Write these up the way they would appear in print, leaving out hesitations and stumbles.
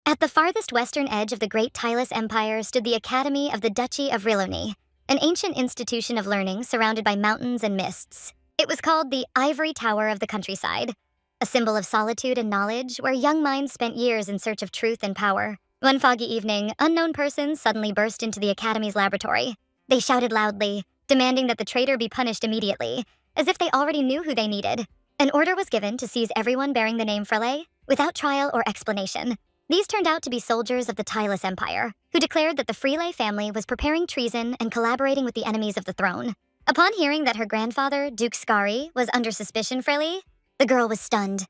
At the farthest western edge of the great Tylus Empire stood the Academy of the Duchy of Riloni, an ancient institution of learning surrounded by mountains and mists. It was called the Ivory Tower of the countryside, a symbol of solitude and knowledge where young minds spent years in search of truth and power. One foggy evening, unknown persons suddenly burst into the Academy's laboratory. They shouted loudly, demanding that the traitor be punished immediately, as if they already knew who they needed. An order was given to seize everyone bearing the name Frele, without trial or explanation. These turned out to be soldiers of the Tylus Empire, who declared that the Frele family was preparing treason and collaborating with the enemies of the throne. Upon hearing that her grandfather, Duke Skari, was under suspicion Frele, the girl was stunned.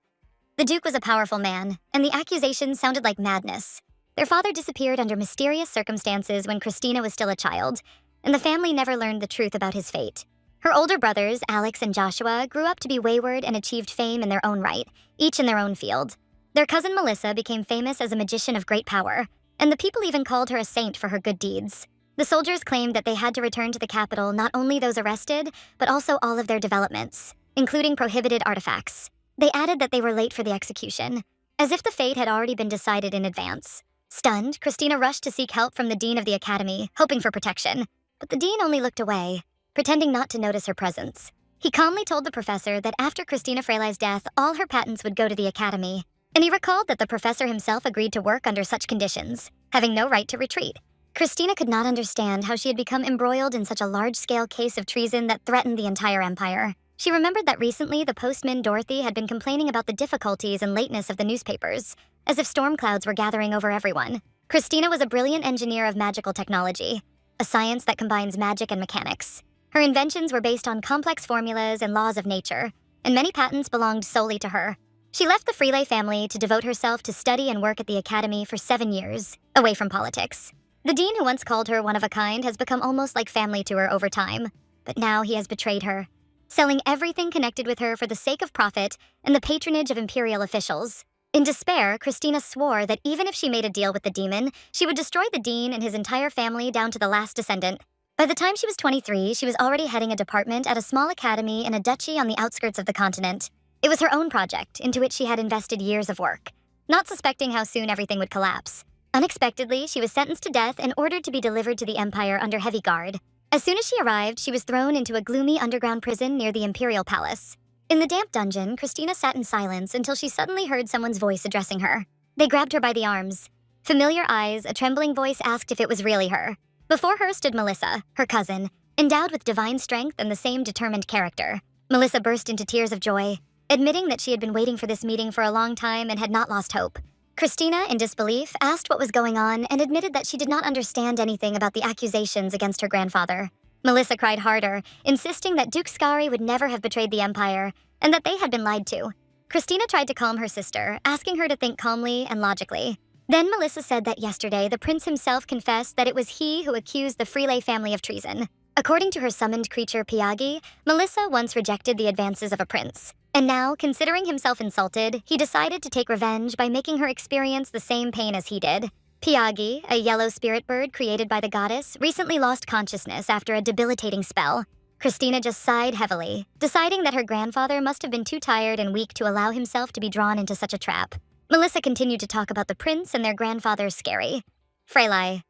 The Duke was a powerful man, and the accusations sounded like madness. Their father disappeared under mysterious circumstances when Christina was still a child, and the family never learned the truth about his fate. Her older brothers, Alex and Joshua, grew up to be wayward and achieved fame in their own right, each in their own field. Their cousin Melissa became famous as a magician of great power, and the people even called her a saint for her good deeds. The soldiers claimed that they had to return to the capital not only those arrested, but also all of their developments, including prohibited artifacts. They added that they were late for the execution, as if the fate had already been decided in advance. Stunned, Christina rushed to seek help from the dean of the academy, hoping for protection. But the dean only looked away, pretending not to notice her presence. He calmly told the professor that after Christina Frele's death, all her patents would go to the academy, and he recalled that the professor himself agreed to work under such conditions, having no right to retreat. Christina could not understand how she had become embroiled in such a large-scale case of treason that threatened the entire empire. She remembered that recently the postman Dorothy had been complaining about the difficulties and lateness of the newspapers, as if storm clouds were gathering over everyone. Christina was a brilliant engineer of magical technology, a science that combines magic and mechanics. Her inventions were based on complex formulas and laws of nature, and many patents belonged solely to her. She left the Frele family to devote herself to study and work at the academy for 7 years, away from politics. The dean who once called her one of a kind has become almost like family to her over time, but now he has betrayed her, selling everything connected with her for the sake of profit and the patronage of imperial officials. In despair, Christina swore that even if she made a deal with the demon, she would destroy the dean and his entire family down to the last descendant. By the time she was 23, she was already heading a department at a small academy in a duchy on the outskirts of the continent. It was her own project, into which she had invested years of work, not suspecting how soon everything would collapse. Unexpectedly, she was sentenced to death and ordered to be delivered to the Empire under heavy guard. As soon as she arrived, she was thrown into a gloomy underground prison near the Imperial Palace. In the damp dungeon, Christina sat in silence until she suddenly heard someone's voice addressing her. They grabbed her by the arms. Familiar eyes, a trembling voice asked if it was really her. Before her stood Melissa, her cousin, endowed with divine strength and the same determined character. Melissa burst into tears of joy, admitting that she had been waiting for this meeting for a long time and had not lost hope. Christina, in disbelief, asked what was going on and admitted that she did not understand anything about the accusations against her grandfather. Melissa cried harder, insisting that Duke Skari would never have betrayed the Empire and that they had been lied to. Christina tried to calm her sister, asking her to think calmly and logically. Then Melissa said that yesterday the prince himself confessed that it was he who accused the Frele family of treason. According to her summoned creature Piagi, Melissa once rejected the advances of a prince. And now, considering himself insulted, he decided to take revenge by making her experience the same pain as he did. Piagi, a yellow spirit bird created by the goddess, recently lost consciousness after a debilitating spell. Christina just sighed heavily, deciding that her grandfather must have been too tired and weak to allow himself to be drawn into such a trap. Melissa continued to talk about the prince and their grandfather's Skari. Frele.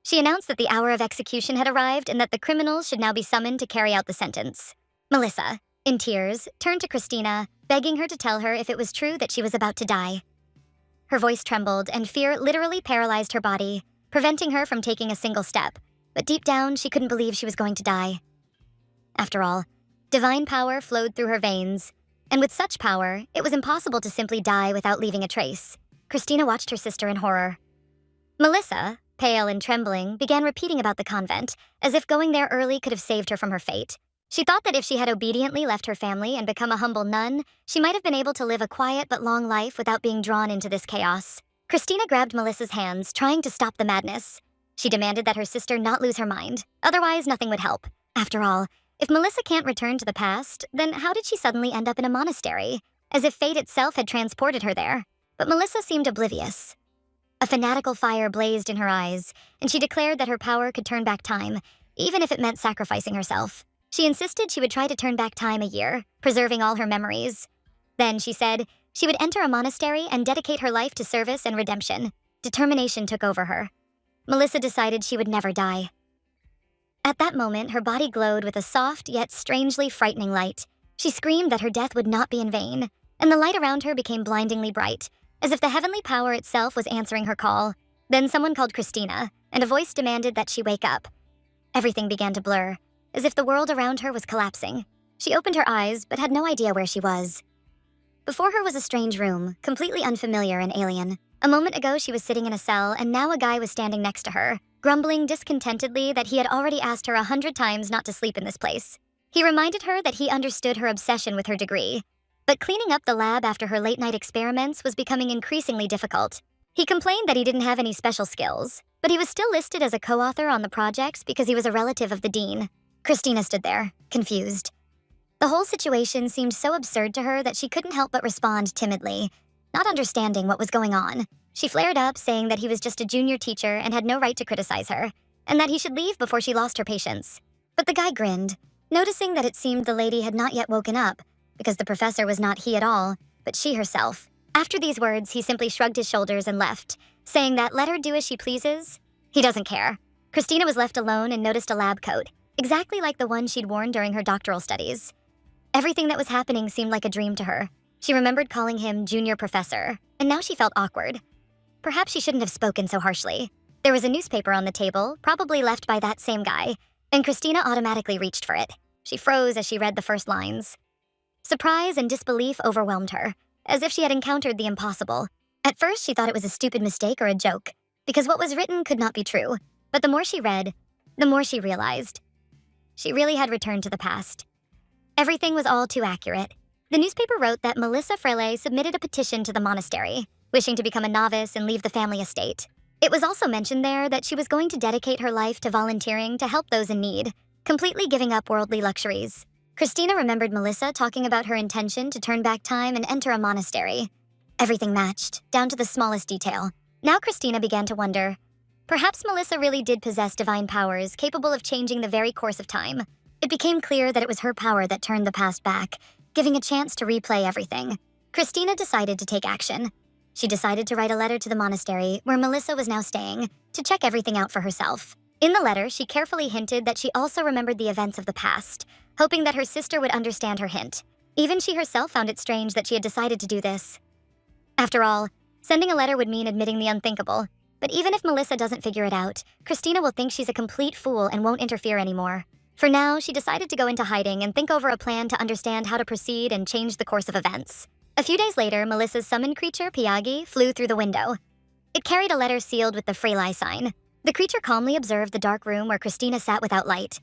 She announced that the hour of execution had arrived and that the criminals should now be summoned to carry out the sentence. Melissa, in tears, turned to Christina, begging her to tell her if it was true that she was about to die. Her voice trembled, and fear literally paralyzed her body, preventing her from taking a single step. But deep down, she couldn't believe she was going to die. After all, divine power flowed through her veins, and with such power, it was impossible to simply die without leaving a trace. Christina watched her sister in horror. Melissa, pale and trembling, began repeating about the convent, as if going there early could have saved her from her fate. She thought that if she had obediently left her family and become a humble nun, she might have been able to live a quiet but long life without being drawn into this chaos. Christina grabbed Melissa's hands, trying to stop the madness. She demanded that her sister not lose her mind, otherwise nothing would help. After all, if Melissa can't return to the past, then how did she suddenly end up in a monastery? As if fate itself had transported her there. But Melissa seemed oblivious. A fanatical fire blazed in her eyes, and she declared that her power could turn back time, even if it meant sacrificing herself. She insisted she would try to turn back time a year, preserving all her memories. Then, she said, She would enter a monastery and dedicate her life to service and redemption. Determination took over her. Melissa decided she would never die. At that moment, her body glowed with a soft yet strangely frightening light. She screamed that her death would not be in vain, and the light around her became blindingly bright, as if the heavenly power itself was answering her call. Then someone called Christina, and a voice demanded that she wake up. Everything began to blur, as if the world around her was collapsing. She opened her eyes, but had no idea where she was. Before her was a strange room, completely unfamiliar and alien. A moment ago, she was sitting in a cell, and now a guy was standing next to her, grumbling discontentedly that he had already asked her 100 times not to sleep in this place. He reminded her that he understood her obsession with her degree, but cleaning up the lab after her late-night experiments was becoming increasingly difficult. He complained that he didn't have any special skills, but he was still listed as a co-author on the projects because he was a relative of the dean. Christina stood there, confused. The whole situation seemed so absurd to her that she couldn't help but respond timidly, not understanding what was going on. She flared up, saying that he was just a junior teacher and had no right to criticize her, and that he should leave before she lost her patience. But the guy grinned, noticing that it seemed the lady had not yet woken up, because the professor was not he at all, but she herself. After these words, he simply shrugged his shoulders and left, saying that let her do as she pleases. He doesn't care. Christina was left alone and noticed a lab coat, exactly like the one she'd worn during her doctoral studies. Everything that was happening seemed like a dream to her. She remembered calling him junior professor, and now she felt awkward. Perhaps she shouldn't have spoken so harshly. There was a newspaper on the table, probably left by that same guy, and Christina automatically reached for it. She froze as she read the first lines. Surprise and disbelief overwhelmed her, as if she had encountered the impossible. At first, she thought it was a stupid mistake or a joke, because what was written could not be true. But the more she read, the more she realized. She really had returned to the past. Everything was all too accurate. The newspaper wrote that Melissa Frele submitted a petition to the monastery, wishing to become a novice and leave the family estate. It was also mentioned there that she was going to dedicate her life to volunteering to help those in need, completely giving up worldly luxuries. Christina remembered Melissa talking about her intention to turn back time and enter a monastery. Everything matched, down to the smallest detail. Now Christina began to wonder, perhaps Melissa really did possess divine powers capable of changing the very course of time. It became clear that it was her power that turned the past back, giving a chance to replay everything. Christina decided to take action. She decided to write a letter to the monastery, where Melissa was now staying, to check everything out for herself. In the letter, she carefully hinted that she also remembered the events of the past, hoping that her sister would understand her hint. Even she herself found it strange that she had decided to do this. After all, sending a letter would mean admitting the unthinkable. But even if Melissa doesn't figure it out, Christina will think she's a complete fool and won't interfere anymore. For now, she decided to go into hiding and think over a plan to understand how to proceed and change the course of events. A few days later, Melissa's summoned creature, Piagi, flew through the window. It carried a letter sealed with the Frelai sign. The creature calmly observed the dark room where Christina sat without light.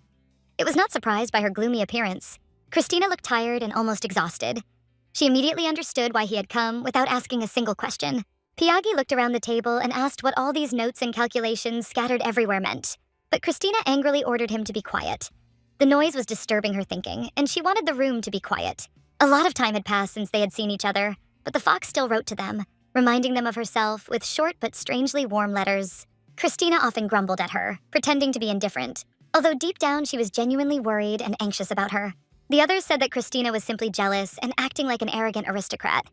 It was not surprised by her gloomy appearance. Christina looked tired and almost exhausted. She immediately understood why he had come without asking a single question. Piagi looked around the table and asked what all these notes and calculations scattered everywhere meant. But Christina angrily ordered him to be quiet. The noise was disturbing her thinking, and she wanted the room to be quiet. A lot of time had passed since they had seen each other, but the fox still wrote to them, reminding them of herself with short but strangely warm letters. Christina often grumbled at her, pretending to be indifferent, although deep down she was genuinely worried and anxious about her. The others said that Christina was simply jealous and acting like an arrogant aristocrat,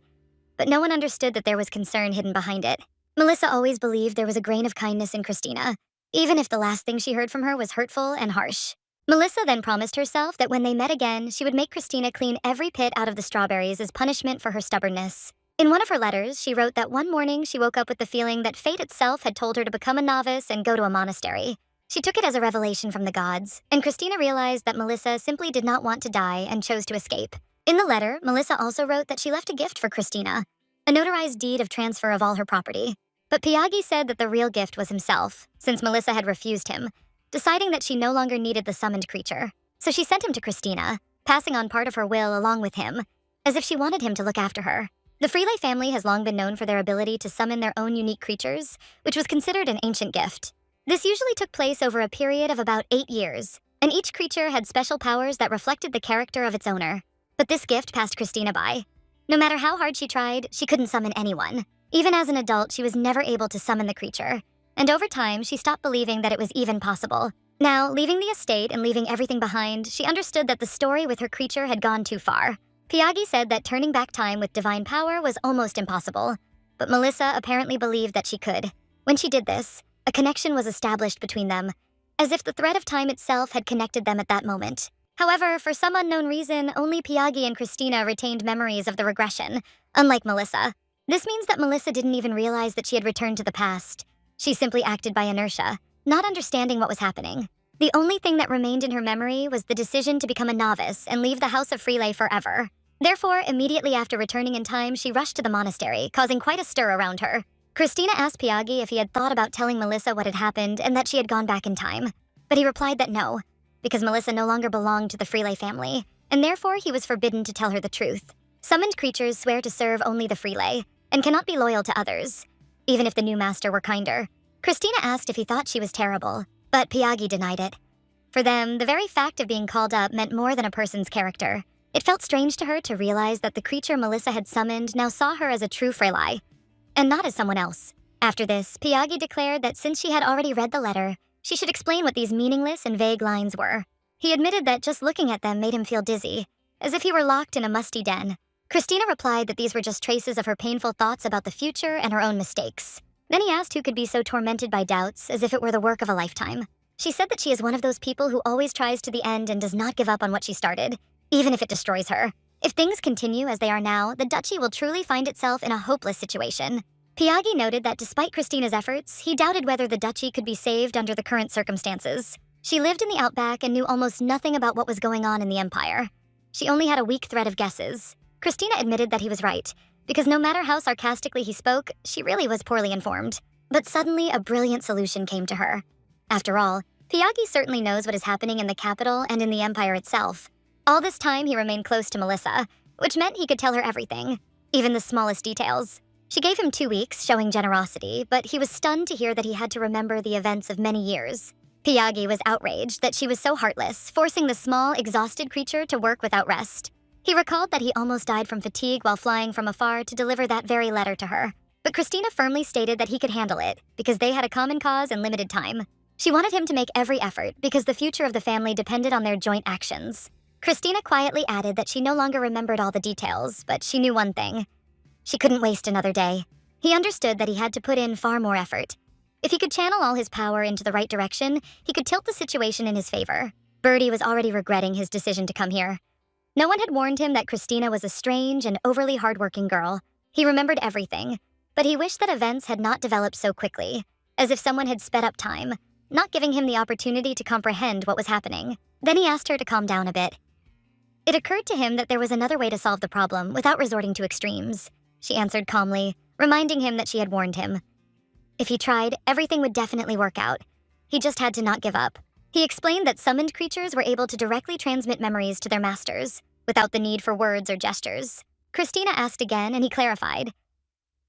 but no one understood that there was concern hidden behind it. Melissa always believed there was a grain of kindness in Christina, even if the last thing she heard from her was hurtful and harsh. Melissa then promised herself that when they met again, she would make Christina clean every pit out of the strawberries as punishment for her stubbornness. In one of her letters, she wrote that one morning she woke up with the feeling that fate itself had told her to become a novice and go to a monastery. She took it as a revelation from the gods, and Christina realized that Melissa simply did not want to die and chose to escape. In the letter, Melissa also wrote that she left a gift for Christina, a notarized deed of transfer of all her property. But Piagi said that the real gift was himself, since Melissa had refused him, deciding that she no longer needed the summoned creature. So she sent him to Christina, passing on part of her will along with him, as if she wanted him to look after her. The Frelay family has long been known for their ability to summon their own unique creatures, which was considered an ancient gift. This usually took place over a period of about 8 years, and each creature had special powers that reflected the character of its owner. But this gift passed Christina by. No matter how hard she tried, she couldn't summon anyone. Even as an adult, she was never able to summon the creature. And over time, she stopped believing that it was even possible. Now, leaving the estate and leaving everything behind, she understood that the story with her creature had gone too far. Pyagi said that turning back time with divine power was almost impossible, but Melissa apparently believed that she could. When she did this, a connection was established between them, as if the thread of time itself had connected them at that moment. However, for some unknown reason, only Pyagi and Christina retained memories of the regression, unlike Melissa. This means that Melissa didn't even realize that she had returned to the past. She simply acted by inertia, not understanding what was happening. The only thing that remained in her memory was the decision to become a novice and leave the House of Freelay forever. Therefore, immediately after returning in time, she rushed to the monastery, causing quite a stir around her. Christina asked Pyagi if he had thought about telling Melissa what had happened and that she had gone back in time. But he replied that no, because Melissa no longer belonged to the Freelay family, and therefore he was forbidden to tell her the truth. Summoned creatures swear to serve only the Freelay, and cannot be loyal to others, even if the new master were kinder. Christina asked if he thought she was terrible, but Pyagi denied it. For them, the very fact of being called up meant more than a person's character. It felt strange to her to realize that the creature Melissa had summoned now saw her as a true Freelay, and not as someone else. After this, Pyagi declared that since she had already read the letter, she should explain what these meaningless and vague lines were. He admitted that just looking at them made him feel dizzy, as if he were locked in a musty den. Christina replied that these were just traces of her painful thoughts about the future and her own mistakes. Then he asked who could be so tormented by doubts as if it were the work of a lifetime. She said that she is one of those people who always tries to the end and does not give up on what she started, even if it destroys her. If things continue as they are now, the duchy will truly find itself in a hopeless situation. Pyagi noted that despite Christina's efforts, he doubted whether the duchy could be saved under the current circumstances. She lived in the outback and knew almost nothing about what was going on in the empire. She only had a weak thread of guesses. Christina admitted that he was right, because no matter how sarcastically he spoke, she really was poorly informed. But suddenly, a brilliant solution came to her. After all, Pyagi certainly knows what is happening in the capital and in the empire itself. All this time, he remained close to Melissa, which meant he could tell her everything, even the smallest details. She gave him 2 weeks, showing generosity, but he was stunned to hear that he had to remember the events of many years. Pyagi was outraged that she was so heartless, forcing the small, exhausted creature to work without rest. He recalled that he almost died from fatigue while flying from afar to deliver that very letter to her. But Christina firmly stated that he could handle it, because they had a common cause and limited time. She wanted him to make every effort, because the future of the family depended on their joint actions. Christina quietly added that she no longer remembered all the details, but she knew one thing. She couldn't waste another day. He understood that he had to put in far more effort. If he could channel all his power into the right direction, he could tilt the situation in his favor. Birdie was already regretting his decision to come here. No one had warned him that Christina was a strange and overly hardworking girl. He remembered everything, but he wished that events had not developed so quickly, as if someone had sped up time, not giving him the opportunity to comprehend what was happening. Then he asked her to calm down a bit. It occurred to him that there was another way to solve the problem without resorting to extremes. She answered calmly, reminding him that she had warned him. If he tried, everything would definitely work out. He just had to not give up. He explained that summoned creatures were able to directly transmit memories to their masters, without the need for words or gestures. Christina asked again, and he clarified.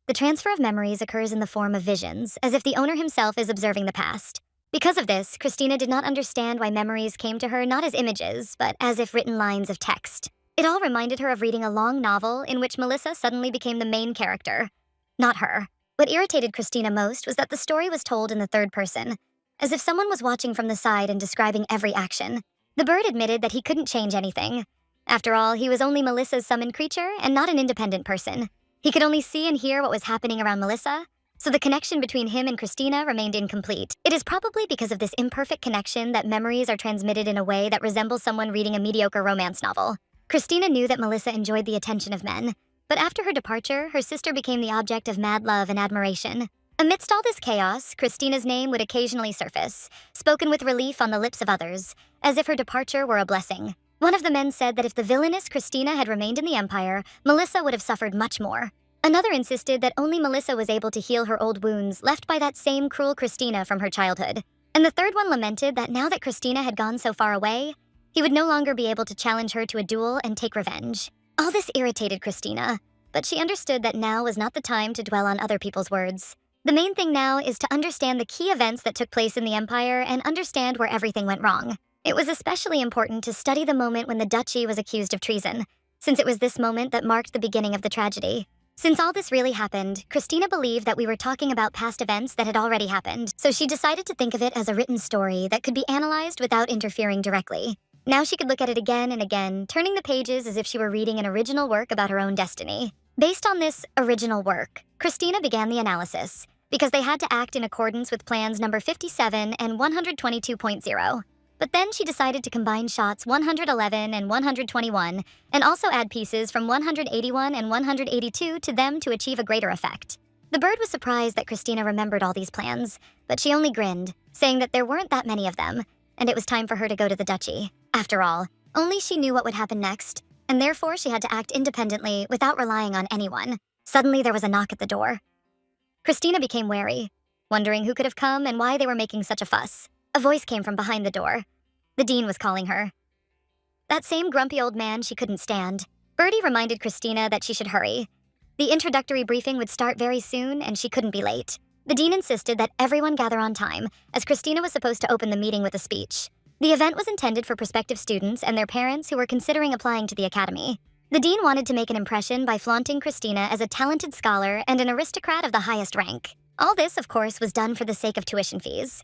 The transfer of memories occurs in the form of visions, as if the owner himself is observing the past. Because of this, Christina did not understand why memories came to her not as images, but as if written lines of text. It all reminded her of reading a long novel in which Melissa suddenly became the main character, not her. What irritated Christina most was that the story was told in the third person, as if someone was watching from the side and describing every action. The bird admitted that he couldn't change anything. After all, he was only Melissa's summoned creature and not an independent person. He could only see and hear what was happening around Melissa, so the connection between him and Christina remained incomplete. It is probably because of this imperfect connection that memories are transmitted in a way that resembles someone reading a mediocre romance novel. Christina knew that Melissa enjoyed the attention of men, but after her departure, her sister became the object of mad love and admiration. Amidst all this chaos, Christina's name would occasionally surface, spoken with relief on the lips of others, as if her departure were a blessing. One of the men said that if the villainous Christina had remained in the Empire, Melissa would have suffered much more. Another insisted that only Melissa was able to heal her old wounds left by that same cruel Christina from her childhood. And the third one lamented that now that Christina had gone so far away, he would no longer be able to challenge her to a duel and take revenge. All this irritated Christina, but she understood that now was not the time to dwell on other people's words. The main thing now is to understand the key events that took place in the Empire and understand where everything went wrong. It was especially important to study the moment when the duchy was accused of treason, since it was this moment that marked the beginning of the tragedy. Since all this really happened, Christina believed that we were talking about past events that had already happened, so she decided to think of it as a written story that could be analyzed without interfering directly. Now she could look at it again and again, turning the pages as if she were reading an original work about her own destiny. Based on this original work, Christina began the analysis, because they had to act in accordance with plans number 57 and 122.0. But then she decided to combine shots 111 and 121, and also add pieces from 181 and 182 to them to achieve a greater effect. The bird was surprised that Christina remembered all these plans, but she only grinned, saying that there weren't that many of them, and it was time for her to go to the duchy. After all, only she knew what would happen next, and therefore she had to act independently without relying on anyone. Suddenly there was a knock at the door. Christina became wary, wondering who could have come and why they were making such a fuss. A voice came from behind the door. The dean was calling her. That same grumpy old man she couldn't stand. Bertie reminded Christina that she should hurry. The introductory briefing would start very soon, and she couldn't be late. The dean insisted that everyone gather on time, as Christina was supposed to open the meeting with a speech. The event was intended for prospective students and their parents who were considering applying to the academy. The dean wanted to make an impression by flaunting Christina as a talented scholar and an aristocrat of the highest rank. All this, of course, was done for the sake of tuition fees.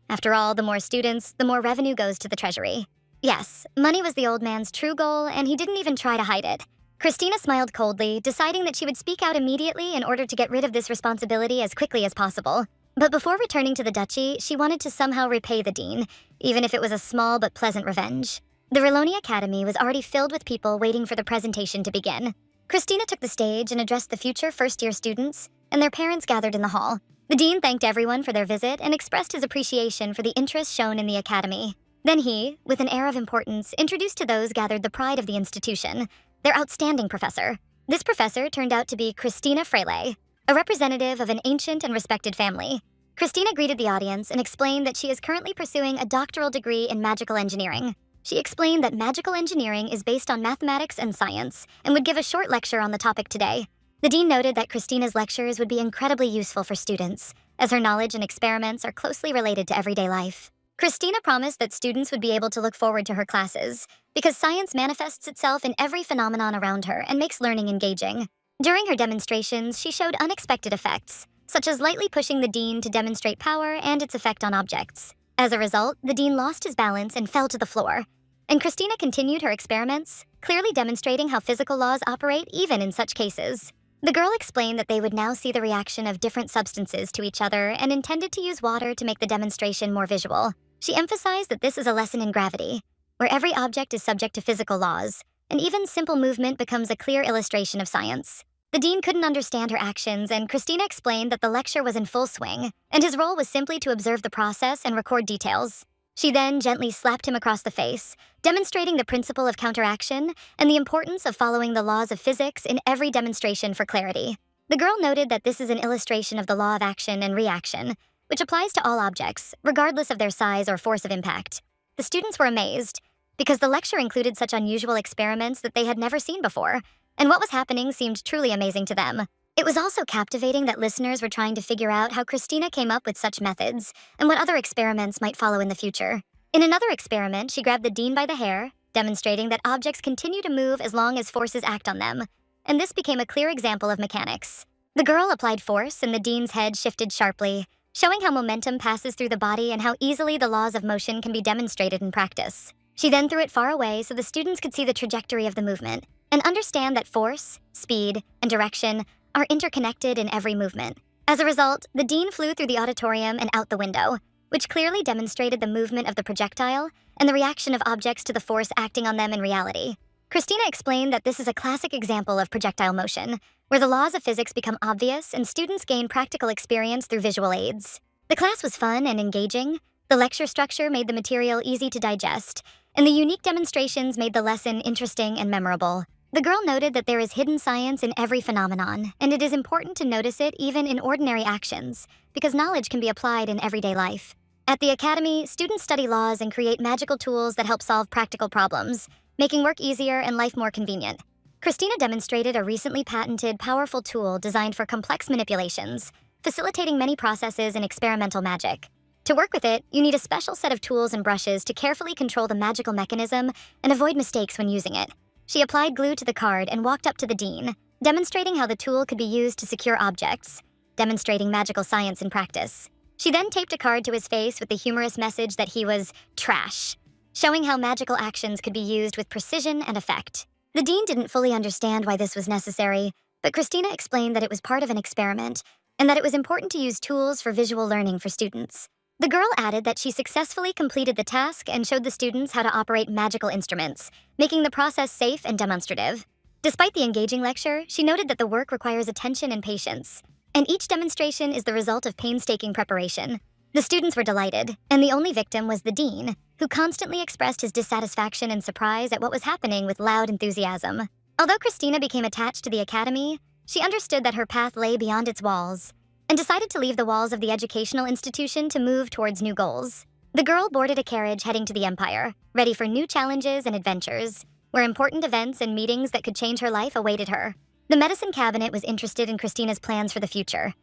After all, the more students, the more revenue goes to the treasury. Yes, money was the old man's true goal, and he didn't even try to hide it. Christina smiled coldly, deciding that she would speak out immediately in order to get rid of this responsibility as quickly as possible. But before returning to the duchy, she wanted to somehow repay the dean, even if it was a small but pleasant revenge. The Reloni Academy was already filled with people waiting for the presentation to begin. Christina took the stage and addressed the future first-year students, and their parents gathered in the hall. The dean thanked everyone for their visit and expressed his appreciation for the interest shown in the academy. Then he, with an air of importance, introduced to those gathered the pride of the institution, their outstanding professor. This professor turned out to be Christina Frele, a representative of an ancient and respected family. Christina greeted the audience and explained that she is currently pursuing a doctoral degree in magical engineering. She explained that magical engineering is based on mathematics and science and would give a short lecture on the topic today. The dean noted that Christina's lectures would be incredibly useful for students, as her knowledge and experiments are closely related to everyday life. Christina promised that students would be able to look forward to her classes, because science manifests itself in every phenomenon around her and makes learning engaging. During her demonstrations, she showed unexpected effects, such as lightly pushing the dean to demonstrate power and its effect on objects. As a result, the dean lost his balance and fell to the floor, and Christina continued her experiments, clearly demonstrating how physical laws operate even in such cases. The girl explained that they would now see the reaction of different substances to each other and intended to use water to make the demonstration more visual. She emphasized that this is a lesson in gravity, where every object is subject to physical laws, and even simple movement becomes a clear illustration of science. The dean couldn't understand her actions, and Christina explained that the lecture was in full swing, and his role was simply to observe the process and record details. She then gently slapped him across the face, demonstrating the principle of counteraction and the importance of following the laws of physics in every demonstration for clarity. The girl noted that this is an illustration of the law of action and reaction, which applies to all objects, regardless of their size or force of impact. The students were amazed, because the lecture included such unusual experiments that they had never seen before, and what was happening seemed truly amazing to them. It was also captivating that listeners were trying to figure out how Christina came up with such methods, and what other experiments might follow in the future. In another experiment, she grabbed the dean by the hair, demonstrating that objects continue to move as long as forces act on them, and this became a clear example of mechanics. The girl applied force, and the dean's head shifted sharply, showing how momentum passes through the body and how easily the laws of motion can be demonstrated in practice. She then threw it far away so the students could see the trajectory of the movement, and understand that force, speed, and direction are interconnected in every movement. As a result, the dean flew through the auditorium and out the window, which clearly demonstrated the movement of the projectile and the reaction of objects to the force acting on them in reality. Christina explained that this is a classic example of projectile motion, where the laws of physics become obvious and students gain practical experience through visual aids. The class was fun and engaging, the lecture structure made the material easy to digest, and the unique demonstrations made the lesson interesting and memorable. The girl noted that there is hidden science in every phenomenon, and it is important to notice it even in ordinary actions, because knowledge can be applied in everyday life. At the academy, students study laws and create magical tools that help solve practical problems, making work easier and life more convenient. Christina demonstrated a recently patented, powerful tool designed for complex manipulations, facilitating many processes in experimental magic. To work with it, you need a special set of tools and brushes to carefully control the magical mechanism and avoid mistakes when using it. She applied glue to the card and walked up to the dean, demonstrating how the tool could be used to secure objects, demonstrating magical science in practice. She then taped a card to his face with the humorous message that he was trash. showing how magical actions could be used with precision and effect. The dean didn't fully understand why this was necessary, but Christina explained that it was part of an experiment and that it was important to use tools for visual learning for students. The girl added that she successfully completed the task and showed the students how to operate magical instruments, making the process safe and demonstrative. Despite the engaging lecture, she noted that the work requires attention and patience, and each demonstration is the result of painstaking preparation. The students were delighted, and the only victim was the dean, who constantly expressed his dissatisfaction and surprise at what was happening with loud enthusiasm. Although Christina became attached to the academy, she understood that her path lay beyond its walls, and decided to leave the walls of the educational institution to move towards new goals. The girl boarded a carriage heading to the Empire, ready for new challenges and adventures, where important events and meetings that could change her life awaited her. The medicine cabinet was interested in Christina's plans for the future,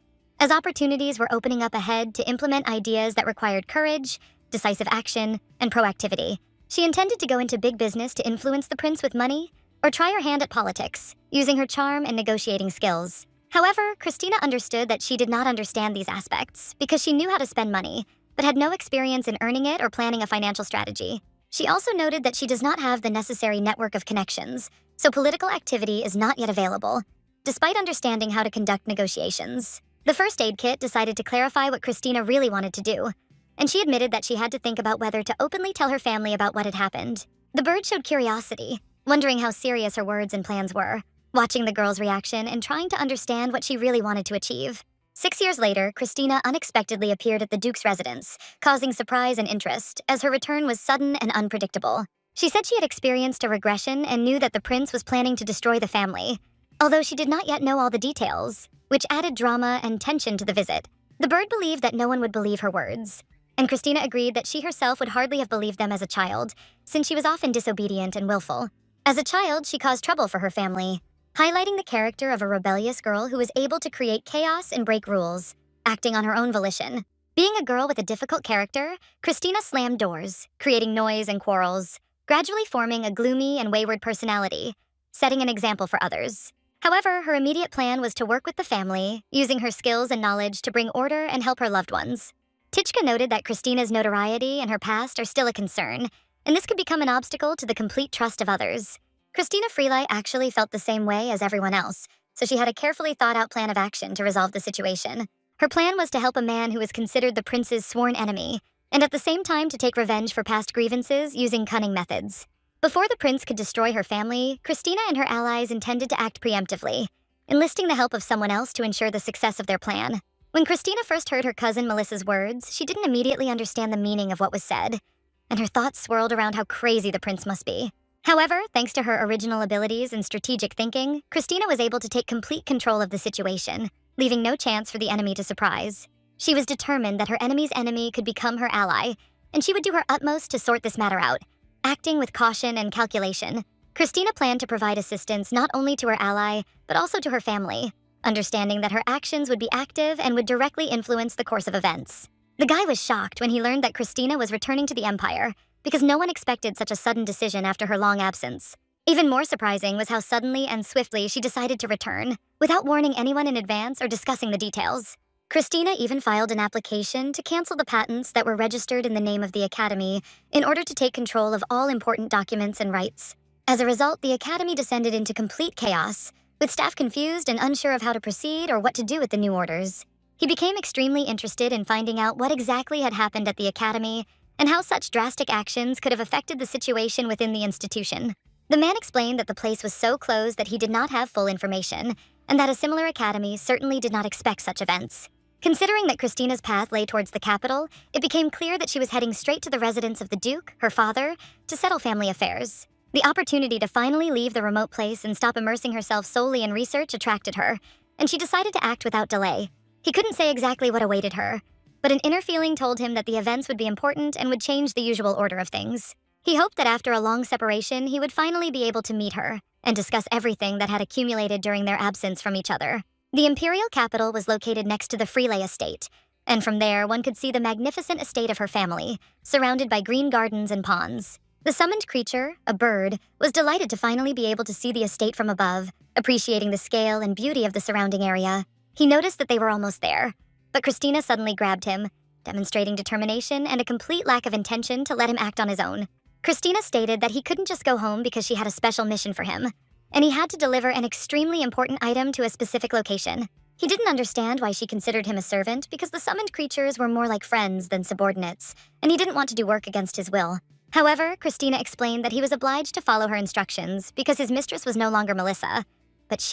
as opportunities were opening up ahead to implement ideas that required courage, decisive action, and proactivity. She intended to go into big business to influence the prince with money, or try her hand at politics, using her charm and negotiating skills. However, Christina understood that she did not understand these aspects because she knew how to spend money, but had no experience in earning it or planning a financial strategy. She also noted that she does not have the necessary network of connections, so political activity is not yet available, despite understanding how to conduct negotiations. The first aid kit decided to clarify what Christina really wanted to do, and she admitted that she had to think about whether to openly tell her family about what had happened. The bird showed curiosity, wondering how serious her words and plans were, watching the girl's reaction and trying to understand what she really wanted to achieve. 6 years later, Christina unexpectedly appeared at the Duke's residence, causing surprise and interest, as her return was sudden and unpredictable. She said she had experienced a regression and knew that the prince was planning to destroy the family, although she did not yet know all the details, which added drama and tension to the visit. The bird believed that no one would believe her words, and Christina agreed that she herself would hardly have believed them as a child, since she was often disobedient and willful. As a child, she caused trouble for her family, highlighting the character of a rebellious girl who was able to create chaos and break rules, acting on her own volition. Being a girl with a difficult character, Christina slammed doors, creating noise and quarrels, gradually forming a gloomy and wayward personality, setting an example for others. However, her immediate plan was to work with the family, using her skills and knowledge to bring order and help her loved ones. Tichka noted that Christina's notoriety and her past are still a concern, and this could become an obstacle to the complete trust of others. Christina Freeley actually felt the same way as everyone else, so she had a carefully thought-out plan of action to resolve the situation. Her plan was to help a man who was considered the prince's sworn enemy, and at the same time to take revenge for past grievances using cunning methods. Before the prince could destroy her family, Christina and her allies intended to act preemptively, enlisting the help of someone else to ensure the success of their plan. When Christina first heard her cousin Melissa's words, she didn't immediately understand the meaning of what was said, and her thoughts swirled around how crazy the prince must be. However, thanks to her original abilities and strategic thinking, Christina was able to take complete control of the situation, leaving no chance for the enemy to surprise. She was determined that her enemy's enemy could become her ally, and she would do her utmost to sort this matter out. Acting with caution and calculation, Christina planned to provide assistance not only to her ally, but also to her family, understanding that her actions would be active and would directly influence the course of events. The guy was shocked when he learned that Christina was returning to the Empire, because no one expected such a sudden decision after her long absence. Even more surprising was how suddenly and swiftly she decided to return, without warning anyone in advance or discussing the details. Christina even filed an application to cancel the patents that were registered in the name of the Academy in order to take control of all important documents and rights. As a result, the Academy descended into complete chaos, with staff confused and unsure of how to proceed or what to do with the new orders. He became extremely interested in finding out what exactly had happened at the Academy and how such drastic actions could have affected the situation within the institution. The man explained that the place was so closed that he did not have full information, and that a similar academy certainly did not expect such events. Considering that Christina's path lay towards the capital, it became clear that she was heading straight to the residence of the Duke, her father, to settle family affairs. The opportunity to finally leave the remote place and stop immersing herself solely in research attracted her, and she decided to act without delay. He couldn't say exactly what awaited her, but an inner feeling told him that the events would be important and would change the usual order of things. He hoped that after a long separation, he would finally be able to meet her and discuss everything that had accumulated during their absence from each other. The imperial capital was located next to the Freeley estate, and from there one could see the magnificent estate of her family, surrounded by green gardens and ponds. The summoned creature, a bird, was delighted to finally be able to see the estate from above, appreciating the scale and beauty of the surrounding area. He noticed that they were almost there, but Christina suddenly grabbed him, demonstrating determination and a complete lack of intention to let him act on his own. Christina stated that he couldn't just go home because she had a special mission for him, and he had to deliver an extremely important item to a specific location. He didn't understand why she considered him a servant because the summoned creatures were more like friends than subordinates, and he didn't want to do work against his will. However, Christina explained that he was obliged to follow her instructions because his mistress was no longer Melissa. But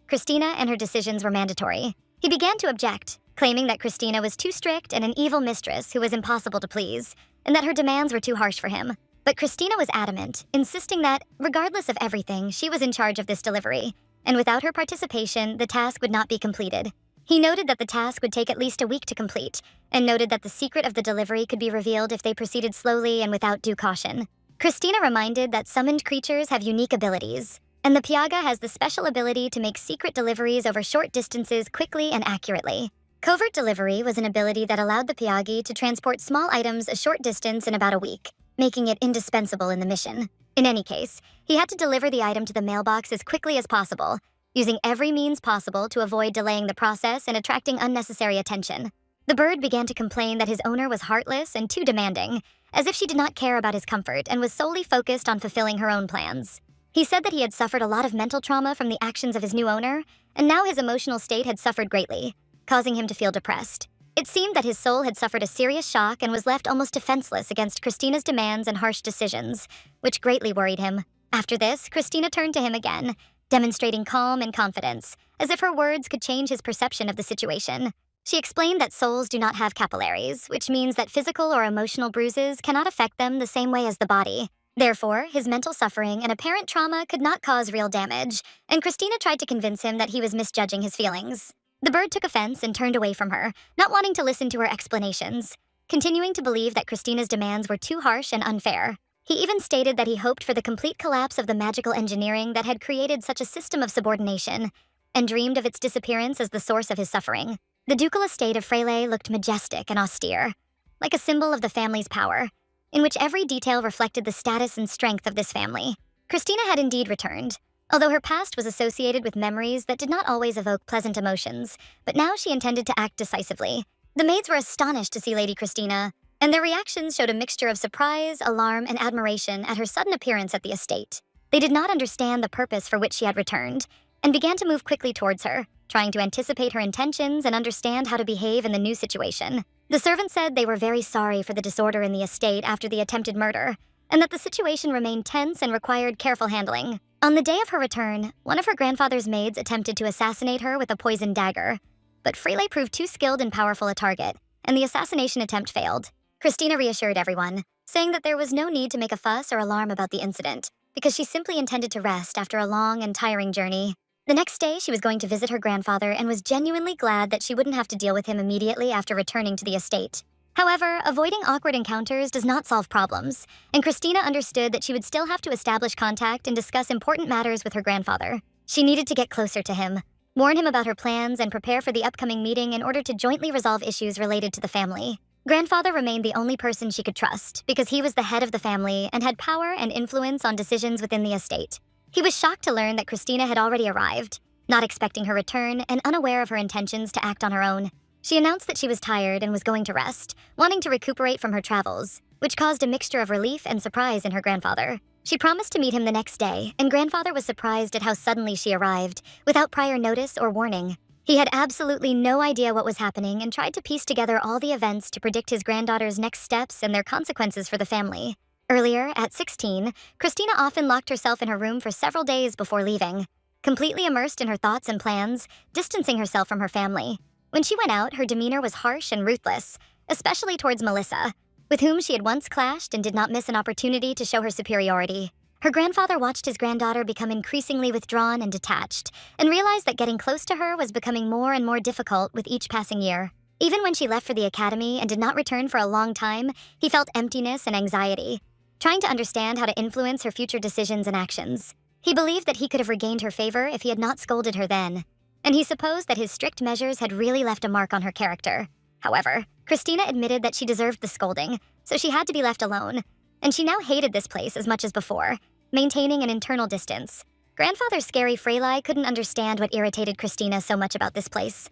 Christina, and her decisions were mandatory. He began to object, claiming that Christina was too strict and an evil mistress who was impossible to please, and that her demands were too harsh for him. But Christina was adamant, insisting that, regardless of everything, she was in charge of this delivery, and without her participation, the task would not be completed. He noted that the task would take at least a week to complete, and noted that the secret of the delivery could be revealed if they proceeded slowly and without due caution. Christina reminded that summoned creatures have unique abilities, and the Piaga has the special ability to make secret deliveries over short distances quickly and accurately. Covert delivery was an ability that allowed the Piagi to transport small items a short distance in about a week, making it indispensable in the mission. In any case, he had to deliver the item to the mailbox as quickly as possible, using every means possible to avoid delaying the process and attracting unnecessary attention. The bird began to complain that his owner was heartless and too demanding, as if she did not care about his comfort and was solely focused on fulfilling her own plans. He said that he had suffered a lot of mental trauma from the actions of his new owner, and now his emotional state had suffered greatly, causing him to feel depressed. It seemed that his soul had suffered a serious shock and was left almost defenseless against Christina's demands and harsh decisions, which greatly worried him. After this, Christina turned to him again, demonstrating calm and confidence, as if her words could change his perception of the situation. She explained that souls do not have capillaries, which means that physical or emotional bruises cannot affect them the same way as the body. Therefore, his mental suffering and apparent trauma could not cause real damage, and Christina tried to convince him that he was misjudging his feelings. The bird took offense and turned away from her, not wanting to listen to her explanations, continuing to believe that Christina's demands were too harsh and unfair. He even stated that he hoped for the complete collapse of the magical engineering that had created such a system of subordination, and dreamed of its disappearance as the source of his suffering. The ducal estate of Frele looked majestic and austere, like a symbol of the family's power, in which every detail reflected the status and strength of this family. Christina had indeed returned, although her past was associated with memories that did not always evoke pleasant emotions, but now she intended to act decisively. The maids were astonished to see Lady Christina, and their reactions showed a mixture of surprise, alarm, and admiration at her sudden appearance at the estate. They did not understand the purpose for which she had returned, and began to move quickly towards her, trying to anticipate her intentions and understand how to behave in the new situation. The servants said they were very sorry for the disorder in the estate after the attempted murder, and that the situation remained tense and required careful handling. On the day of her return, one of her grandfather's maids attempted to assassinate her with a poisoned dagger, but Frele proved too skilled and powerful a target, and the assassination attempt failed. Christina reassured everyone, saying that there was no need to make a fuss or alarm about the incident, because she simply intended to rest after a long and tiring journey. The next day, she was going to visit her grandfather and was genuinely glad that she wouldn't have to deal with him immediately after returning to the estate. However, avoiding awkward encounters does not solve problems, and Christina understood that she would still have to establish contact and discuss important matters with her grandfather. She needed to get closer to him, warn him about her plans, and prepare for the upcoming meeting in order to jointly resolve issues related to the family. Grandfather remained the only person she could trust because he was the head of the family and had power and influence on decisions within the estate. He was shocked to learn that Christina had already arrived, not expecting her return and unaware of her intentions to act on her own. She announced that she was tired and was going to rest, wanting to recuperate from her travels, which caused a mixture of relief and surprise in her grandfather. She promised to meet him the next day, and grandfather was surprised at how suddenly she arrived, without prior notice or warning. He had absolutely no idea what was happening and tried to piece together all the events to predict his granddaughter's next steps and their consequences for the family. Earlier, at 16, Christina often locked herself in her room for several days before leaving, completely immersed in her thoughts and plans, distancing herself from her family. When she went out, her demeanor was harsh and ruthless, especially towards Melissa, with whom she had once clashed and did not miss an opportunity to show her superiority. Her grandfather watched his granddaughter become increasingly withdrawn and detached, and realized that getting close to her was becoming more and more difficult with each passing year. Even when she left for the academy and did not return for a long time, he felt emptiness and anxiety, trying to understand how to influence her future decisions and actions. He believed that he could have regained her favor if he had not scolded her then, and he supposed that his strict measures had really left a mark on her character. However, Christina admitted that she deserved the scolding, so she had to be left alone, and she now hated this place as much as before, maintaining an internal distance. Grandfather Scary Freli couldn't understand what irritated Christina so much about this place.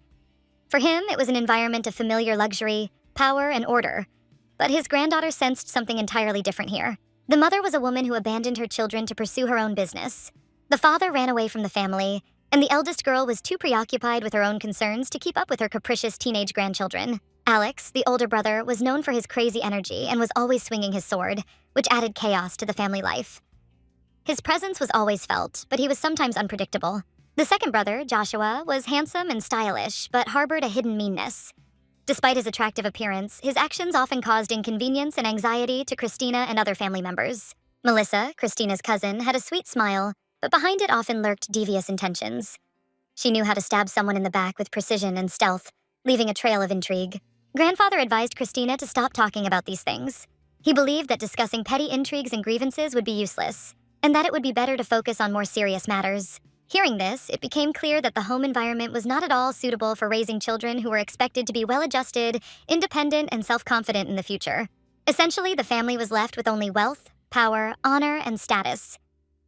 For him, it was an environment of familiar luxury, power, and order, but his granddaughter sensed something entirely different here. The mother was a woman who abandoned her children to pursue her own business. The father ran away from the family, and the eldest girl was too preoccupied with her own concerns to keep up with her capricious teenage grandchildren. Alex, the older brother, was known for his crazy energy and was always swinging his sword, which added chaos to the family life. His presence was always felt, but he was sometimes unpredictable. The second brother, Joshua, was handsome and stylish, but harbored a hidden meanness. Despite his attractive appearance, his actions often caused inconvenience and anxiety to Christina and other family members. Melissa, Christina's cousin, had a sweet smile, but behind it often lurked devious intentions. She knew how to stab someone in the back with precision and stealth, leaving a trail of intrigue. Grandfather advised Christina to stop talking about these things. He believed that discussing petty intrigues and grievances would be useless, and that it would be better to focus on more serious matters. Hearing this, it became clear that the home environment was not at all suitable for raising children who were expected to be well-adjusted, independent, and self-confident in the future. Essentially, the family was left with only wealth, power, honor, and status.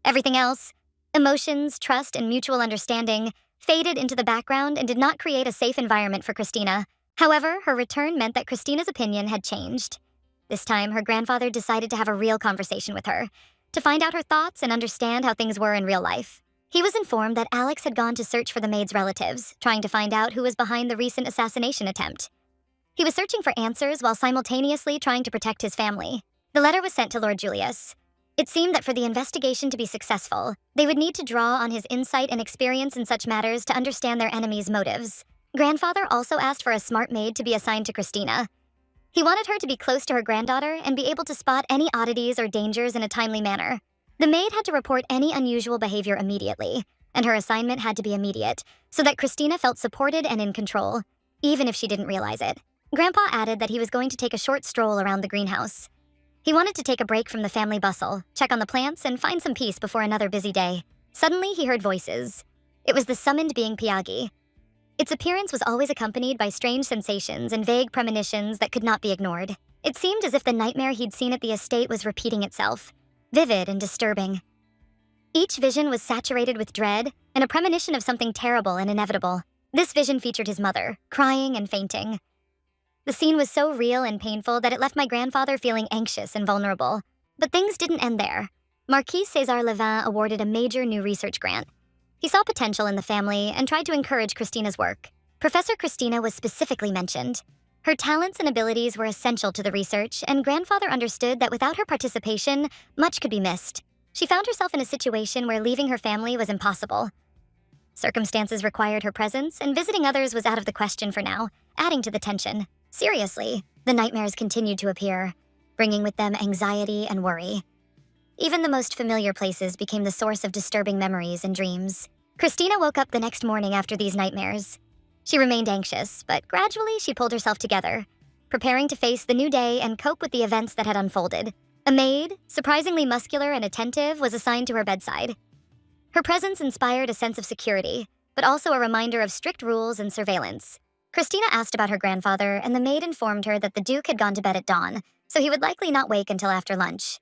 Everything else, emotions, trust, and mutual understanding, faded into the background and did not create a safe environment for Christina. However, her return meant that Christina's opinion had changed. This time, her grandfather decided to have a real conversation with her, to find out her thoughts and understand how things were in real life. He was informed that Alex had gone to search for the maid's relatives, trying to find out who was behind the recent assassination attempt. He was searching for answers while simultaneously trying to protect his family. The letter was sent to Lord Julius. It seemed that for the investigation to be successful, they would need to draw on his insight and experience in such matters to understand their enemies' motives. Grandfather also asked for a smart maid to be assigned to Christina. He wanted her to be close to her granddaughter and be able to spot any oddities or dangers in a timely manner. The maid had to report any unusual behavior immediately, and her assignment had to be immediate, so that Christina felt supported and in control, even if she didn't realize it. Grandpa added that he was going to take a short stroll around the greenhouse. He wanted to take a break from the family bustle, check on the plants, and find some peace before another busy day. Suddenly, he heard voices. It was the summoned being Piagi. Its appearance was always accompanied by strange sensations and vague premonitions that could not be ignored. It seemed as if the nightmare he'd seen at the estate was repeating itself, vivid and disturbing. Each vision was saturated with dread and a premonition of something terrible and inevitable. This vision featured his mother, crying and fainting. The scene was so real and painful that it left my grandfather feeling anxious and vulnerable. But things didn't end there. Marquis César Levin awarded a major new research grant. He saw potential in the family and tried to encourage Christina's work. Professor Christina was specifically mentioned. Her talents and abilities were essential to the research, and grandfather understood that without her participation, much could be missed. She found herself in a situation where leaving her family was impossible. Circumstances required her presence, and visiting others was out of the question for now, adding to the tension. Seriously, the nightmares continued to appear, bringing with them anxiety and worry. Even the most familiar places became the source of disturbing memories and dreams. Christina woke up the next morning after these nightmares. She remained anxious, but gradually she pulled herself together, preparing to face the new day and cope with the events that had unfolded. A maid, surprisingly muscular and attentive, was assigned to her bedside. Her presence inspired a sense of security, but also a reminder of strict rules and surveillance. Christina asked about her grandfather, and the maid informed her that the Duke had gone to bed at dawn, so he would likely not wake until after lunch.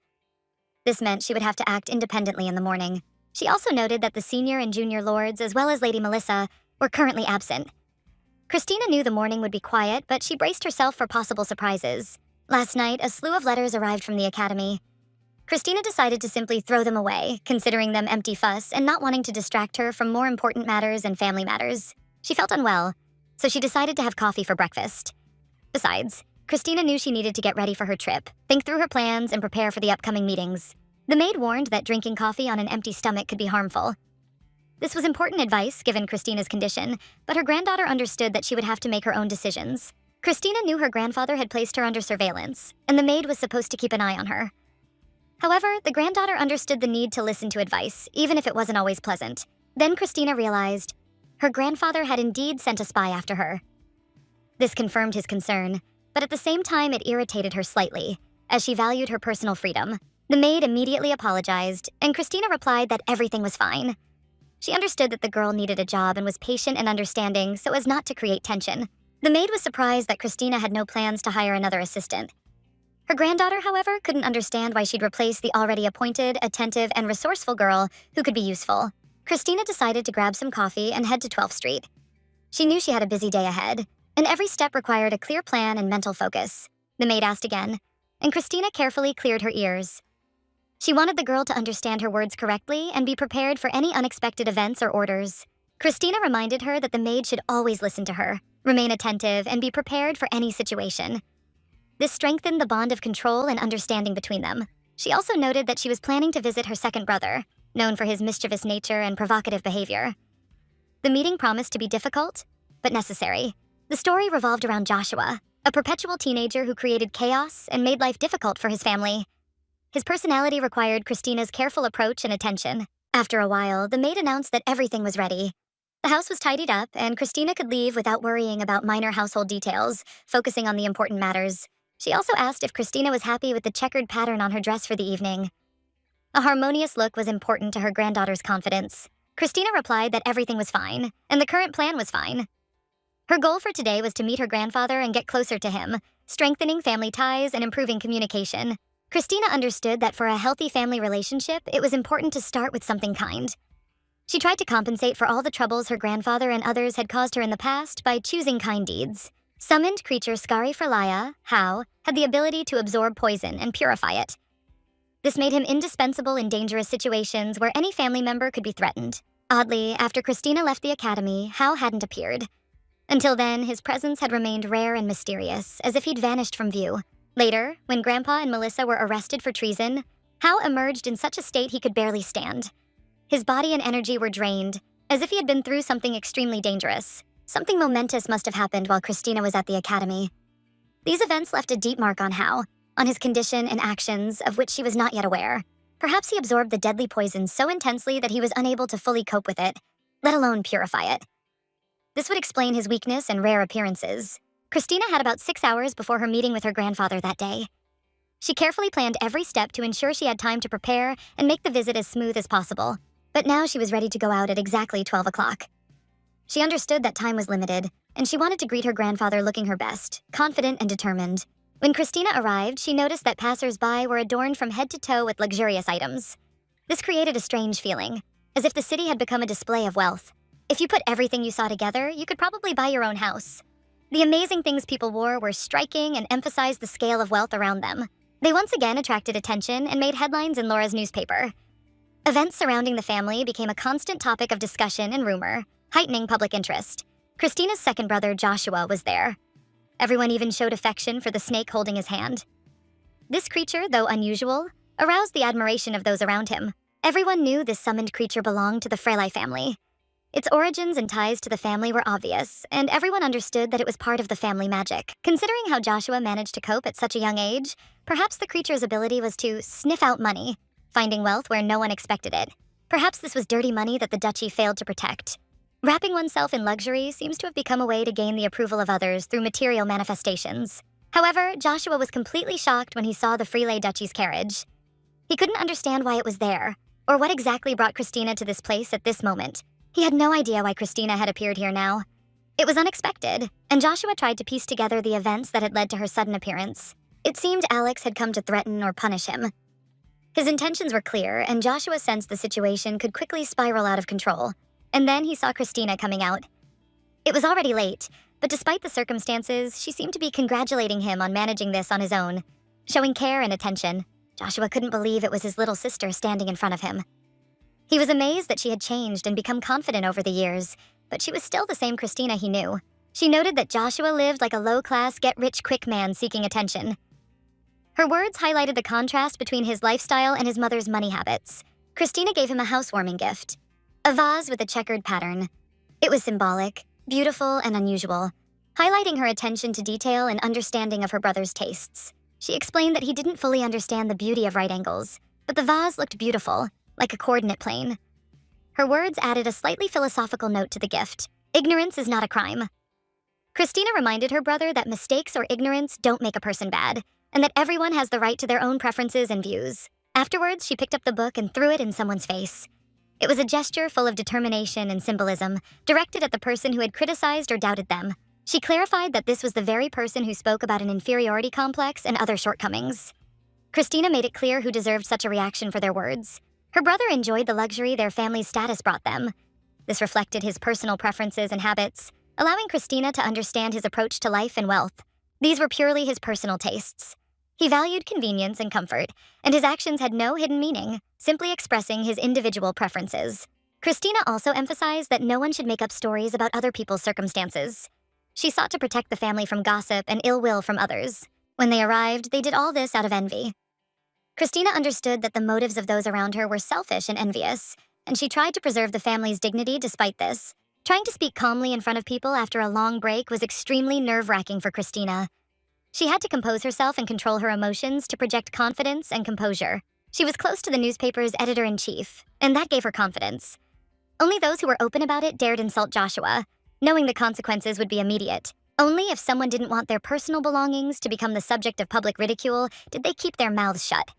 This meant she would have to act independently in the morning. She also noted that the senior and junior lords, as well as Lady Melissa, were currently absent. Christina knew the morning would be quiet, but she braced herself for possible surprises. Last night, a slew of letters arrived from the academy. Christina decided to simply throw them away, considering them empty fuss and not wanting to distract her from more important matters and family matters. She felt unwell, so she decided to have coffee for breakfast. Besides, Christina knew she needed to get ready for her trip, think through her plans, and prepare for the upcoming meetings. The maid warned that drinking coffee on an empty stomach could be harmful. This was important advice given Christina's condition, but her granddaughter understood that she would have to make her own decisions. Christina knew her grandfather had placed her under surveillance, and the maid was supposed to keep an eye on her. However, the granddaughter understood the need to listen to advice, even if it wasn't always pleasant. Then Christina realized her grandfather had indeed sent a spy after her. This confirmed his concern, but at the same time it irritated her slightly, as she valued her personal freedom. The maid immediately apologized, and Christina replied that everything was fine. She understood that the girl needed a job and was patient and understanding so as not to create tension. The maid was surprised that Christina had no plans to hire another assistant. Her granddaughter, however, couldn't understand why she'd replace the already appointed, attentive, and resourceful girl who could be useful. Christina decided to grab some coffee and head to 12th Street. She knew she had a busy day ahead, and every step required a clear plan and mental focus. The maid asked again, and Christina carefully cleared her ears. She wanted the girl to understand her words correctly and be prepared for any unexpected events or orders. Christina reminded her that the maid should always listen to her, remain attentive, and be prepared for any situation. This strengthened the bond of control and understanding between them. She also noted that she was planning to visit her second brother, known for his mischievous nature and provocative behavior. The meeting promised to be difficult, but necessary. The story revolved around Joshua, a perpetual teenager who created chaos and made life difficult for his family. His personality required Christina's careful approach and attention. After a while, the maid announced that everything was ready. The house was tidied up, and Christina could leave without worrying about minor household details, focusing on the important matters. She also asked if Christina was happy with the checkered pattern on her dress for the evening. A harmonious look was important to her granddaughter's confidence. Christina replied that everything was fine, and the current plan was fine. Her goal for today was to meet her grandfather and get closer to him, strengthening family ties and improving communication. Christina understood that for a healthy family relationship, it was important to start with something kind. She tried to compensate for all the troubles her grandfather and others had caused her in the past by choosing kind deeds. Summoned creature Skari Ferlaya, How, had the ability to absorb poison and purify it. This made him indispensable in dangerous situations where any family member could be threatened. Oddly, after Christina left the academy, How hadn't appeared. Until then, his presence had remained rare and mysterious, as if he'd vanished from view. Later, when Grandpa and Melissa were arrested for treason, How emerged in such a state he could barely stand. His body and energy were drained, as if he had been through something extremely dangerous. Something momentous must have happened while Christina was at the academy. These events left a deep mark on How, on his condition and actions of which she was not yet aware. Perhaps he absorbed the deadly poison so intensely that he was unable to fully cope with it, let alone purify it. This would explain his weakness and rare appearances. Christina had about 6 hours before her meeting with her grandfather that day. She carefully planned every step to ensure she had time to prepare and make the visit as smooth as possible. But now she was ready to go out at exactly 12 o'clock. She understood that time was limited, and she wanted to greet her grandfather looking her best, confident and determined. When Christina arrived, she noticed that passers-by were adorned from head to toe with luxurious items. This created a strange feeling, as if the city had become a display of wealth. If you put everything you saw together, you could probably buy your own house. The amazing things people wore were striking and emphasized the scale of wealth around them. They once again attracted attention and made headlines in Laura's newspaper. Events surrounding the family became a constant topic of discussion and rumor, heightening public interest. Christina's second brother, Joshua, was there. Everyone even showed affection for the snake holding his hand. This creature, though unusual, aroused the admiration of those around him. Everyone knew this summoned creature belonged to the Frelai family. Its origins and ties to the family were obvious, and everyone understood that it was part of the family magic. Considering how Joshua managed to cope at such a young age, perhaps the creature's ability was to sniff out money, finding wealth where no one expected it. Perhaps this was dirty money that the duchy failed to protect. Wrapping oneself in luxury seems to have become a way to gain the approval of others through material manifestations. However, Joshua was completely shocked when he saw the Frelay duchy's carriage. He couldn't understand why it was there, or what exactly brought Christina to this place at this moment. He had no idea why Christina had appeared here now. It was unexpected, and Joshua tried to piece together the events that had led to her sudden appearance. It seemed Alex had come to threaten or punish him. His intentions were clear, and Joshua sensed the situation could quickly spiral out of control. And then he saw Christina coming out. It was already late, but despite the circumstances, she seemed to be congratulating him on managing this on his own, showing care and attention. Joshua couldn't believe it was his little sister standing in front of him. He was amazed that she had changed and become confident over the years, but she was still the same Christina he knew. She noted that Joshua lived like a low-class, get-rich-quick man seeking attention. Her words highlighted the contrast between his lifestyle and his mother's money habits. Christina gave him a housewarming gift, a vase with a checkered pattern. It was symbolic, beautiful, and unusual, highlighting her attention to detail and understanding of her brother's tastes. She explained that he didn't fully understand the beauty of right angles, but the vase looked beautiful, like a coordinate plane. Her words added a slightly philosophical note to the gift. Ignorance is not a crime. Christina reminded her brother that mistakes or ignorance don't make a person bad, and that everyone has the right to their own preferences and views. Afterwards, she picked up the book and threw it in someone's face. It was a gesture full of determination and symbolism, directed at the person who had criticized or doubted them. She clarified that this was the very person who spoke about an inferiority complex and other shortcomings. Christina made it clear who deserved such a reaction for their words. Her brother enjoyed the luxury their family's status brought them. This reflected his personal preferences and habits, allowing Christina to understand his approach to life and wealth. These were purely his personal tastes. He valued convenience and comfort, and his actions had no hidden meaning, simply expressing his individual preferences. Christina also emphasized that no one should make up stories about other people's circumstances. She sought to protect the family from gossip and ill will from others. When they arrived, they did all this out of envy. Christina understood that the motives of those around her were selfish and envious, and she tried to preserve the family's dignity despite this. Trying to speak calmly in front of people after a long break was extremely nerve-wracking for Christina. She had to compose herself and control her emotions to project confidence and composure. She was close to the newspaper's editor-in-chief, and that gave her confidence. Only those who were open about it dared insult Joshua, knowing the consequences would be immediate. Only if someone didn't want their personal belongings to become the subject of public ridicule did they keep their mouths shut.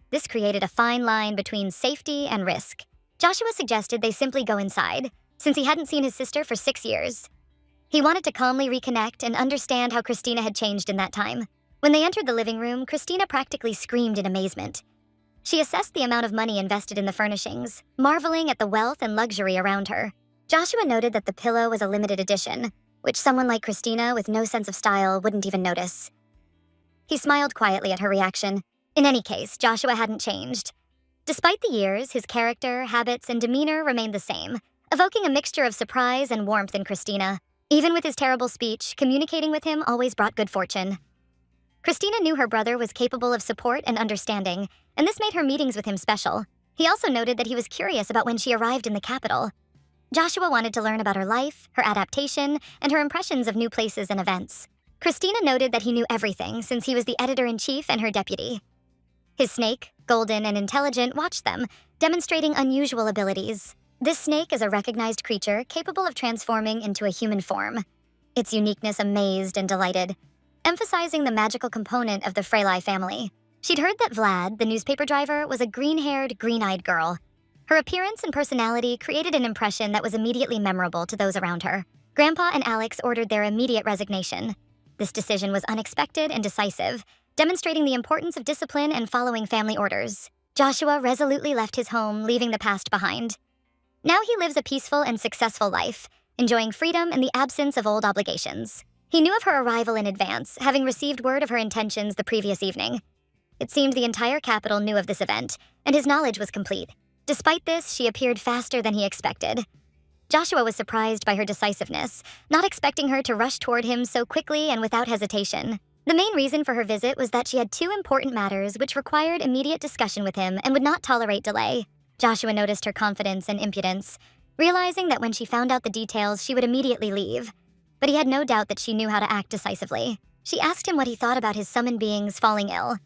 This created a fine line between safety and risk. Joshua suggested they simply go inside, since he hadn't seen his sister for 6 years. He wanted to calmly reconnect and understand how Christina had changed in that time. When they entered the living room, Christina practically screamed in amazement. She assessed the amount of money invested in the furnishings, marveling at the wealth and luxury around her. Joshua noted that the pillow was a limited edition, which someone like Christina with no sense of style wouldn't even notice. He smiled quietly at her reaction. In any case, Joshua hadn't changed. Despite the years, his character, habits, and demeanor remained the same, evoking a mixture of surprise and warmth in Christina. Even with his terrible speech, communicating with him always brought good fortune. Christina knew her brother was capable of support and understanding, and this made her meetings with him special. He also noted that he was curious about when she arrived in the capital. Joshua wanted to learn about her life, her adaptation, and her impressions of new places and events. Christina noted that he knew everything since he was the editor-in-chief and her deputy. His snake, golden and intelligent, watched them, demonstrating unusual abilities. This snake is a recognized creature capable of transforming into a human form. Its uniqueness amazed and delighted, emphasizing the magical component of the Frelai family. She'd heard that Vlad, the newspaper driver, was a green-haired, green-eyed girl. Her appearance and personality created an impression that was immediately memorable to those around her. Grandpa and Alex ordered their immediate resignation. This decision was unexpected and decisive, demonstrating the importance of discipline and following family orders. Joshua resolutely left his home, leaving the past behind. Now he lives a peaceful and successful life, enjoying freedom in the absence of old obligations. He knew of her arrival in advance, having received word of her intentions the previous evening. It seemed the entire capital knew of this event, and his knowledge was complete. Despite this, she appeared faster than he expected. Joshua was surprised by her decisiveness, not expecting her to rush toward him so quickly and without hesitation. The main reason for her visit was that she had 2 important matters which required immediate discussion with him and would not tolerate delay. Joshua noticed her confidence and impudence, realizing that when she found out the details, she would immediately leave. But he had no doubt that she knew how to act decisively. She asked him what he thought about his summoned beings falling ill.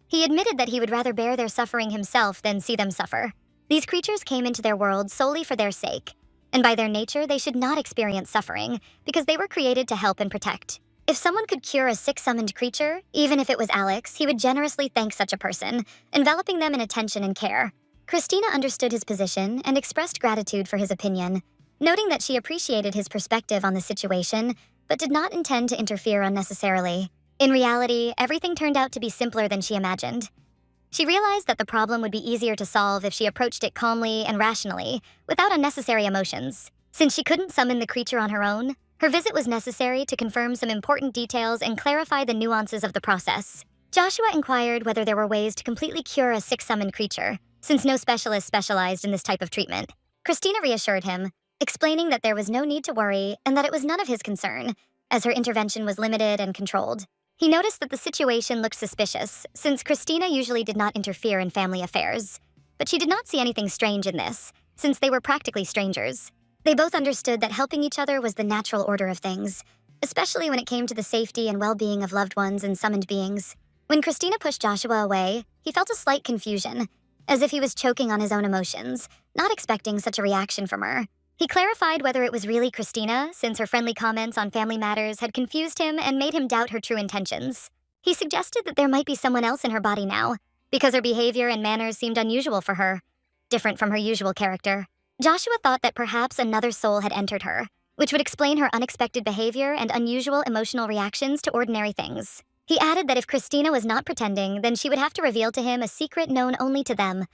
He admitted that he would rather bear their suffering himself than see them suffer. These creatures came into their world solely for their sake, and by their nature, they should not experience suffering because they were created to help and protect. If someone could cure a sick summoned creature, even if it was Alex, he would generously thank such a person, enveloping them in attention and care. Christina understood his position and expressed gratitude for his opinion, noting that she appreciated his perspective on the situation, but did not intend to interfere unnecessarily. In reality, everything turned out to be simpler than she imagined. She realized that the problem would be easier to solve if she approached it calmly and rationally, without unnecessary emotions. Since she couldn't summon the creature on her own, her visit was necessary to confirm some important details and clarify the nuances of the process. Joshua inquired whether there were ways to completely cure a sick summoned creature, since no specialist specialized in this type of treatment. Christina reassured him, explaining that there was no need to worry and that it was none of his concern, as her intervention was limited and controlled. He noticed that the situation looked suspicious, since Christina usually did not interfere in family affairs. But she did not see anything strange in this, since they were practically strangers. They both understood that helping each other was the natural order of things, especially when it came to the safety and well-being of loved ones and summoned beings. When Christina pushed Joshua away, he felt a slight confusion, as if he was choking on his own emotions, not expecting such a reaction from her. He clarified whether it was really Christina, since her friendly comments on family matters had confused him and made him doubt her true intentions. He suggested that there might be someone else in her body now, because her behavior and manners seemed unusual for her, different from her usual character. Joshua thought that perhaps another soul had entered her, which would explain her unexpected behavior and unusual emotional reactions to ordinary things. He added that if Christina was not pretending, then she would have to reveal to him a secret known only to them,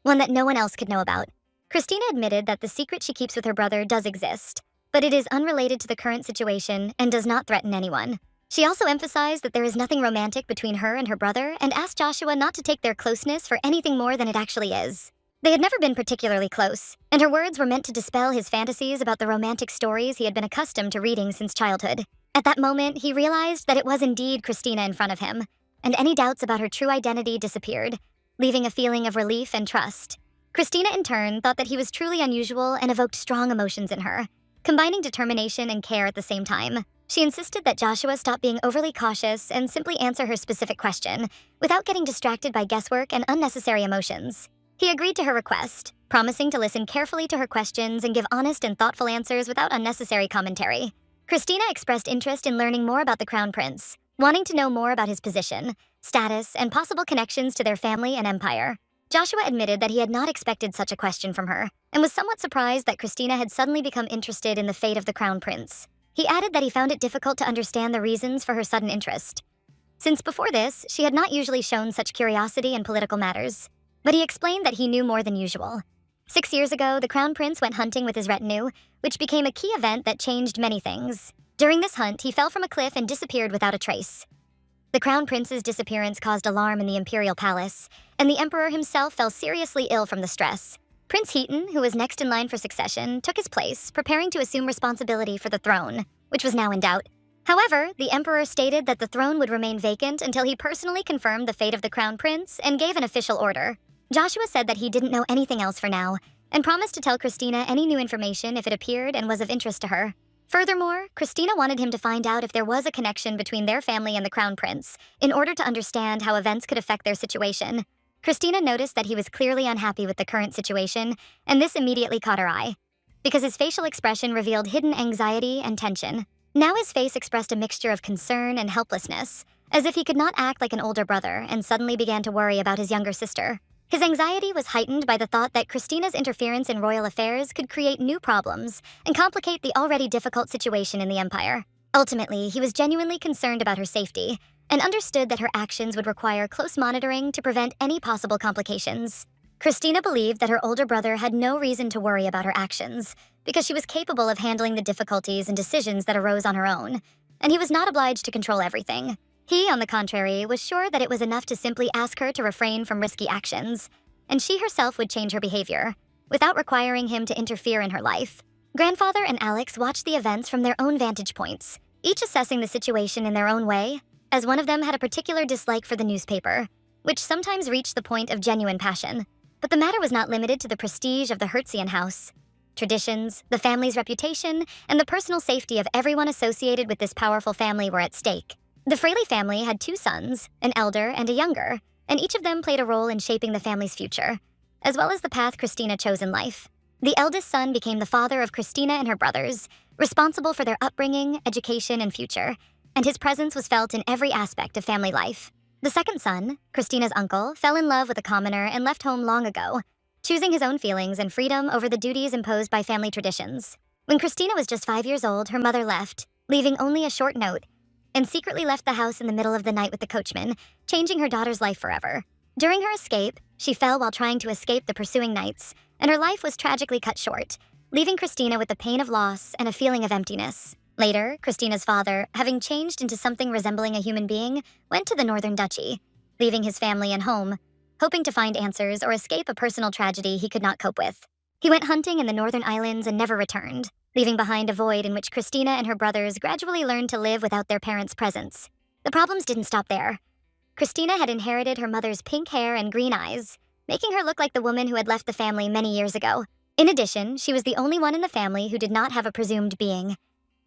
one that no one else could know about. Christina admitted that the secret she keeps with her brother does exist, but it is unrelated to the current situation and does not threaten anyone. She also emphasized that there is nothing romantic between her and her brother and asked Joshua not to take their closeness for anything more than it actually is. They had never been particularly close, and her words were meant to dispel his fantasies about the romantic stories he had been accustomed to reading since childhood. At that moment, he realized that it was indeed Christina in front of him, and any doubts about her true identity disappeared, leaving a feeling of relief and trust. Christina, in turn, thought that he was truly unusual and evoked strong emotions in her, combining determination and care at the same time. She insisted that Joshua stop being overly cautious and simply answer her specific question, without getting distracted by guesswork and unnecessary emotions. He agreed to her request, promising to listen carefully to her questions and give honest and thoughtful answers without unnecessary commentary. Christina expressed interest in learning more about the Crown Prince, wanting to know more about his position, status, and possible connections to their family and empire. Joshua admitted that he had not expected such a question from her, and was somewhat surprised that Christina had suddenly become interested in the fate of the Crown Prince. He added that he found it difficult to understand the reasons for her sudden interest, since before this, she had not usually shown such curiosity in political matters. But he explained that he knew more than usual. 6 years ago, the Crown Prince went hunting with his retinue, which became a key event that changed many things. During this hunt, he fell from a cliff and disappeared without a trace. The Crown Prince's disappearance caused alarm in the imperial palace, and the emperor himself fell seriously ill from the stress. Prince Heaton, who was next in line for succession, took his place, preparing to assume responsibility for the throne, which was now in doubt. However, the emperor stated that the throne would remain vacant until he personally confirmed the fate of the Crown Prince and gave an official order. Joshua said that he didn't know anything else for now, and promised to tell Christina any new information if it appeared and was of interest to her. Furthermore, Christina wanted him to find out if there was a connection between their family and the Crown Prince, in order to understand how events could affect their situation. Christina noticed that he was clearly unhappy with the current situation, and this immediately caught her eye, because his facial expression revealed hidden anxiety and tension. Now his face expressed a mixture of concern and helplessness, as if he could not act like an older brother and suddenly began to worry about his younger sister. His anxiety was heightened by the thought that Christina's interference in royal affairs could create new problems and complicate the already difficult situation in the empire. Ultimately, he was genuinely concerned about her safety and understood that her actions would require close monitoring to prevent any possible complications. Christina believed that her older brother had no reason to worry about her actions because she was capable of handling the difficulties and decisions that arose on her own, and he was not obliged to control everything. He, on the contrary, was sure that it was enough to simply ask her to refrain from risky actions, and she herself would change her behavior, without requiring him to interfere in her life. Grandfather and Alex watched the events from their own vantage points, each assessing the situation in their own way, as one of them had a particular dislike for the newspaper, which sometimes reached the point of genuine passion. But the matter was not limited to the prestige of the Hertzian house. Traditions, the family's reputation, and the personal safety of everyone associated with this powerful family were at stake. The Fraley family had 2 sons, an elder and a younger, and each of them played a role in shaping the family's future, as well as the path Christina chose in life. The eldest son became the father of Christina and her brothers, responsible for their upbringing, education, and future, and his presence was felt in every aspect of family life. The second son, Christina's uncle, fell in love with a commoner and left home long ago, choosing his own feelings and freedom over the duties imposed by family traditions. When Christina was just 5 years old, her mother left, leaving only a short note, and secretly left the house in the middle of the night with the coachman, changing her daughter's life forever. During her escape, she fell while trying to escape the pursuing knights, and her life was tragically cut short, leaving Christina with the pain of loss and a feeling of emptiness. Later, Christina's father, having changed into something resembling a human being, went to the Northern Duchy, leaving his family and home, hoping to find answers or escape a personal tragedy he could not cope with. He went hunting in the Northern Islands and never returned, leaving behind a void in which Christina and her brothers gradually learned to live without their parents' presence. The problems didn't stop there. Christina had inherited her mother's pink hair and green eyes, making her look like the woman who had left the family many years ago. In addition, she was the only one in the family who did not have a presumed being,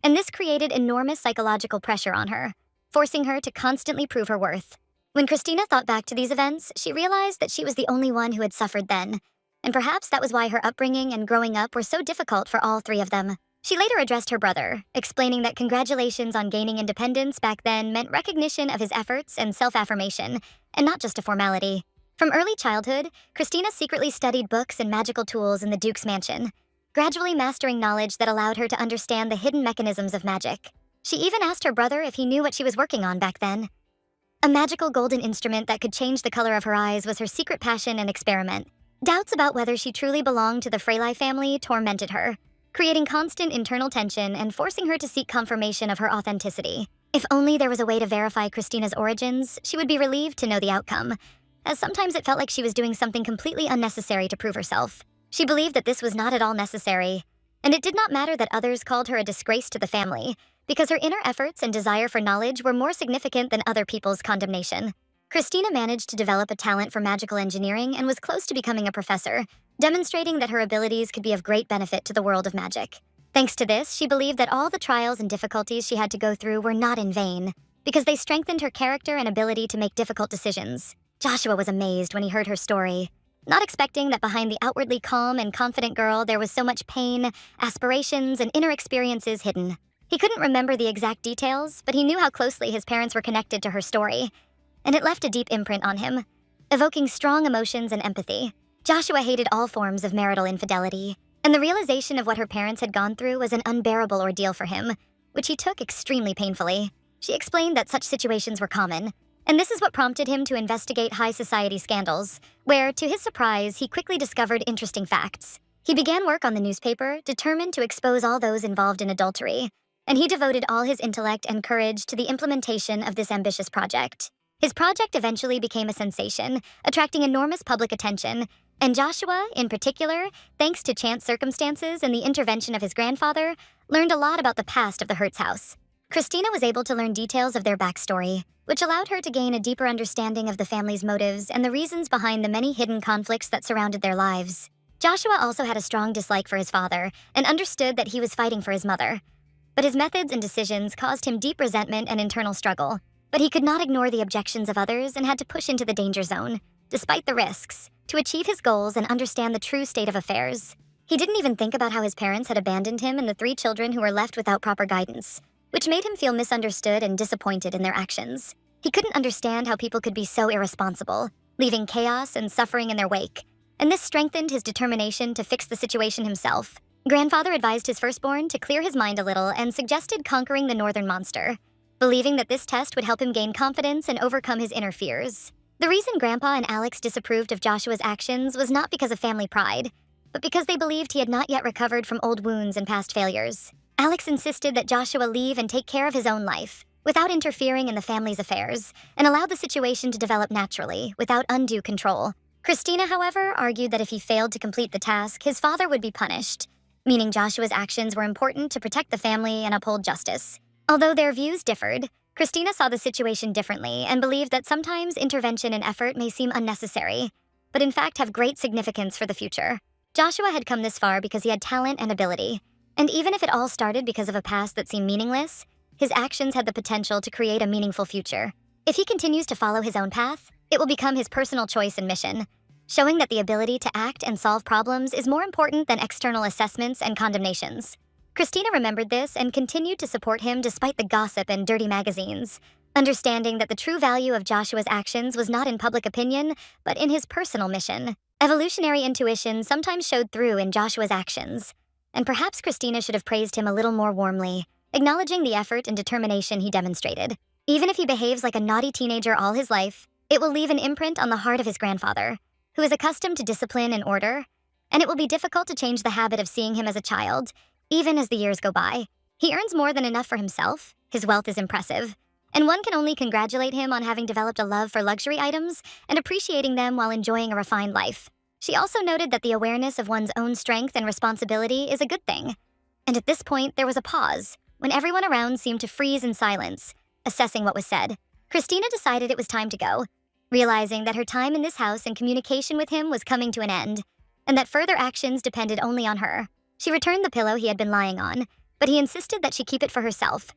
and this created enormous psychological pressure on her, forcing her to constantly prove her worth. When Christina thought back to these events, she realized that she was the only one who had suffered then, and perhaps that was why her upbringing and growing up were so difficult for all 3 of them. She later addressed her brother, explaining that congratulations on gaining independence back then meant recognition of his efforts and self-affirmation, and not just a formality. From early childhood, Christina secretly studied books and magical tools in the Duke's mansion, gradually mastering knowledge that allowed her to understand the hidden mechanisms of magic. She even asked her brother if he knew what she was working on back then. A magical golden instrument that could change the color of her eyes was her secret passion and experiment. Doubts about whether she truly belonged to the Fraley family tormented her, creating constant internal tension and forcing her to seek confirmation of her authenticity. If only there was a way to verify Christina's origins, she would be relieved to know the outcome, as sometimes it felt like she was doing something completely unnecessary to prove herself. She believed that this was not at all necessary, and it did not matter that others called her a disgrace to the family, because her inner efforts and desire for knowledge were more significant than other people's condemnation. Christina managed to develop a talent for magical engineering and was close to becoming a professor, demonstrating that her abilities could be of great benefit to the world of magic. Thanks to this, she believed that all the trials and difficulties she had to go through were not in vain, because they strengthened her character and ability to make difficult decisions. Joshua was amazed when he heard her story, not expecting that behind the outwardly calm and confident girl there was so much pain, aspirations, and inner experiences hidden. He couldn't remember the exact details, but he knew how closely his parents were connected to her story, and it left a deep imprint on him, evoking strong emotions and empathy. Joshua hated all forms of marital infidelity, and the realization of what her parents had gone through was an unbearable ordeal for him, which he took extremely painfully. She explained that such situations were common, and this is what prompted him to investigate high society scandals, where, to his surprise, he quickly discovered interesting facts. He began work on the newspaper, determined to expose all those involved in adultery, and he devoted all his intellect and courage to the implementation of this ambitious project. His project eventually became a sensation, attracting enormous public attention, and Joshua, in particular, thanks to chance circumstances and the intervention of his grandfather, learned a lot about the past of the Hertz house. Christina was able to learn details of their backstory, which allowed her to gain a deeper understanding of the family's motives and the reasons behind the many hidden conflicts that surrounded their lives. Joshua also had a strong dislike for his father and understood that he was fighting for his mother. But his methods and decisions caused him deep resentment and internal struggle. But he could not ignore the objections of others and had to push into the danger zone, despite the risks, to achieve his goals and understand the true state of affairs. He didn't even think about how his parents had abandoned him and the 3 children who were left without proper guidance, which made him feel misunderstood and disappointed in their actions. He couldn't understand how people could be so irresponsible, leaving chaos and suffering in their wake, and this strengthened his determination to fix the situation himself. Grandfather advised his firstborn to clear his mind a little and suggested conquering the northern monster, believing that this test would help him gain confidence and overcome his inner fears. The reason Grandpa and Alex disapproved of Joshua's actions was not because of family pride, but because they believed he had not yet recovered from old wounds and past failures. Alex insisted that Joshua leave and take care of his own life, without interfering in the family's affairs, and allowed the situation to develop naturally, without undue control. Christina, however, argued that if he failed to complete the task, his father would be punished, meaning Joshua's actions were important to protect the family and uphold justice. Although their views differed, Christina saw the situation differently and believed that sometimes intervention and effort may seem unnecessary, but in fact have great significance for the future. Joshua had come this far because he had talent and ability, and even if it all started because of a past that seemed meaningless, his actions had the potential to create a meaningful future. If he continues to follow his own path, it will become his personal choice and mission, showing that the ability to act and solve problems is more important than external assessments and condemnations. Christina remembered this and continued to support him despite the gossip and dirty magazines, understanding that the true value of Joshua's actions was not in public opinion, but in his personal mission. Evolutionary intuition sometimes showed through in Joshua's actions, and perhaps Christina should have praised him a little more warmly, acknowledging the effort and determination he demonstrated. Even if he behaves like a naughty teenager all his life, it will leave an imprint on the heart of his grandfather, who is accustomed to discipline and order, and it will be difficult to change the habit of seeing him as a child, even as the years go by. He earns more than enough for himself, his wealth is impressive, and one can only congratulate him on having developed a love for luxury items and appreciating them while enjoying a refined life. She also noted that the awareness of one's own strength and responsibility is a good thing. And at this point, there was a pause, when everyone around seemed to freeze in silence, assessing what was said. Christina decided it was time to go, realizing that her time in this house and communication with him was coming to an end, and that further actions depended only on her. She returned the pillow he had been lying on, but he insisted that she keep it for herself,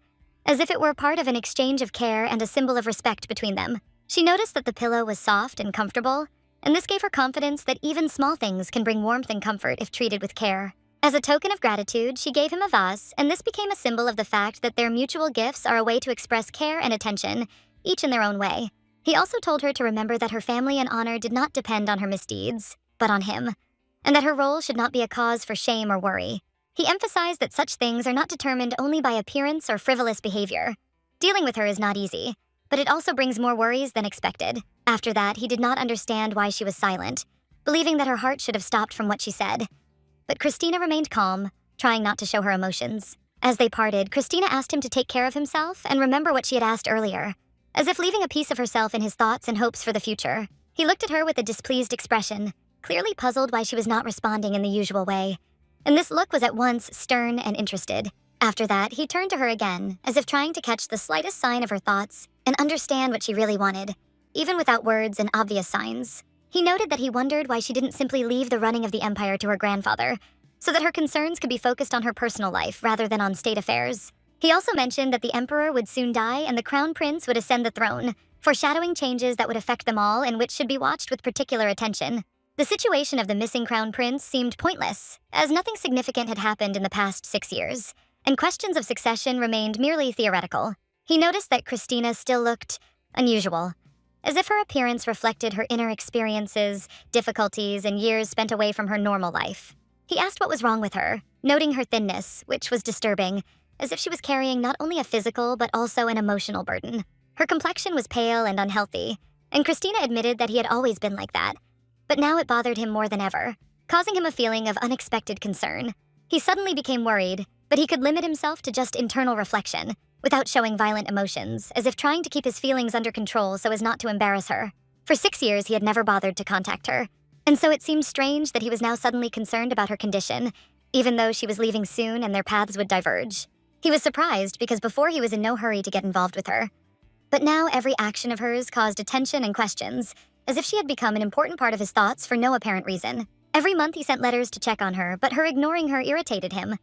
as if it were part of an exchange of care and a symbol of respect between them. She noticed that the pillow was soft and comfortable, and this gave her confidence that even small things can bring warmth and comfort if treated with care. As a token of gratitude, she gave him a vase, and this became a symbol of the fact that their mutual gifts are a way to express care and attention, each in their own way. He also told her to remember that her family and honor did not depend on her misdeeds, but on him, and that her role should not be a cause for shame or worry. He emphasized that such things are not determined only by appearance or frivolous behavior. Dealing with her is not easy, but it also brings more worries than expected. After that, he did not understand why she was silent, believing that her heart should have stopped from what she said. But Christina remained calm, trying not to show her emotions. As they parted, Christina asked him to take care of himself and remember what she had asked earlier, as if leaving a piece of herself in his thoughts and hopes for the future. He looked at her with a displeased expression, clearly puzzled why she was not responding in the usual way. And this look was at once stern and interested. After that, he turned to her again, as if trying to catch the slightest sign of her thoughts and understand what she really wanted, even without words and obvious signs. He noted that he wondered why she didn't simply leave the running of the empire to her grandfather, so that her concerns could be focused on her personal life rather than on state affairs. He also mentioned that the emperor would soon die and the crown prince would ascend the throne, foreshadowing changes that would affect them all and which should be watched with particular attention. The situation of the missing crown prince seemed pointless, as nothing significant had happened in the past 6 years, and questions of succession remained merely theoretical. He noticed that Christina still looked unusual, as if her appearance reflected her inner experiences, difficulties, and years spent away from her normal life. He asked what was wrong with her, noting her thinness, which was disturbing, as if she was carrying not only a physical but also an emotional burden. Her complexion was pale and unhealthy, and Christina admitted that he had always been like that. But now it bothered him more than ever, causing him a feeling of unexpected concern. He suddenly became worried, but he could limit himself to just internal reflection, without showing violent emotions, as if trying to keep his feelings under control so as not to embarrass her. For 6 years, he had never bothered to contact her, and so it seemed strange that he was now suddenly concerned about her condition, even though she was leaving soon and their paths would diverge. He was surprised because before he was in no hurry to get involved with her. But now every action of hers caused attention and questions, as if she had become an important part of his thoughts for no apparent reason. Every month he sent letters to check on her, but her ignoring her irritated him.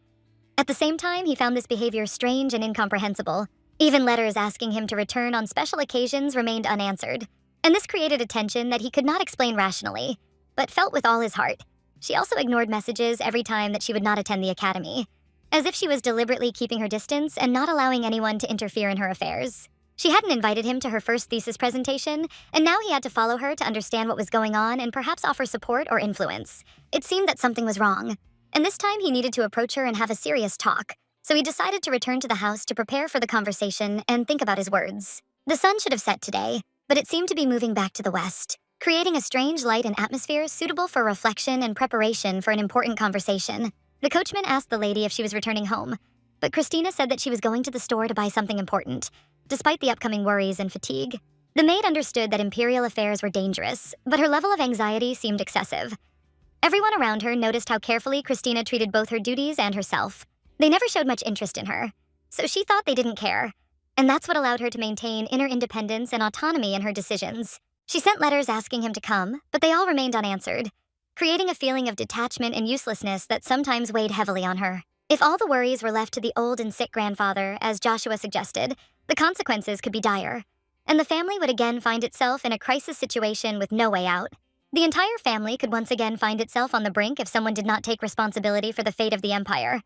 At the same time, he found this behavior strange and incomprehensible. Even letters asking him to return on special occasions remained unanswered, and this created a tension that he could not explain rationally, but felt with all his heart. She also ignored messages every time that she would not attend the academy, as if she was deliberately keeping her distance and not allowing anyone to interfere in her affairs. She hadn't invited him to her first thesis presentation, and now he had to follow her to understand what was going on and perhaps offer support or influence. It seemed that something was wrong, and this time he needed to approach her and have a serious talk, so he decided to return to the house to prepare for the conversation and think about his words. The sun should have set today, but it seemed to be moving back to the west, creating a strange light and atmosphere suitable for reflection and preparation for an important conversation. The coachman asked the lady if she was returning home, but Christina said that she was going to the store to buy something important, despite the upcoming worries and fatigue. The maid understood that imperial affairs were dangerous, but her level of anxiety seemed excessive. Everyone around her noticed how carefully Christina treated both her duties and herself. They never showed much interest in her, so she thought they didn't care, and that's what allowed her to maintain inner independence and autonomy in her decisions. She sent letters asking him to come, but they all remained unanswered, creating a feeling of detachment and uselessness that sometimes weighed heavily on her. If all the worries were left to the old and sick grandfather, as Joshua suggested, the consequences could be dire, and the family would again find itself in a crisis situation with no way out. The entire family could once again find itself on the brink if someone did not take responsibility for the fate of the empire.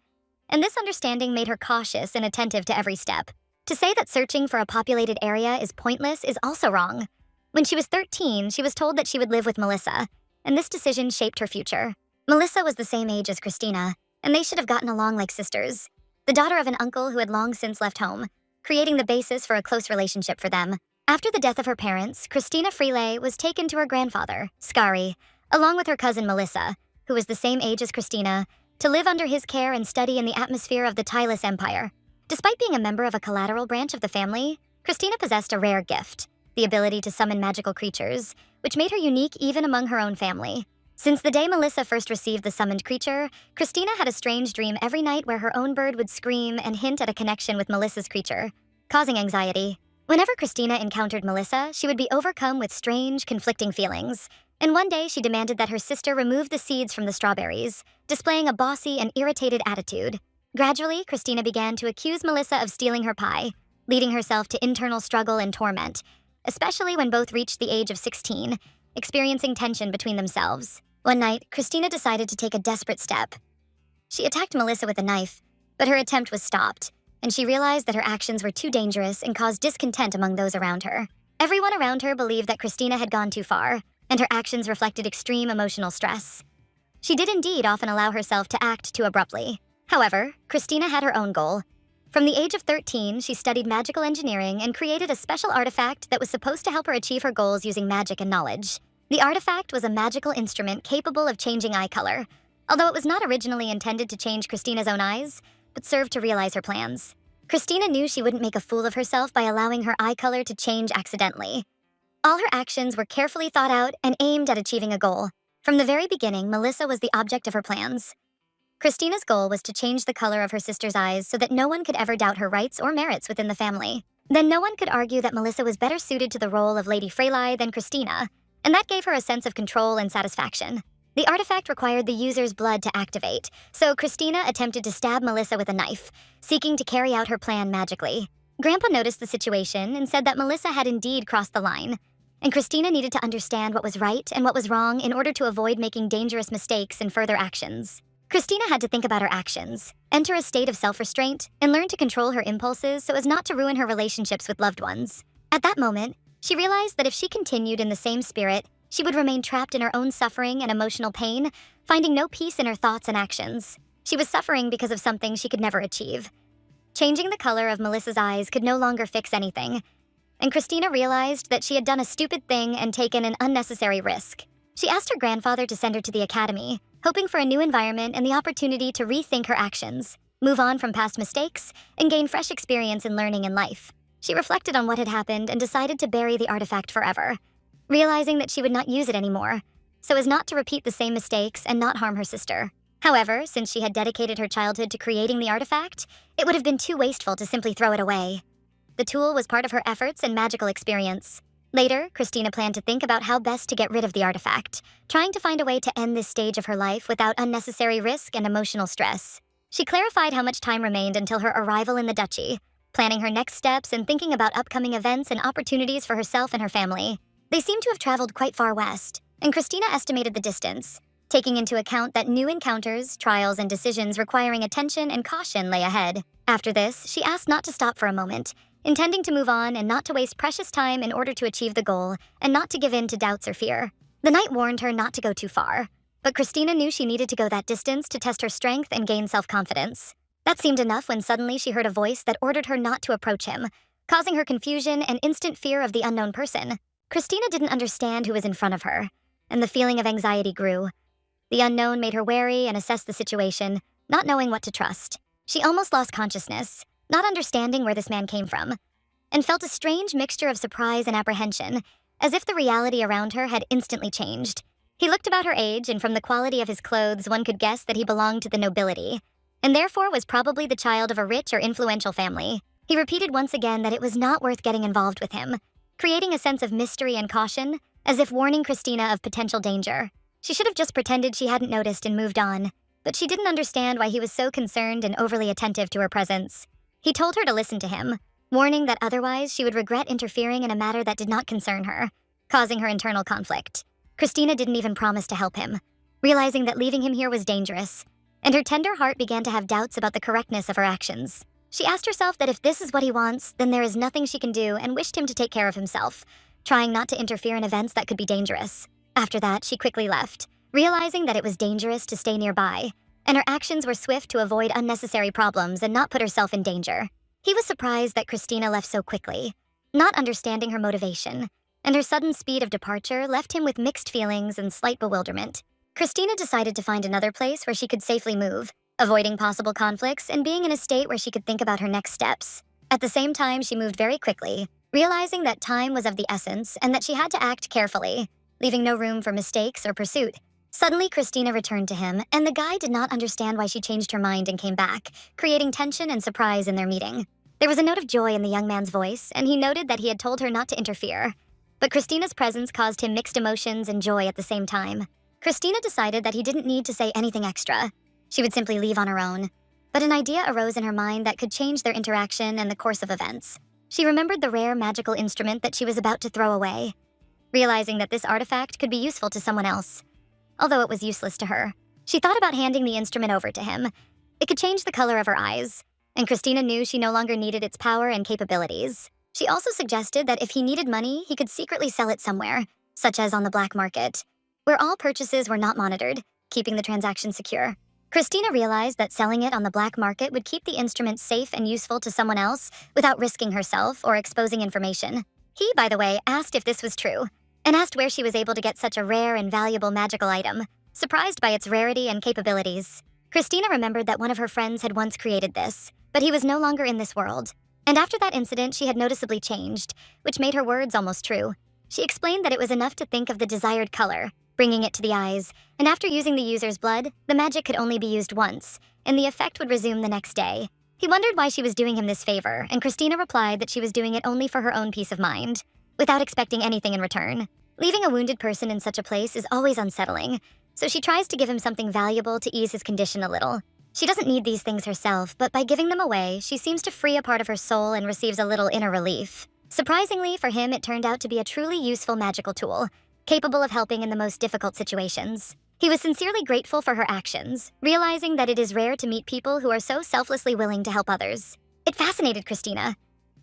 And this understanding made her cautious and attentive to every step. To say that searching for a populated area is pointless is also wrong. When she was 13, she was told that she would live with Melissa, and this decision shaped her future. Melissa was the same age as Christina, and they should have gotten along like sisters, the daughter of an uncle who had long since left home, creating the basis for a close relationship for them. After the death of her parents, Christina Freeley was taken to her grandfather, Skari, along with her cousin Melissa, who was the same age as Christina, to live under his care and study in the atmosphere of the Tylus Empire. Despite being a member of a collateral branch of the family, Christina possessed a rare gift, the ability to summon magical creatures, which made her unique even among her own family. Since the day Melissa first received the summoned creature, Christina had a strange dream every night where her own bird would scream and hint at a connection with Melissa's creature, causing anxiety. Whenever Christina encountered Melissa, she would be overcome with strange, conflicting feelings, and one day she demanded that her sister remove the seeds from the strawberries, displaying a bossy and irritated attitude. Gradually, Christina began to accuse Melissa of stealing her pie, leading herself to internal struggle and torment, especially when both reached the age of 16, experiencing tension between themselves. One night, Christina decided to take a desperate step. She attacked Melissa with a knife, but her attempt was stopped, and she realized that her actions were too dangerous and caused discontent among those around her. Everyone around her believed that Christina had gone too far, and her actions reflected extreme emotional stress. She did indeed often allow herself to act too abruptly. However, Christina had her own goal. From the age of 13, she studied magical engineering and created a special artifact that was supposed to help her achieve her goals using magic and knowledge. The artifact was a magical instrument capable of changing eye color. Although it was not originally intended to change Christina's own eyes, but served to realize her plans. Christina knew she wouldn't make a fool of herself by allowing her eye color to change accidentally. All her actions were carefully thought out and aimed at achieving a goal. From the very beginning, Melissa was the object of her plans. Christina's goal was to change the color of her sister's eyes so that no one could ever doubt her rights or merits within the family. Then no one could argue that Melissa was better suited to the role of Lady Freyli than Christina, and that gave her a sense of control and satisfaction. The artifact required the user's blood to activate, so Christina attempted to stab Melissa with a knife, seeking to carry out her plan magically. Grandpa noticed the situation and said that Melissa had indeed crossed the line, and Christina needed to understand what was right and what was wrong in order to avoid making dangerous mistakes in further actions. Christina had to think about her actions, enter a state of self-restraint, and learn to control her impulses so as not to ruin her relationships with loved ones. At that moment, she realized that if she continued in the same spirit, she would remain trapped in her own suffering and emotional pain, finding no peace in her thoughts and actions. She was suffering because of something she could never achieve. Changing the color of Melissa's eyes could no longer fix anything, and Christina realized that she had done a stupid thing and taken an unnecessary risk. She asked her grandfather to send her to the academy, hoping for a new environment and the opportunity to rethink her actions, move on from past mistakes, and gain fresh experience in learning and life. She reflected on what had happened and decided to bury the artifact forever, realizing that she would not use it anymore, so as not to repeat the same mistakes and not harm her sister. However, since she had dedicated her childhood to creating the artifact, it would have been too wasteful to simply throw it away. The tool was part of her efforts and magical experience. Later, Christina planned to think about how best to get rid of the artifact, trying to find a way to end this stage of her life without unnecessary risk and emotional stress. She clarified how much time remained until her arrival in the duchy, planning her next steps and thinking about upcoming events and opportunities for herself and her family. They seemed to have traveled quite far west, and Christina estimated the distance, taking into account that new encounters, trials, and decisions requiring attention and caution lay ahead. After this, she asked not to stop for a moment, intending to move on and not to waste precious time in order to achieve the goal and not to give in to doubts or fear. The knight warned her not to go too far, but Christina knew she needed to go that distance to test her strength and gain self-confidence. That seemed enough when suddenly she heard a voice that ordered her not to approach him, causing her confusion and instant fear of the unknown person. Christina didn't understand who was in front of her, and the feeling of anxiety grew. The unknown made her wary and assess the situation, not knowing what to trust. She almost lost consciousness, not understanding where this man came from, and felt a strange mixture of surprise and apprehension, as if the reality around her had instantly changed. He looked about her age, and from the quality of his clothes, one could guess that he belonged to the nobility, and therefore was probably the child of a rich or influential family. He repeated once again that it was not worth getting involved with him, creating a sense of mystery and caution, as if warning Christina of potential danger. She should have just pretended she hadn't noticed and moved on, but she didn't understand why he was so concerned and overly attentive to her presence. He told her to listen to him, warning that otherwise she would regret interfering in a matter that did not concern her, causing her internal conflict. Christina didn't even promise to help him, realizing that leaving him here was dangerous, and her tender heart began to have doubts about the correctness of her actions. She asked herself that if this is what he wants, then there is nothing she can do, and wished him to take care of himself, trying not to interfere in events that could be dangerous. After that, she quickly left, realizing that it was dangerous to stay nearby, and her actions were swift to avoid unnecessary problems and not put herself in danger. He was surprised that Christina left so quickly, not understanding her motivation, and her sudden speed of departure left him with mixed feelings and slight bewilderment. Christina decided to find another place where she could safely move, avoiding possible conflicts and being in a state where she could think about her next steps. At the same time, she moved very quickly, realizing that time was of the essence and that she had to act carefully, leaving no room for mistakes or pursuit. Suddenly, Christina returned to him, and the guy did not understand why she changed her mind and came back, creating tension and surprise in their meeting. There was a note of joy in the young man's voice, and he noted that he had told her not to interfere. But Christina's presence caused him mixed emotions and joy at the same time. Christina decided that he didn't need to say anything extra. She would simply leave on her own. But an idea arose in her mind that could change their interaction and the course of events. She remembered the rare magical instrument that she was about to throw away, realizing that this artifact could be useful to someone else, although it was useless to her. She thought about handing the instrument over to him. It could change the color of her eyes, and Christina knew she no longer needed its power and capabilities. She also suggested that if he needed money, he could secretly sell it somewhere, such as on the black market, where all purchases were not monitored, keeping the transaction secure. Christina realized that selling it on the black market would keep the instrument safe and useful to someone else without risking herself or exposing information. He, by the way, asked if this was true, and asked where she was able to get such a rare and valuable magical item, surprised by its rarity and capabilities. Christina remembered that one of her friends had once created this, but he was no longer in this world. And after that incident, she had noticeably changed, which made her words almost true. She explained that it was enough to think of the desired color, bringing it to the eyes, and after using the user's blood, the magic could only be used once, and the effect would resume the next day. He wondered why she was doing him this favor, and Christina replied that she was doing it only for her own peace of mind, without expecting anything in return. Leaving a wounded person in such a place is always unsettling, so she tries to give him something valuable to ease his condition a little. She doesn't need these things herself, but by giving them away, she seems to free a part of her soul and receives a little inner relief. Surprisingly, for him, it turned out to be a truly useful magical tool, capable of helping in the most difficult situations. He was sincerely grateful for her actions, realizing that it is rare to meet people who are so selflessly willing to help others. It fascinated Christina.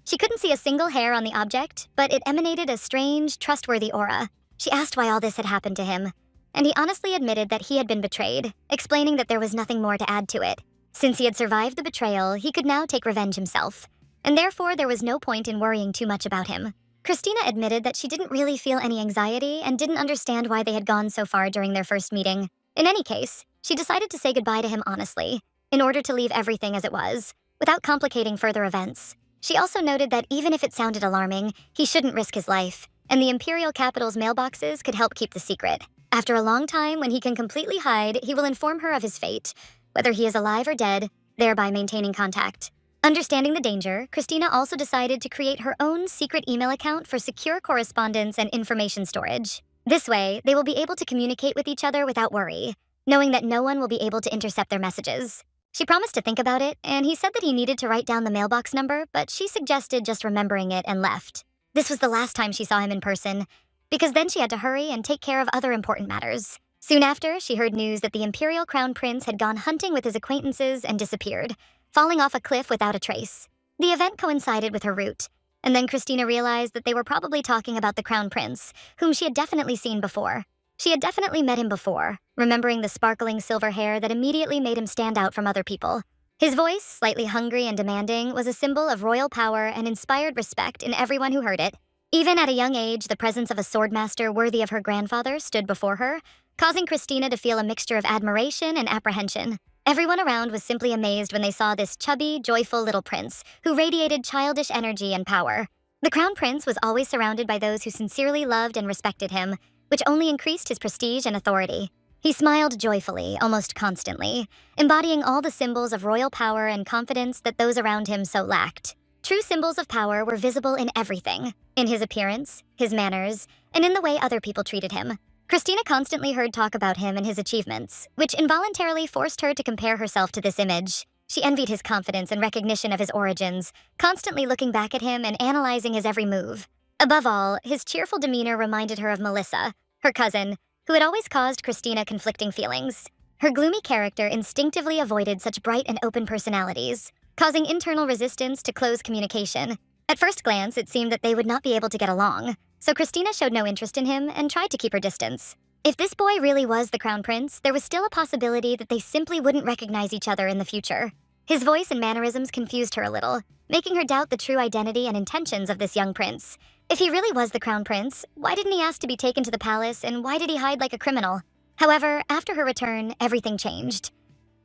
She couldn't see a single hair on the object, but it emanated a strange, trustworthy aura. She asked why all this had happened to him, and he honestly admitted that he had been betrayed, explaining that there was nothing more to add to it. Since he had survived the betrayal, he could now take revenge himself, and therefore there was no point in worrying too much about him. Christina admitted that she didn't really feel any anxiety and didn't understand why they had gone so far during their first meeting. In any case, she decided to say goodbye to him honestly, in order to leave everything as it was, without complicating further events. She also noted that even if it sounded alarming, he shouldn't risk his life, and the Imperial Capital's mailboxes could help keep the secret. After a long time, when he can completely hide, he will inform her of his fate, whether he is alive or dead, thereby maintaining contact. Understanding the danger, Christina also decided to create her own secret email account for secure correspondence and information storage. This way, they will be able to communicate with each other without worry, knowing that no one will be able to intercept their messages. She promised to think about it, and he said that he needed to write down the mailbox number, but she suggested just remembering it and left. This was the last time she saw him in person, because then she had to hurry and take care of other important matters. Soon after, she heard news that the Imperial Crown Prince had gone hunting with his acquaintances and disappeared, falling off a cliff without a trace. The event coincided with her route, and then Christina realized that they were probably talking about the Crown Prince, whom she had definitely seen before. She had definitely met him before, remembering the sparkling silver hair that immediately made him stand out from other people. His voice, slightly hungry and demanding, was a symbol of royal power and inspired respect in everyone who heard it. Even at a young age, the presence of a swordmaster worthy of her grandfather stood before her, causing Christina to feel a mixture of admiration and apprehension. Everyone around was simply amazed when they saw this chubby, joyful little prince who radiated childish energy and power. The Crown Prince was always surrounded by those who sincerely loved and respected him, which only increased his prestige and authority. He smiled joyfully, almost constantly, embodying all the symbols of royal power and confidence that those around him so lacked. True symbols of power were visible in everything, in his appearance, his manners, and in the way other people treated him. Christina constantly heard talk about him and his achievements, which involuntarily forced her to compare herself to this image. She envied his confidence and recognition of his origins, constantly looking back at him and analyzing his every move. Above all, his cheerful demeanor reminded her of Melissa, her cousin, who had always caused Christina conflicting feelings. Her gloomy character instinctively avoided such bright and open personalities, causing internal resistance to close communication. At first glance, it seemed that they would not be able to get along, so Christina showed no interest in him and tried to keep her distance. If this boy really was the Crown Prince, there was still a possibility that they simply wouldn't recognize each other in the future. His voice and mannerisms confused her a little, making her doubt the true identity and intentions of this young prince. If he really was the Crown Prince, why didn't he ask to be taken to the palace, and why did he hide like a criminal? However, after her return, everything changed.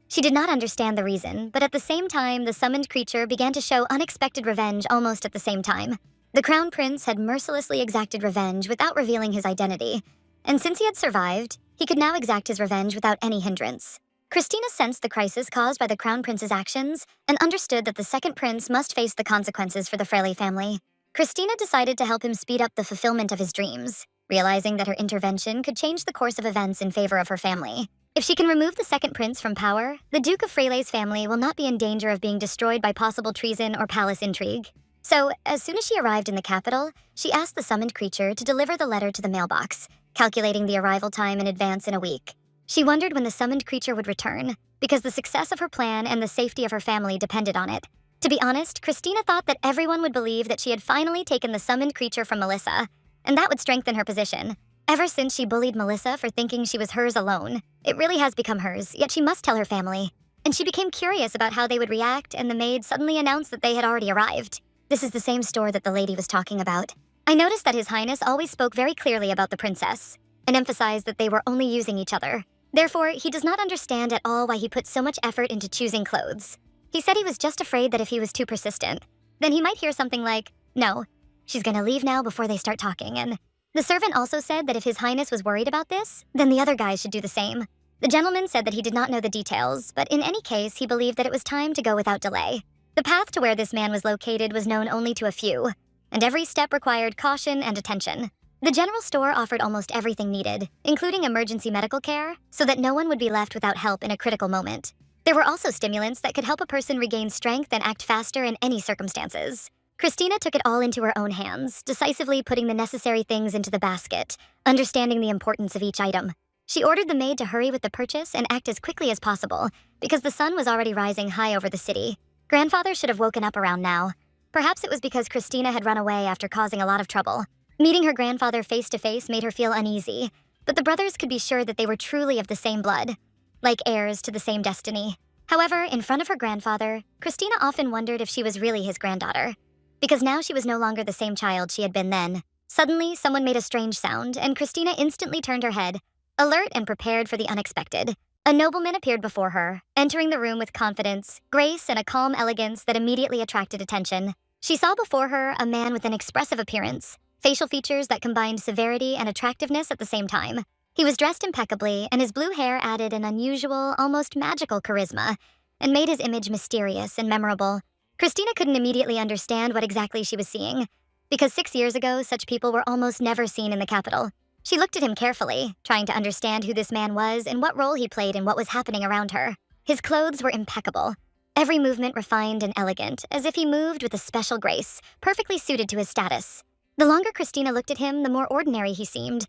She did not understand the reason, but at the same time, the summoned creature began to show unexpected revenge almost at the same time. The Crown Prince had mercilessly exacted revenge without revealing his identity, and since he had survived, he could now exact his revenge without any hindrance. Christina sensed the crisis caused by the Crown Prince's actions and understood that the second prince must face the consequences for the Fraley family. Christina decided to help him speed up the fulfillment of his dreams, realizing that her intervention could change the course of events in favor of her family. If she can remove the second prince from power, the Duke of Fraley's family will not be in danger of being destroyed by possible treason or palace intrigue. So, as soon as she arrived in the capital, she asked the summoned creature to deliver the letter to the mailbox, calculating the arrival time in advance in a week. She wondered when the summoned creature would return, because the success of her plan and the safety of her family depended on it. To be honest, Christina thought that everyone would believe that she had finally taken the summoned creature from Melissa, and that would strengthen her position. Ever since she bullied Melissa for thinking she was hers alone, it really has become hers, yet she must tell her family. And she became curious about how they would react, and the maid suddenly announced that they had already arrived. This is the same store that the lady was talking about. I noticed that His Highness always spoke very clearly about the princess, and emphasized that they were only using each other. Therefore, he does not understand at all why he put so much effort into choosing clothes. He said he was just afraid that if he was too persistent, then he might hear something like, "No, she's gonna leave now before they start talking," and the servant also said that if His Highness was worried about this, then the other guys should do the same. The gentleman said that he did not know the details, but in any case, he believed that it was time to go without delay. The path to where this man was located was known only to a few, and every step required caution and attention. The general store offered almost everything needed, including emergency medical care, so that no one would be left without help in a critical moment. There were also stimulants that could help a person regain strength and act faster in any circumstances. Christina took it all into her own hands, decisively putting the necessary things into the basket, understanding the importance of each item. She ordered the maid to hurry with the purchase and act as quickly as possible, because the sun was already rising high over the city. Grandfather should have woken up around now. Perhaps it was because Christina had run away after causing a lot of trouble. Meeting her grandfather face to face made her feel uneasy, but the brothers could be sure that they were truly of the same blood, like heirs to the same destiny. However, in front of her grandfather, Christina often wondered if she was really his granddaughter, because now she was no longer the same child she had been then. Suddenly, someone made a strange sound, and Christina instantly turned her head, alert and prepared for the unexpected. A nobleman appeared before her, entering the room with confidence, grace, and a calm elegance that immediately attracted attention. She saw before her a man with an expressive appearance, facial features that combined severity and attractiveness at the same time. He was dressed impeccably, and his blue hair added an unusual, almost magical charisma, and made his image mysterious and memorable. Christina couldn't immediately understand what exactly she was seeing, because 6 years ago, such people were almost never seen in the capital. She looked at him carefully, trying to understand who this man was and what role he played in what was happening around her. His clothes were impeccable, every movement refined and elegant, as if he moved with a special grace, perfectly suited to his status. The longer Christina looked at him, the more ordinary he seemed.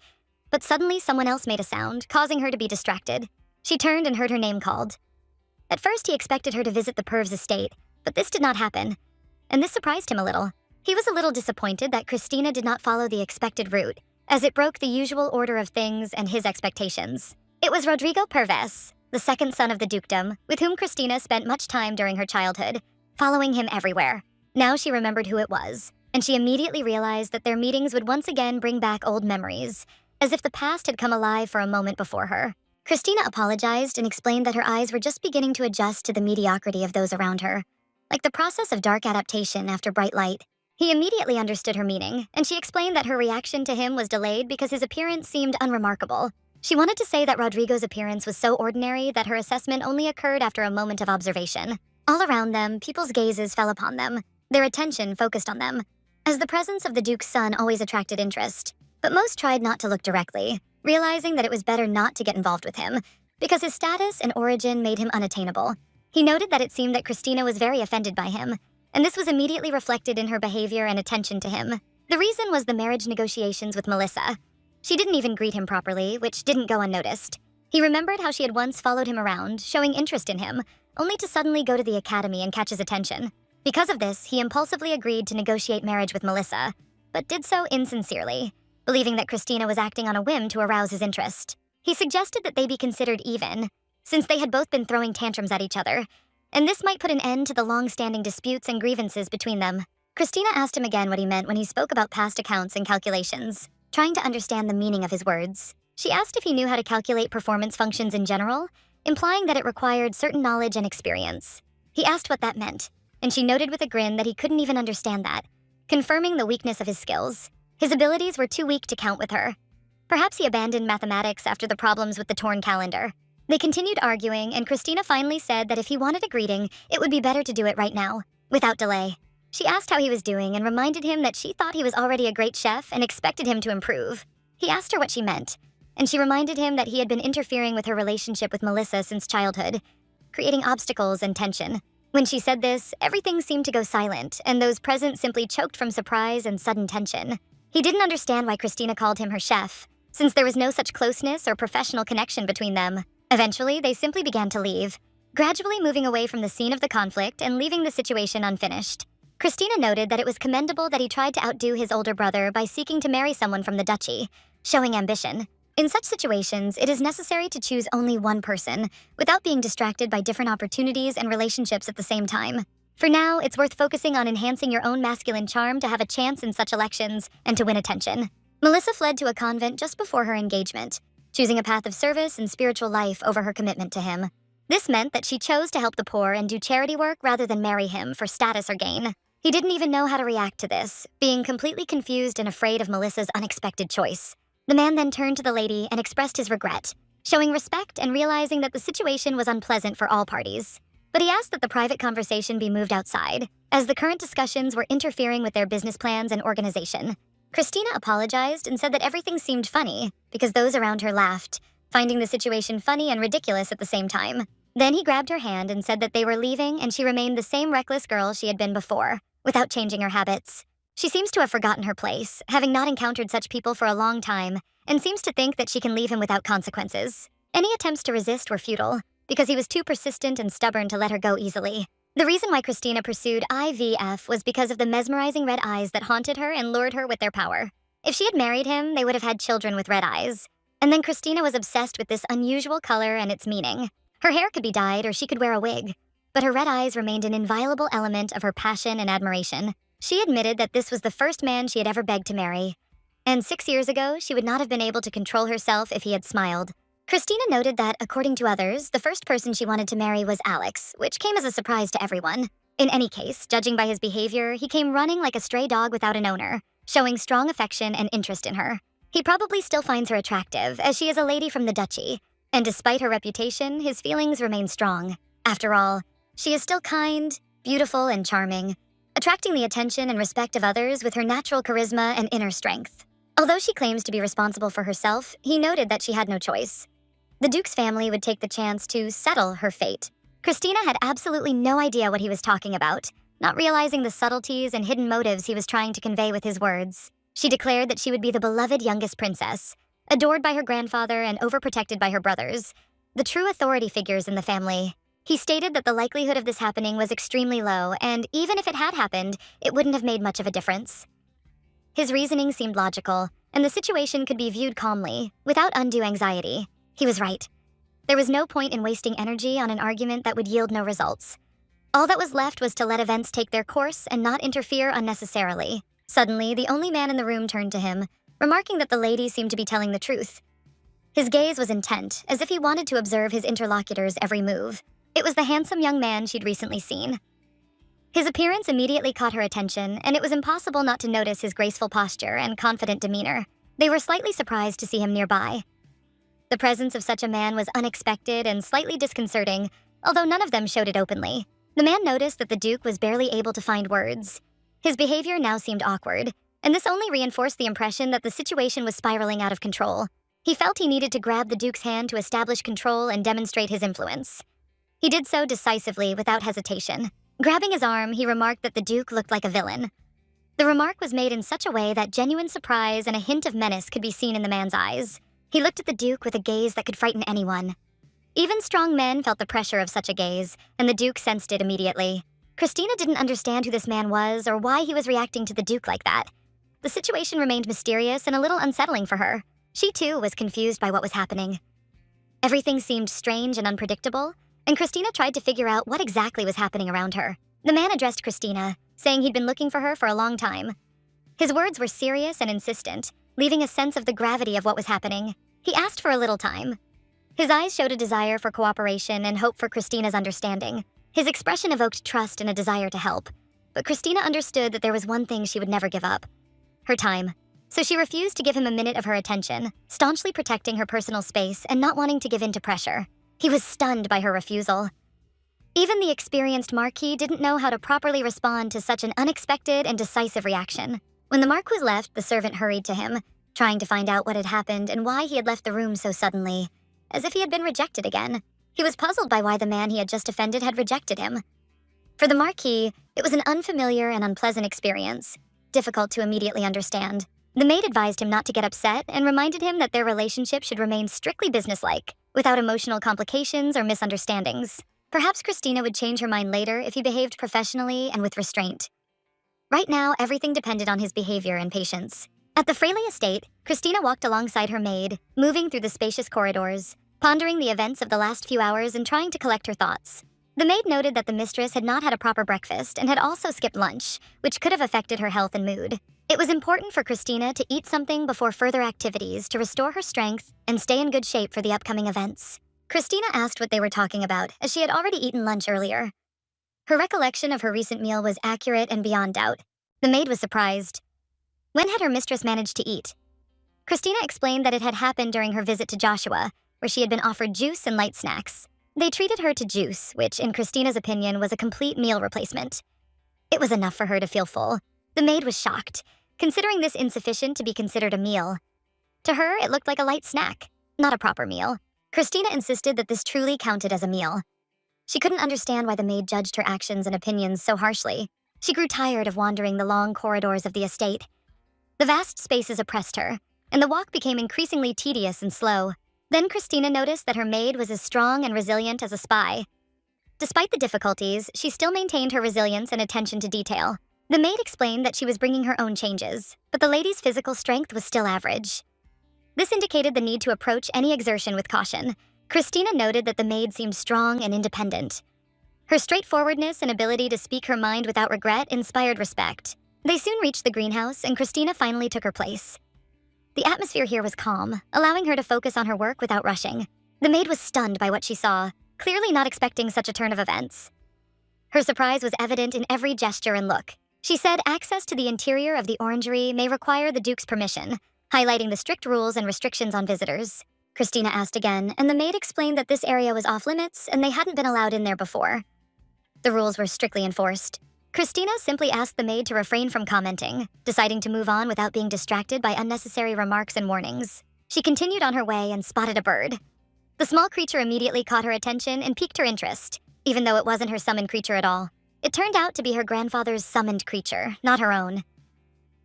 But suddenly someone else made a sound, causing her to be distracted. She turned and heard her name called. At first, he expected her to visit the Perv's estate, but this did not happen, and this surprised him a little. He was a little disappointed that Christina did not follow the expected route, as it broke the usual order of things and his expectations. It was Rodrigo Perves, the second son of the dukedom, with whom Christina spent much time during her childhood, following him everywhere. Now she remembered who it was, and she immediately realized that their meetings would once again bring back old memories, as if the past had come alive for a moment before her. Christina apologized and explained that her eyes were just beginning to adjust to the mediocrity of those around her, like the process of dark adaptation after bright light. He immediately understood her meaning, and she explained that her reaction to him was delayed because his appearance seemed unremarkable. She wanted to say that Rodrigo's appearance was so ordinary that her assessment only occurred after a moment of observation. All around them, people's gazes fell upon them, their attention focused on them, as the presence of the Duke's son always attracted interest. But most tried not to look directly, realizing that it was better not to get involved with him, because his status and origin made him unattainable. He noted that it seemed that Christina was very offended by him, and this was immediately reflected in her behavior and attention to him. The reason was the marriage negotiations with Melissa. She didn't even greet him properly, which didn't go unnoticed. He remembered how she had once followed him around, showing interest in him, only to suddenly go to the academy and catch his attention. Because of this, he impulsively agreed to negotiate marriage with Melissa, but did so insincerely, believing that Christina was acting on a whim to arouse his interest. He suggested that they be considered even, since they had both been throwing tantrums at each other, and this might put an end to the long-standing disputes and grievances between them. Christina asked him again what he meant when he spoke about past accounts and calculations, trying to understand the meaning of his words. She asked if he knew how to calculate performance functions in general, implying that it required certain knowledge and experience. He asked what that meant, and she noted with a grin that he couldn't even understand that, confirming the weakness of his skills. His abilities were too weak to count with her. Perhaps he abandoned mathematics after the problems with the torn calendar. They continued arguing, and Christina finally said that if he wanted a greeting, it would be better to do it right now, without delay. She asked how he was doing and reminded him that she thought he was already a great chef and expected him to improve. He asked her what she meant, and she reminded him that he had been interfering with her relationship with Melissa since childhood, creating obstacles and tension. When she said this, everything seemed to go silent, and those present simply choked from surprise and sudden tension. He didn't understand why Christina called him her chef, since there was no such closeness or professional connection between them. Eventually, they simply began to leave, gradually moving away from the scene of the conflict and leaving the situation unfinished. Christina noted that it was commendable that he tried to outdo his older brother by seeking to marry someone from the duchy, showing ambition. In such situations, it is necessary to choose only one person, without being distracted by different opportunities and relationships at the same time. For now, it's worth focusing on enhancing your own masculine charm to have a chance in such elections and to win attention. Melissa fled to a convent just before her engagement, choosing a path of service and spiritual life over her commitment to him. This meant that she chose to help the poor and do charity work rather than marry him for status or gain. He didn't even know how to react to this, being completely confused and afraid of Melissa's unexpected choice. The man then turned to the lady and expressed his regret, showing respect and realizing that the situation was unpleasant for all parties. But he asked that the private conversation be moved outside, as the current discussions were interfering with their business plans and organization. Christina apologized and said that everything seemed funny because those around her laughed, finding the situation funny and ridiculous at the same time. Then he grabbed her hand and said that they were leaving and she remained the same reckless girl she had been before, without changing her habits. She seems to have forgotten her place, having not encountered such people for a long time, and seems to think that she can leave him without consequences. Any attempts to resist were futile, because he was too persistent and stubborn to let her go easily. The reason why Christina pursued IVF was because of the mesmerizing red eyes that haunted her and lured her with their power. If she had married him, they would have had children with red eyes. And then Christina was obsessed with this unusual color and its meaning. Her hair could be dyed or she could wear a wig, but her red eyes remained an inviolable element of her passion and admiration. She admitted that this was the first man she had ever begged to marry. And 6 years ago, she would not have been able to control herself if he had smiled. Christina noted that, according to others, the first person she wanted to marry was Alex, which came as a surprise to everyone. In any case, judging by his behavior, he came running like a stray dog without an owner, showing strong affection and interest in her. He probably still finds her attractive, as she is a lady from the duchy, and despite her reputation, his feelings remain strong. After all, she is still kind, beautiful, and charming, attracting the attention and respect of others with her natural charisma and inner strength. Although she claims to be responsible for herself, he noted that she had no choice. The Duke's family would take the chance to settle her fate. Christina had absolutely no idea what he was talking about, not realizing the subtleties and hidden motives he was trying to convey with his words. She declared that she would be the beloved youngest princess, adored by her grandfather and overprotected by her brothers, the true authority figures in the family. He stated that the likelihood of this happening was extremely low, and even if it had happened, it wouldn't have made much of a difference. His reasoning seemed logical, and the situation could be viewed calmly, without undue anxiety. He was right. There was no point in wasting energy on an argument that would yield no results. All that was left was to let events take their course and not interfere unnecessarily. Suddenly, the only man in the room turned to him, remarking that the lady seemed to be telling the truth. His gaze was intent, as if he wanted to observe his interlocutor's every move. It was the handsome young man she'd recently seen. His appearance immediately caught her attention, and it was impossible not to notice his graceful posture and confident demeanor. They were slightly surprised to see him nearby. The presence of such a man was unexpected and slightly disconcerting, although none of them showed it openly. The man noticed that the Duke was barely able to find words. His behavior now seemed awkward, and this only reinforced the impression that the situation was spiraling out of control. He felt he needed to grab the Duke's hand to establish control and demonstrate his influence. He did so decisively, without hesitation. Grabbing his arm, he remarked that the Duke looked like a villain. The remark was made in such a way that genuine surprise and a hint of menace could be seen in the man's eyes. He looked at the Duke with a gaze that could frighten anyone. Even strong men felt the pressure of such a gaze, and the Duke sensed it immediately. Christina didn't understand who this man was or why he was reacting to the Duke like that. The situation remained mysterious and a little unsettling for her. She, too, was confused by what was happening. Everything seemed strange and unpredictable, and Christina tried to figure out what exactly was happening around her. The man addressed Christina, saying he'd been looking for her for a long time. His words were serious and insistent, leaving a sense of the gravity of what was happening. He asked for a little time. His eyes showed a desire for cooperation and hope for Christina's understanding. His expression evoked trust and a desire to help. But Christina understood that there was one thing she would never give up: her time. So she refused to give him a minute of her attention, staunchly protecting her personal space and not wanting to give in to pressure. He was stunned by her refusal. Even the experienced Marquis didn't know how to properly respond to such an unexpected and decisive reaction. When the Marquis left, the servant hurried to him, trying to find out what had happened and why he had left the room so suddenly, as if he had been rejected again. He was puzzled by why the man he had just offended had rejected him. For the Marquis, it was an unfamiliar and unpleasant experience, difficult to immediately understand. The maid advised him not to get upset and reminded him that their relationship should remain strictly businesslike, without emotional complications or misunderstandings. Perhaps Christina would change her mind later if he behaved professionally and with restraint. Right now, everything depended on his behavior and patience. At the Fraley estate, Christina walked alongside her maid, moving through the spacious corridors, pondering the events of the last few hours and trying to collect her thoughts. The maid noted that the mistress had not had a proper breakfast and had also skipped lunch, which could have affected her health and mood. It was important for Christina to eat something before further activities to restore her strength and stay in good shape for the upcoming events. Christina asked what they were talking about, as she had already eaten lunch earlier. Her recollection of her recent meal was accurate and beyond doubt. The maid was surprised. When had her mistress managed to eat? Christina explained that it had happened during her visit to Joshua, where she had been offered juice and light snacks. They treated her to juice, which, in Christina's opinion, was a complete meal replacement. It was enough for her to feel full. The maid was shocked, considering this insufficient to be considered a meal. To her, it looked like a light snack, not a proper meal. Christina insisted that this truly counted as a meal. She couldn't understand why the maid judged her actions and opinions so harshly. She grew tired of wandering the long corridors of the estate. The vast spaces oppressed her, and the walk became increasingly tedious and slow. Then Christina noticed that her maid was as strong and resilient as a spy. Despite the difficulties, she still maintained her resilience and attention to detail. The maid explained that she was bringing her own changes, but the lady's physical strength was still average. This indicated the need to approach any exertion with caution. Christina noted that the maid seemed strong and independent. Her straightforwardness and ability to speak her mind without regret inspired respect. They soon reached the greenhouse, and Christina finally took her place. The atmosphere here was calm, allowing her to focus on her work without rushing. The maid was stunned by what she saw, clearly not expecting such a turn of events. Her surprise was evident in every gesture and look. She said access to the interior of the orangery may require the Duke's permission, highlighting the strict rules and restrictions on visitors. Christina asked again, and the maid explained that this area was off-limits and they hadn't been allowed in there before. The rules were strictly enforced. Christina simply asked the maid to refrain from commenting, deciding to move on without being distracted by unnecessary remarks and warnings. She continued on her way and spotted a bird. The small creature immediately caught her attention and piqued her interest, even though it wasn't her summoned creature at all. It turned out to be her grandfather's summoned creature, not her own.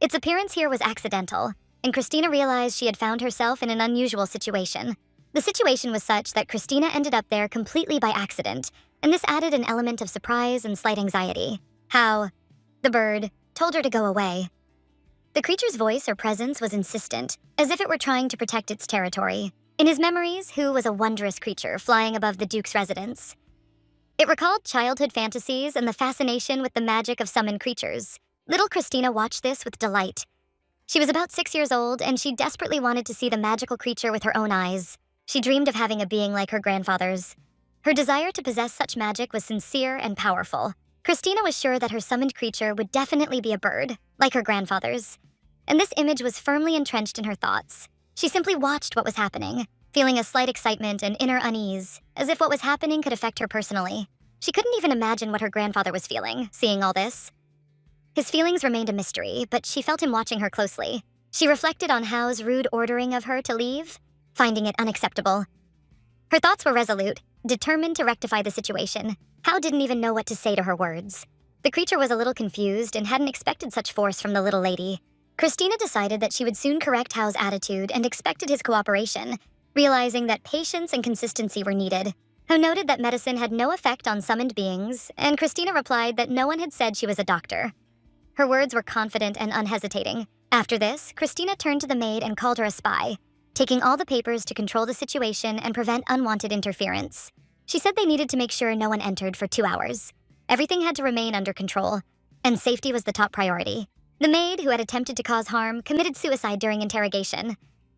Its appearance here was accidental, and Christina realized she had found herself in an unusual situation. The situation was such that Christina ended up there completely by accident, and this added an element of surprise and slight anxiety. How? The bird told her to go away. The creature's voice or presence was insistent, as if it were trying to protect its territory. In his memories, Hu was a wondrous creature flying above the Duke's residence. It recalled childhood fantasies and the fascination with the magic of summoned creatures. Little Christina watched this with delight. She was about 6 years old, and she desperately wanted to see the magical creature with her own eyes. She dreamed of having a being like her grandfather's. Her desire to possess such magic was sincere and powerful. Christina was sure that her summoned creature would definitely be a bird, like her grandfather's. And this image was firmly entrenched in her thoughts. She simply watched what was happening, feeling a slight excitement and inner unease, as if what was happening could affect her personally. She couldn't even imagine what her grandfather was feeling, seeing all this. His feelings remained a mystery, but she felt him watching her closely. She reflected on Hao's rude ordering of her to leave, finding it unacceptable. Her thoughts were resolute, determined to rectify the situation. Hao didn't even know what to say to her words. The creature was a little confused and hadn't expected such force from the little lady. Christina decided that she would soon correct Hao's attitude and expected his cooperation, realizing that patience and consistency were needed. Hao noted that medicine had no effect on summoned beings, and Christina replied that no one had said she was a doctor. Her words were confident and unhesitating. After this, Christina turned to the maid and called her a spy, taking all the papers to control the situation and prevent unwanted interference. She said they needed to make sure no one entered for 2 hours. Everything had to remain under control, and safety was the top priority. The maid, who had attempted to cause harm, committed suicide during interrogation.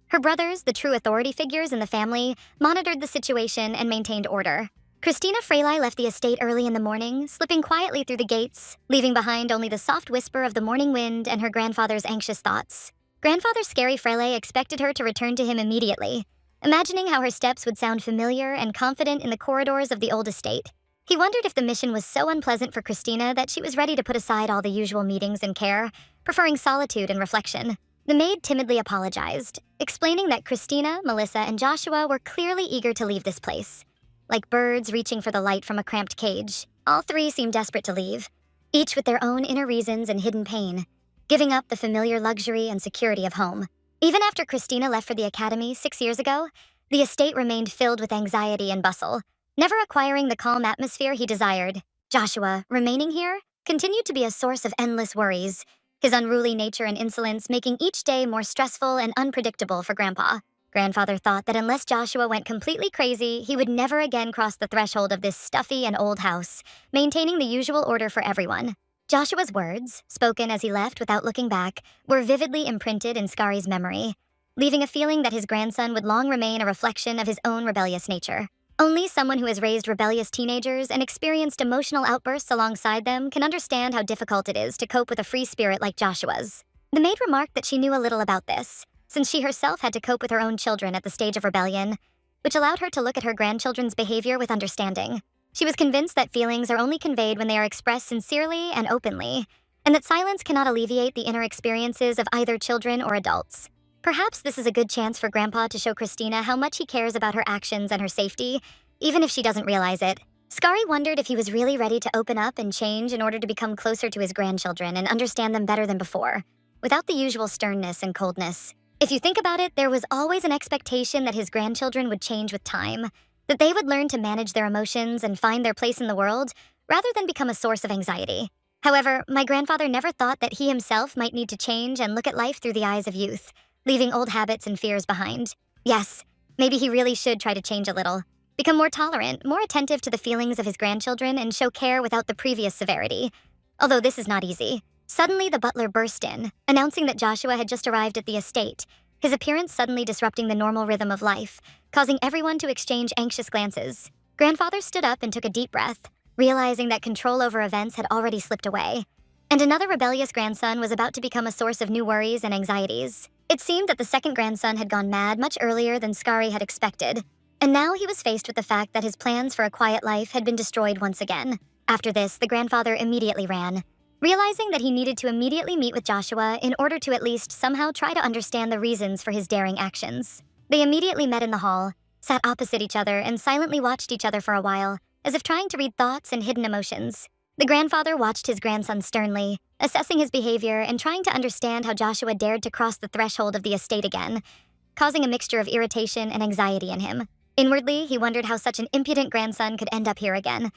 Her brothers, the true authority figures in the family, monitored the situation and maintained order. Christina Fraley left the estate early in the morning, slipping quietly through the gates, leaving behind only the soft whisper of the morning wind and her grandfather's anxious thoughts. Grandfather Scary Fraley expected her to return to him immediately, imagining how her steps would sound familiar and confident in the corridors of the old estate. He wondered if the mission was so unpleasant for Christina that she was ready to put aside all the usual meetings and care, preferring solitude and reflection. The maid timidly apologized, explaining that Christina, Melissa, and Joshua were clearly eager to leave this place. Like birds reaching for the light from a cramped cage, all three seemed desperate to leave, each with their own inner reasons and hidden pain, giving up the familiar luxury and security of home. Even after Christina left for the academy 6 years ago, the estate remained filled with anxiety and bustle, never acquiring the calm atmosphere he desired. Joshua, remaining here, continued to be a source of endless worries, his unruly nature and insolence making each day more stressful and unpredictable for Grandpa. Grandfather thought that unless Joshua went completely crazy, he would never again cross the threshold of this stuffy and old house, maintaining the usual order for everyone. Joshua's words, spoken as he left without looking back, were vividly imprinted in Skari's memory, leaving a feeling that his grandson would long remain a reflection of his own rebellious nature. Only someone who has raised rebellious teenagers and experienced emotional outbursts alongside them can understand how difficult it is to cope with a free spirit like Joshua's. The maid remarked that she knew a little about this, since she herself had to cope with her own children at the stage of rebellion, which allowed her to look at her grandchildren's behavior with understanding. She was convinced that feelings are only conveyed when they are expressed sincerely and openly, and that silence cannot alleviate the inner experiences of either children or adults. Perhaps this is a good chance for Grandpa to show Christina how much he cares about her actions and her safety, even if she doesn't realize it. Skari wondered if he was really ready to open up and change in order to become closer to his grandchildren and understand them better than before, without the usual sternness and coldness. If you think about it, there was always an expectation that his grandchildren would change with time, that they would learn to manage their emotions and find their place in the world, rather than become a source of anxiety. However, my grandfather never thought that he himself might need to change and look at life through the eyes of youth, leaving old habits and fears behind. Yes, maybe he really should try to change a little, become more tolerant, more attentive to the feelings of his grandchildren, and show care without the previous severity. Although this is not easy. Suddenly, the butler burst in, announcing that Joshua had just arrived at the estate, his appearance suddenly disrupting the normal rhythm of life, causing everyone to exchange anxious glances. Grandfather stood up and took a deep breath, realizing that control over events had already slipped away, and another rebellious grandson was about to become a source of new worries and anxieties. It seemed that the second grandson had gone mad much earlier than Skari had expected, and now he was faced with the fact that his plans for a quiet life had been destroyed once again. After this, the grandfather immediately ran, realizing that he needed to immediately meet with Joshua in order to at least somehow try to understand the reasons for his daring actions. They immediately met in the hall, sat opposite each other, and silently watched each other for a while, as if trying to read thoughts and hidden emotions. The grandfather watched his grandson sternly, assessing his behavior and trying to understand how Joshua dared to cross the threshold of the estate again, causing a mixture of irritation and anxiety in him. Inwardly, he wondered how such an impudent grandson could end up here again,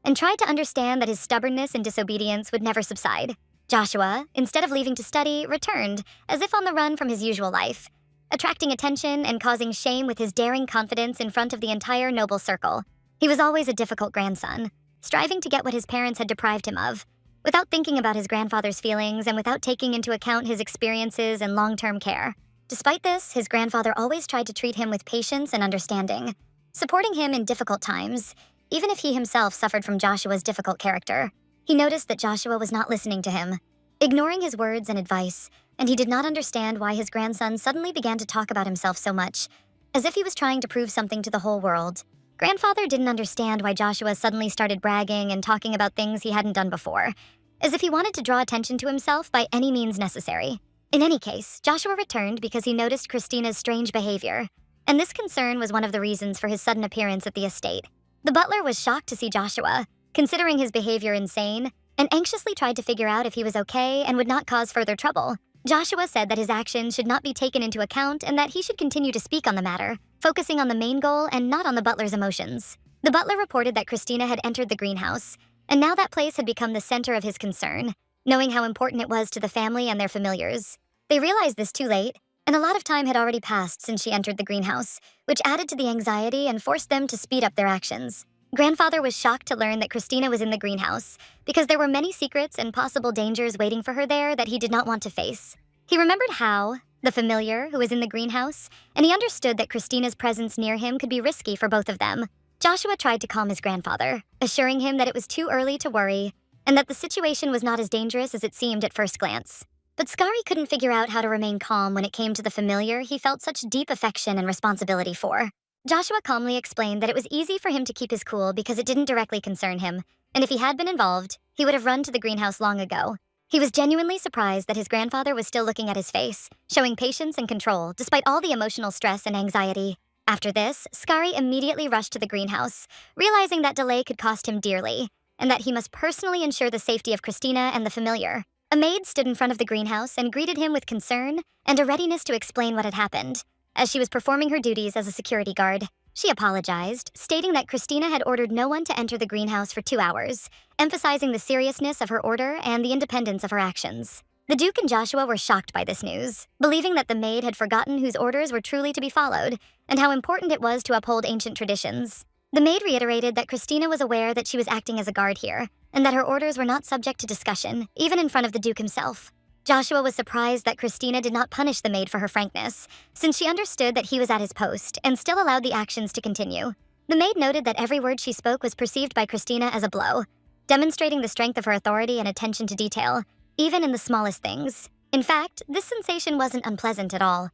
and tried to understand that his stubbornness and disobedience would never subside. Joshua, instead of leaving to study, returned, as if on the run from his usual life, attracting attention and causing shame with his daring confidence in front of the entire noble circle. He was always a difficult grandson, striving to get what his parents had deprived him of, without thinking about his grandfather's feelings and without taking into account his experiences and long-term care. Despite this, his grandfather always tried to treat him with patience and understanding, supporting him in difficult times, even if he himself suffered from Joshua's difficult character. He noticed that Joshua was not listening to him, ignoring his words and advice, and he did not understand why his grandson suddenly began to talk about himself so much, as if he was trying to prove something to the whole world. Grandfather didn't understand why Joshua suddenly started bragging and talking about things he hadn't done before, as if he wanted to draw attention to himself by any means necessary. In any case, Joshua returned because he noticed Christina's strange behavior, and this concern was one of the reasons for his sudden appearance at the estate. The butler was shocked to see Joshua, considering his behavior insane, and anxiously tried to figure out if he was okay and would not cause further trouble. Joshua said that his actions should not be taken into account and that he should continue to speak on the matter, focusing on the main goal and not on the butler's emotions. The butler reported that Christina had entered the greenhouse, and now that place had become the center of his concern, knowing how important it was to the family and their familiars. They realized this too late, and a lot of time had already passed since she entered the greenhouse, which added to the anxiety and forced them to speed up their actions. Grandfather was shocked to learn that Christina was in the greenhouse, because there were many secrets and possible dangers waiting for her there that he did not want to face. He remembered Hao, the familiar who was in the greenhouse, and he understood that Christina's presence near him could be risky for both of them. Joshua tried to calm his grandfather, assuring him that it was too early to worry, and that the situation was not as dangerous as it seemed at first glance. But Skari couldn't figure out how to remain calm when it came to the familiar he felt such deep affection and responsibility for. Joshua calmly explained that it was easy for him to keep his cool because it didn't directly concern him, and if he had been involved, he would have run to the greenhouse long ago. He was genuinely surprised that his grandfather was still looking at his face, showing patience and control despite all the emotional stress and anxiety. After this, Skari immediately rushed to the greenhouse, realizing that delay could cost him dearly, and that he must personally ensure the safety of Christina and the familiar. A maid stood in front of the greenhouse and greeted him with concern and a readiness to explain what had happened, as she was performing her duties as a security guard. She apologized, stating that Christina had ordered no one to enter the greenhouse for 2 hours, emphasizing the seriousness of her order and the independence of her actions. The Duke and Joshua were shocked by this news, believing that the maid had forgotten whose orders were truly to be followed, and how important it was to uphold ancient traditions. The maid reiterated that Christina was aware that she was acting as a guard here, and that her orders were not subject to discussion, even in front of the Duke himself. Joshua was surprised that Christina did not punish the maid for her frankness, since she understood that he was at his post and still allowed the actions to continue. The maid noted that every word she spoke was perceived by Christina as a blow, demonstrating the strength of her authority and attention to detail, even in the smallest things. In fact, this sensation wasn't unpleasant at all.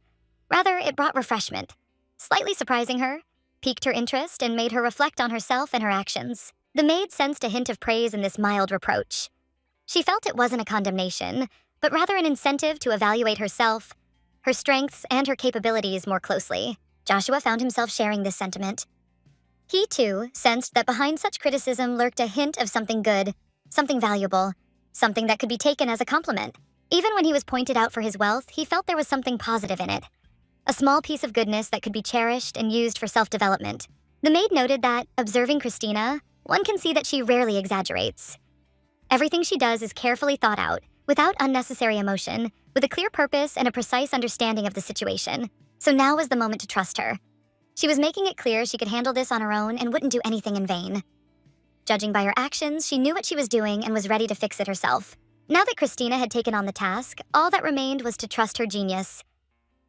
Rather, it brought refreshment, slightly surprising her, piqued her interest, and made her reflect on herself and her actions. The maid sensed a hint of praise in this mild reproach. She felt it wasn't a condemnation, but rather an incentive to evaluate herself, her strengths, and her capabilities more closely. Joshua found himself sharing this sentiment. He, too, sensed that behind such criticism lurked a hint of something good, something valuable, something that could be taken as a compliment. Even when he was pointed out for his wealth, he felt there was something positive in it. A small piece of goodness that could be cherished and used for self-development. The maid noted that, observing Christina, one can see that she rarely exaggerates. Everything she does is carefully thought out, without unnecessary emotion, with a clear purpose and a precise understanding of the situation. So now was the moment to trust her. She was making it clear she could handle this on her own and wouldn't do anything in vain. Judging by her actions, she knew what she was doing and was ready to fix it herself. Now that Christina had taken on the task, all that remained was to trust her genius.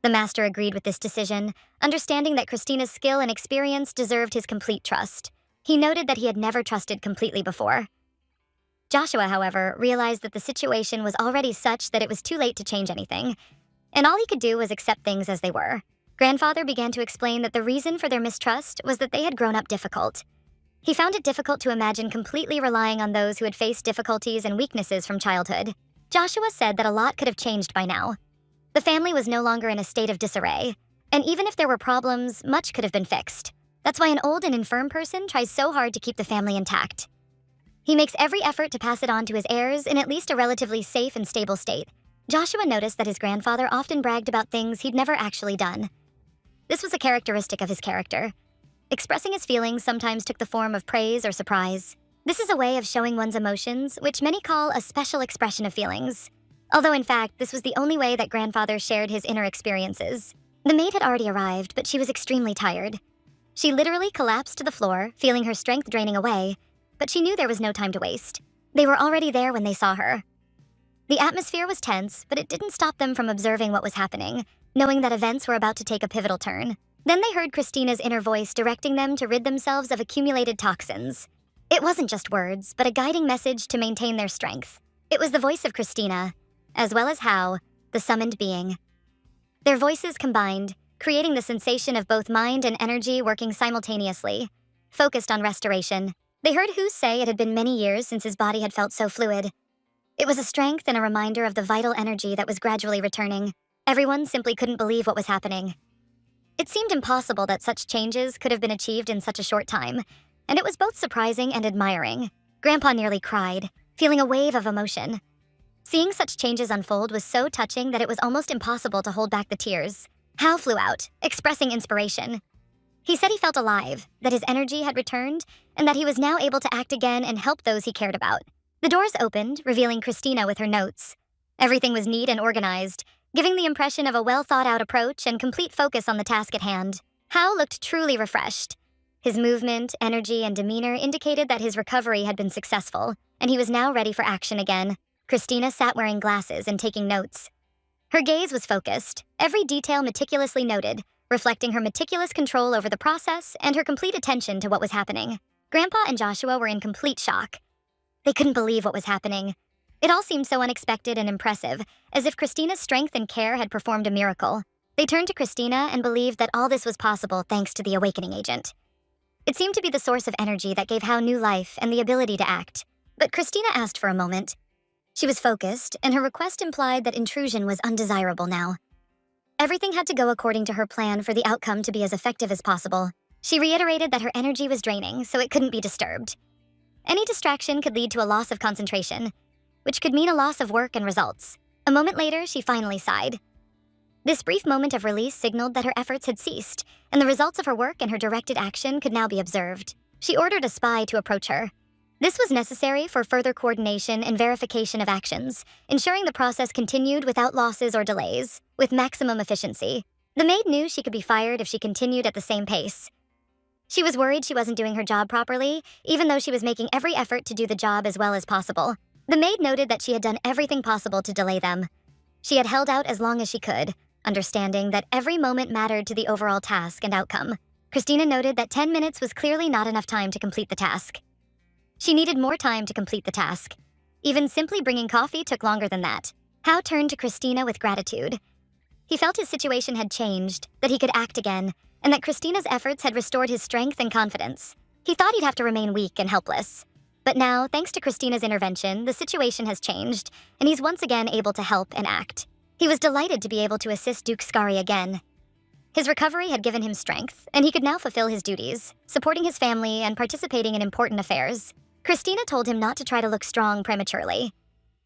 The master agreed with this decision, understanding that Christina's skill and experience deserved his complete trust. He noted that he had never trusted completely before. Joshua, however, realized that the situation was already such that it was too late to change anything, and all he could do was accept things as they were. Grandfather began to explain that the reason for their mistrust was that they had grown up difficult. He found it difficult to imagine completely relying on those who had faced difficulties and weaknesses from childhood. Joshua said that a lot could have changed by now. The family was no longer in a state of disarray, and even if there were problems, much could have been fixed. That's why an old and infirm person tries so hard to keep the family intact. He makes every effort to pass it on to his heirs in at least a relatively safe and stable state. Joshua noticed that his grandfather often bragged about things he'd never actually done. This was a characteristic of his character. Expressing his feelings sometimes took the form of praise or surprise. This is a way of showing one's emotions, which many call a special expression of feelings. Although in fact, this was the only way that grandfather shared his inner experiences. The maid had already arrived, but she was extremely tired. She literally collapsed to the floor, feeling her strength draining away, but she knew there was no time to waste. They were already there when they saw her. The atmosphere was tense, but it didn't stop them from observing what was happening, knowing that events were about to take a pivotal turn. Then they heard Christina's inner voice directing them to rid themselves of accumulated toxins. It wasn't just words, but a guiding message to maintain their strength. It was the voice of Christina, as well as Hao, the summoned being. Their voices combined, creating the sensation of both mind and energy working simultaneously, focused on restoration. They heard Hu say it had been many years since his body had felt so fluid. It was a strength and a reminder of the vital energy that was gradually returning. Everyone simply couldn't believe what was happening. It seemed impossible that such changes could have been achieved in such a short time, and it was both surprising and admiring. Grandpa nearly cried, feeling a wave of emotion. Seeing such changes unfold was so touching that it was almost impossible to hold back the tears. Hal flew out, expressing inspiration. He said he felt alive, that his energy had returned, and that he was now able to act again and help those he cared about. The doors opened, revealing Christina with her notes. Everything was neat and organized, giving the impression of a well-thought-out approach and complete focus on the task at hand. Hal looked truly refreshed. His movement, energy, and demeanor indicated that his recovery had been successful, and he was now ready for action again. Christina sat wearing glasses and taking notes. Her gaze was focused, every detail meticulously noted, reflecting her meticulous control over the process and her complete attention to what was happening. Grandpa and Joshua were in complete shock. They couldn't believe what was happening. It all seemed so unexpected and impressive, as if Christina's strength and care had performed a miracle. They turned to Christina and believed that all this was possible thanks to the awakening agent. It seemed to be the source of energy that gave Hao new life and the ability to act. But Christina asked for a moment. She was focused, and her request implied that intrusion was undesirable now. Everything had to go according to her plan for the outcome to be as effective as possible. She reiterated that her energy was draining, so it couldn't be disturbed. Any distraction could lead to a loss of concentration, which could mean a loss of work and results. A moment later, she finally sighed. This brief moment of release signaled that her efforts had ceased, and the results of her work and her directed action could now be observed. She ordered a spy to approach her. This was necessary for further coordination and verification of actions, ensuring the process continued without losses or delays, with maximum efficiency. The maid knew she could be fired if she continued at the same pace. She was worried she wasn't doing her job properly, even though she was making every effort to do the job as well as possible. The maid noted that she had done everything possible to delay them. She had held out as long as she could, understanding that every moment mattered to the overall task and outcome. Christina noted that 10 minutes was clearly not enough time to complete the task. She needed more time to complete the task. Even simply bringing coffee took longer than that. Hao turned to Christina with gratitude. He felt his situation had changed, that he could act again, and that Christina's efforts had restored his strength and confidence. He thought he'd have to remain weak and helpless. But now, thanks to Christina's intervention, the situation has changed, and he's once again able to help and act. He was delighted to be able to assist Duke Skari again. His recovery had given him strength, and he could now fulfill his duties, supporting his family and participating in important affairs. Christina told him not to try to look strong prematurely.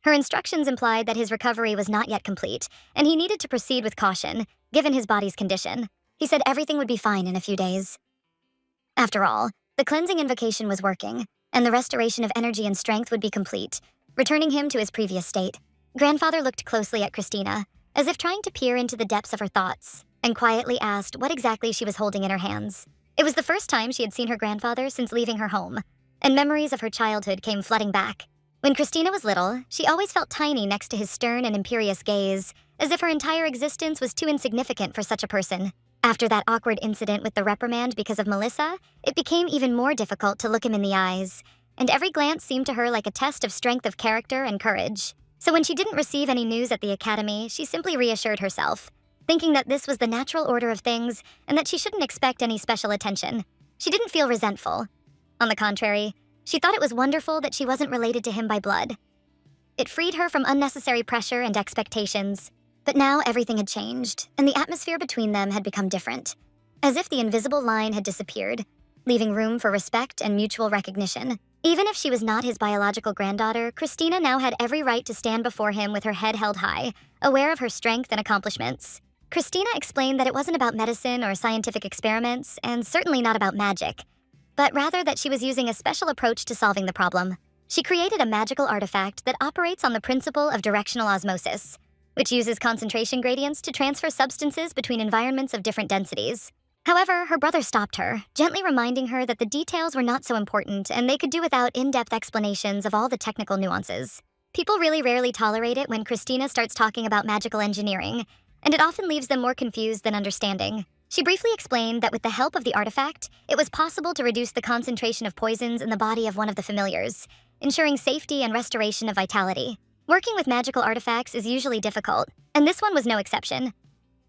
Her instructions implied that his recovery was not yet complete, and he needed to proceed with caution, given his body's condition. He said everything would be fine in a few days. After all, the cleansing invocation was working, and the restoration of energy and strength would be complete, returning him to his previous state. Grandfather looked closely at Christina, as if trying to peer into the depths of her thoughts, and quietly asked what exactly she was holding in her hands. It was the first time she had seen her grandfather since leaving her home, and memories of her childhood came flooding back. When Christina was little, she always felt tiny next to his stern and imperious gaze, as if her entire existence was too insignificant for such a person. After that awkward incident with the reprimand because of Melissa, it became even more difficult to look him in the eyes, and every glance seemed to her like a test of strength of character and courage. So when she didn't receive any news at the academy, she simply reassured herself, thinking that this was the natural order of things and that she shouldn't expect any special attention. She didn't feel resentful. On the contrary, she thought it was wonderful that she wasn't related to him by blood. It freed her from unnecessary pressure and expectations. But now everything had changed, and the atmosphere between them had become different, as if the invisible line had disappeared, leaving room for respect and mutual recognition. Even if she was not his biological granddaughter, Christina now had every right to stand before him with her head held high, aware of her strength and accomplishments. Christina explained that it wasn't about medicine or scientific experiments, and certainly not about magic, but rather that she was using a special approach to solving the problem. She created a magical artifact that operates on the principle of directional osmosis, which uses concentration gradients to transfer substances between environments of different densities. However, her brother stopped her, gently reminding her that the details were not so important and they could do without in-depth explanations of all the technical nuances. People really rarely tolerate it when Christina starts talking about magical engineering, and it often leaves them more confused than understanding. She briefly explained that with the help of the artifact, it was possible to reduce the concentration of poisons in the body of one of the familiars, ensuring safety and restoration of vitality. Working with magical artifacts is usually difficult, and this one was no exception.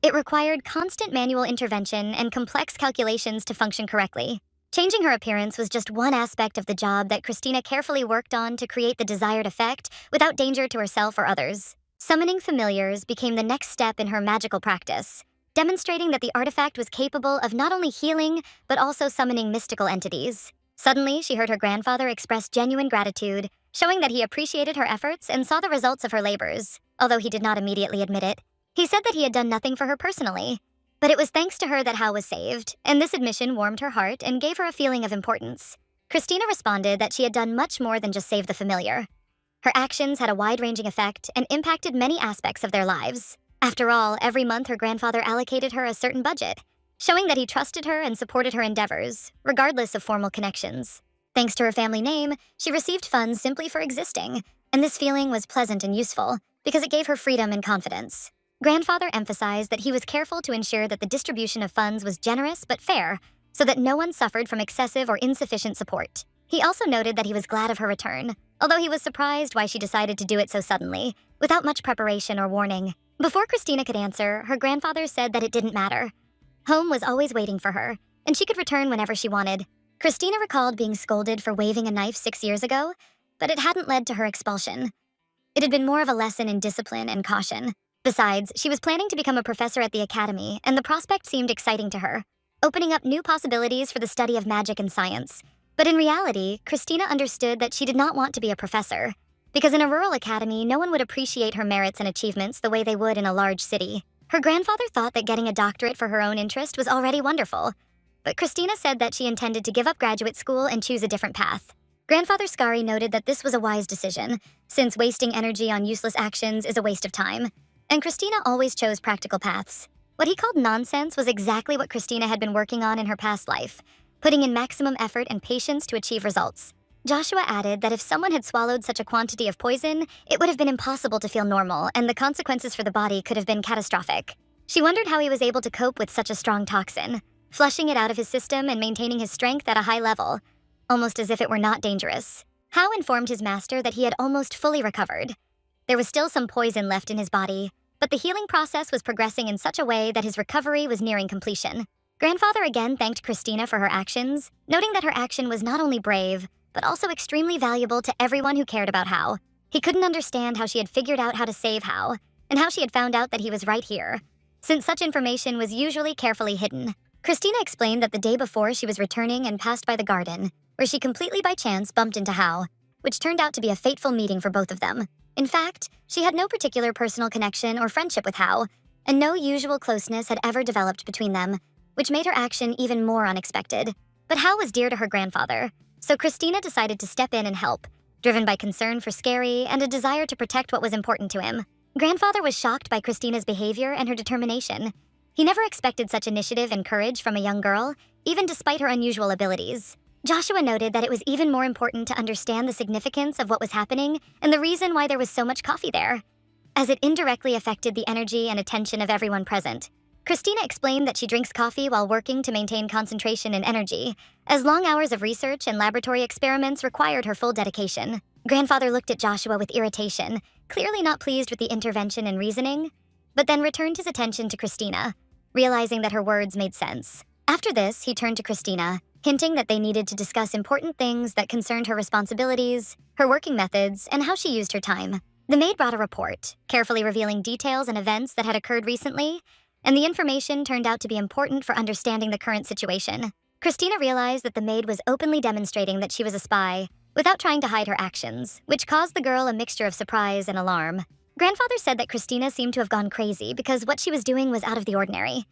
It required constant manual intervention and complex calculations to function correctly. Changing her appearance was just one aspect of the job that Christina carefully worked on to create the desired effect without danger to herself or others. Summoning familiars became the next step in her magical practice, demonstrating that the artifact was capable of not only healing, but also summoning mystical entities. Suddenly, she heard her grandfather express genuine gratitude, showing that he appreciated her efforts and saw the results of her labors, although he did not immediately admit it. He said that he had done nothing for her personally, but it was thanks to her that Hao was saved, and this admission warmed her heart and gave her a feeling of importance. Christina responded that she had done much more than just save the familiar. Her actions had a wide-ranging effect and impacted many aspects of their lives. After all, every month her grandfather allocated her a certain budget, showing that he trusted her and supported her endeavors, regardless of formal connections. Thanks to her family name, she received funds simply for existing, and this feeling was pleasant and useful because it gave her freedom and confidence. Grandfather emphasized that he was careful to ensure that the distribution of funds was generous but fair, so that no one suffered from excessive or insufficient support. He also noted that he was glad of her return, although he was surprised why she decided to do it so suddenly, without much preparation or warning. Before Christina could answer, her grandfather said that it didn't matter. Home was always waiting for her, and she could return whenever she wanted. Christina recalled being scolded for waving a knife 6 years ago, but it hadn't led to her expulsion. It had been more of a lesson in discipline and caution. Besides, she was planning to become a professor at the academy, and the prospect seemed exciting to her, opening up new possibilities for the study of magic and science. But in reality, Christina understood that she did not want to be a professor, because in a rural academy, no one would appreciate her merits and achievements the way they would in a large city. Her grandfather thought that getting a doctorate for her own interest was already wonderful, but Christina said that she intended to give up graduate school and choose a different path. Grandfather Skari noted that this was a wise decision, since wasting energy on useless actions is a waste of time, and Christina always chose practical paths. What he called nonsense was exactly what Christina had been working on in her past life, putting in maximum effort and patience to achieve results. Joshua added that if someone had swallowed such a quantity of poison, it would have been impossible to feel normal, and the consequences for the body could have been catastrophic. She wondered how he was able to cope with such a strong toxin, flushing it out of his system and maintaining his strength at a high level, almost as if it were not dangerous. Hao informed his master that he had almost fully recovered. There was still some poison left in his body, but the healing process was progressing in such a way that his recovery was nearing completion. Grandfather again thanked Christina for her actions, noting that her action was not only brave, but also extremely valuable to everyone who cared about Hao. He couldn't understand how she had figured out how to save Hao, and how she had found out that he was right here, since such information was usually carefully hidden. Christina explained that the day before she was returning and passed by the garden, where she completely by chance bumped into Hao, which turned out to be a fateful meeting for both of them. In fact, she had no particular personal connection or friendship with Hao, and no usual closeness had ever developed between them, which made her action even more unexpected. But Hao was dear to her grandfather, so Christina decided to step in and help, driven by concern for Scary and a desire to protect what was important to him. Grandfather was shocked by Christina's behavior and her determination. He never expected such initiative and courage from a young girl, even despite her unusual abilities. Joshua noted that it was even more important to understand the significance of what was happening and the reason why there was so much coffee there, as it indirectly affected the energy and attention of everyone present. Christina explained that she drinks coffee while working to maintain concentration and energy, as long hours of research and laboratory experiments required her full dedication. Grandfather looked at Joshua with irritation, clearly not pleased with the intervention and reasoning, but then returned his attention to Christina, realizing that her words made sense. After this, he turned to Christina, hinting that they needed to discuss important things that concerned her responsibilities, her working methods, and how she used her time. The maid brought a report, carefully revealing details and events that had occurred recently, and the information turned out to be important for understanding the current situation. Christina realized that the maid was openly demonstrating that she was a spy, without trying to hide her actions, which caused the girl a mixture of surprise and alarm. Grandfather said that Christina seemed to have gone crazy because what she was doing was out of the ordinary.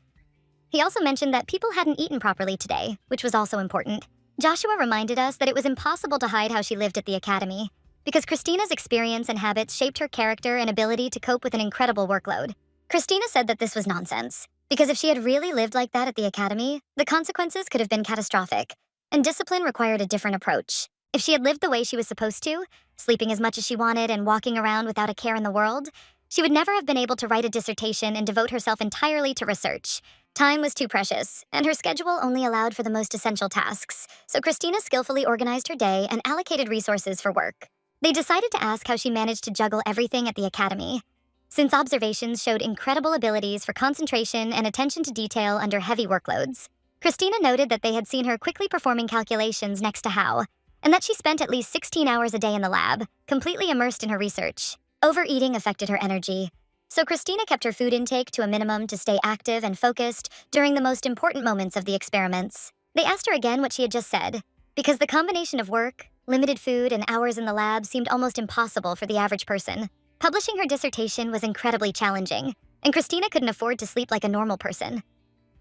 He also mentioned that people hadn't eaten properly today, which was also important. Joshua reminded us that it was impossible to hide how she lived at the academy, because Christina's experience and habits shaped her character and ability to cope with an incredible workload. Christina said that this was nonsense, because if she had really lived like that at the academy, the consequences could have been catastrophic, and discipline required a different approach. If she had lived the way she was supposed to, sleeping as much as she wanted and walking around without a care in the world, she would never have been able to write a dissertation and devote herself entirely to research. Time was too precious, and her schedule only allowed for the most essential tasks, so Christina skillfully organized her day and allocated resources for work. They decided to ask how she managed to juggle everything at the academy, since observations showed incredible abilities for concentration and attention to detail under heavy workloads. Christina noted that they had seen her quickly performing calculations next to Hao, and that she spent at least 16 hours a day in the lab, completely immersed in her research. Overeating affected her energy, so Christina kept her food intake to a minimum to stay active and focused during the most important moments of the experiments. They asked her again what she had just said, because the combination of work, limited food, and hours in the lab seemed almost impossible for the average person. Publishing her dissertation was incredibly challenging, and Christina couldn't afford to sleep like a normal person.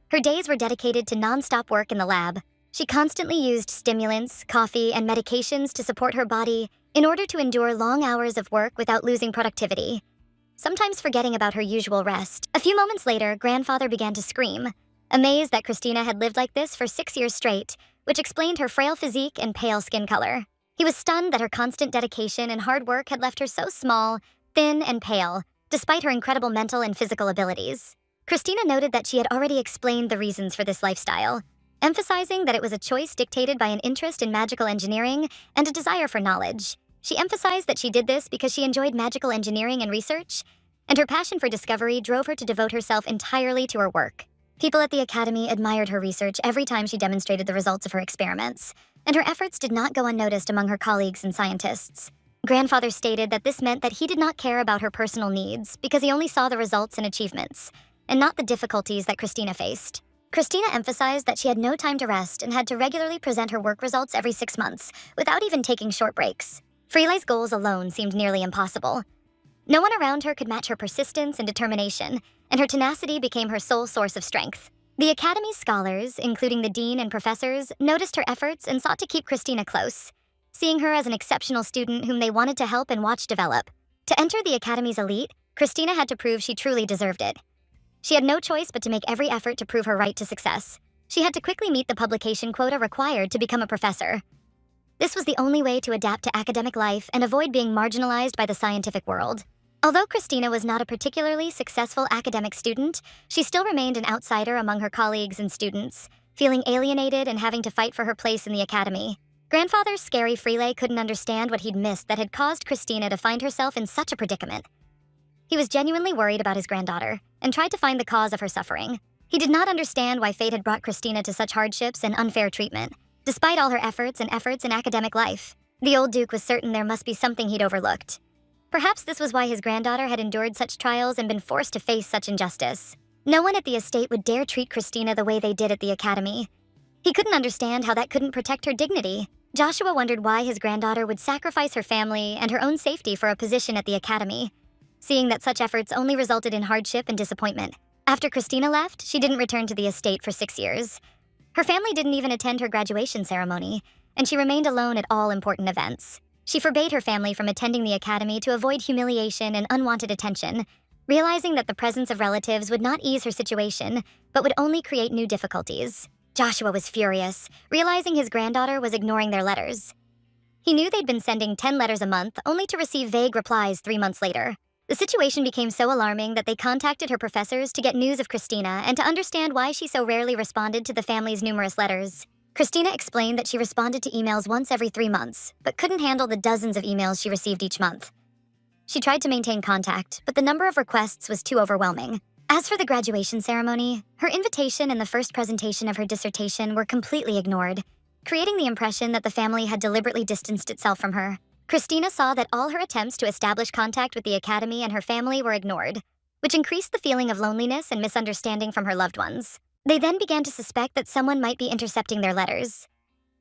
Her days were dedicated to non-stop work in the lab. She constantly used stimulants, coffee, and medications to support her body in order to endure long hours of work without losing productivity, sometimes forgetting about her usual rest. A few moments later, Grandfather began to scream, amazed that Christina had lived like this for 6 years straight, which explained her frail physique and pale skin color. He was stunned that her constant dedication and hard work had left her so small, thin, and pale, despite her incredible mental and physical abilities. Christina noted that she had already explained the reasons for this lifestyle, emphasizing that it was a choice dictated by an interest in magical engineering and a desire for knowledge. She emphasized that she did this because she enjoyed magical engineering and research, and her passion for discovery drove her to devote herself entirely to her work. People at the academy admired her research every time she demonstrated the results of her experiments, and her efforts did not go unnoticed among her colleagues and scientists. Grandfather stated that this meant that he did not care about her personal needs because he only saw the results and achievements, and not the difficulties that Christina faced. Christina emphasized that she had no time to rest and had to regularly present her work results every 6 months, without even taking short breaks. Freelay's goals alone seemed nearly impossible. No one around her could match her persistence and determination, and her tenacity became her sole source of strength. The Academy's scholars, including the dean and professors, noticed her efforts and sought to keep Christina close, seeing her as an exceptional student whom they wanted to help and watch develop. To enter the Academy's elite, Christina had to prove she truly deserved it. She had no choice but to make every effort to prove her right to success. She had to quickly meet the publication quota required to become a professor. This was the only way to adapt to academic life and avoid being marginalized by the scientific world. Although Christina was not a particularly successful academic student, she still remained an outsider among her colleagues and students, feeling alienated and having to fight for her place in the academy. Grandfather Scary Freelay couldn't understand what he'd missed that had caused Christina to find herself in such a predicament. He was genuinely worried about his granddaughter and tried to find the cause of her suffering. He did not understand why fate had brought Christina to such hardships and unfair treatment, despite all her efforts in academic life. The old Duke was certain there must be something he'd overlooked. Perhaps this was why his granddaughter had endured such trials and been forced to face such injustice. No one at the estate would dare treat Christina the way they did at the academy. He couldn't understand how that couldn't protect her dignity. Joshua wondered why his granddaughter would sacrifice her family and her own safety for a position at the academy, seeing that such efforts only resulted in hardship and disappointment. After Christina left, she didn't return to the estate for 6 years. Her family didn't even attend her graduation ceremony, and she remained alone at all important events. She forbade her family from attending the academy to avoid humiliation and unwanted attention, realizing that the presence of relatives would not ease her situation, but would only create new difficulties. Joshua was furious, realizing his granddaughter was ignoring their letters. He knew they'd been sending 10 letters a month, only to receive vague replies 3 months later. The situation became so alarming that they contacted her professors to get news of Christina and to understand why she so rarely responded to the family's numerous letters. Christina explained that she responded to emails once every 3 months, but couldn't handle the dozens of emails she received each month. She tried to maintain contact, but the number of requests was too overwhelming. As for the graduation ceremony, her invitation and the first presentation of her dissertation were completely ignored, creating the impression that the family had deliberately distanced itself from her. Christina saw that all her attempts to establish contact with the academy and her family were ignored, which increased the feeling of loneliness and misunderstanding from her loved ones. They then began to suspect that someone might be intercepting their letters.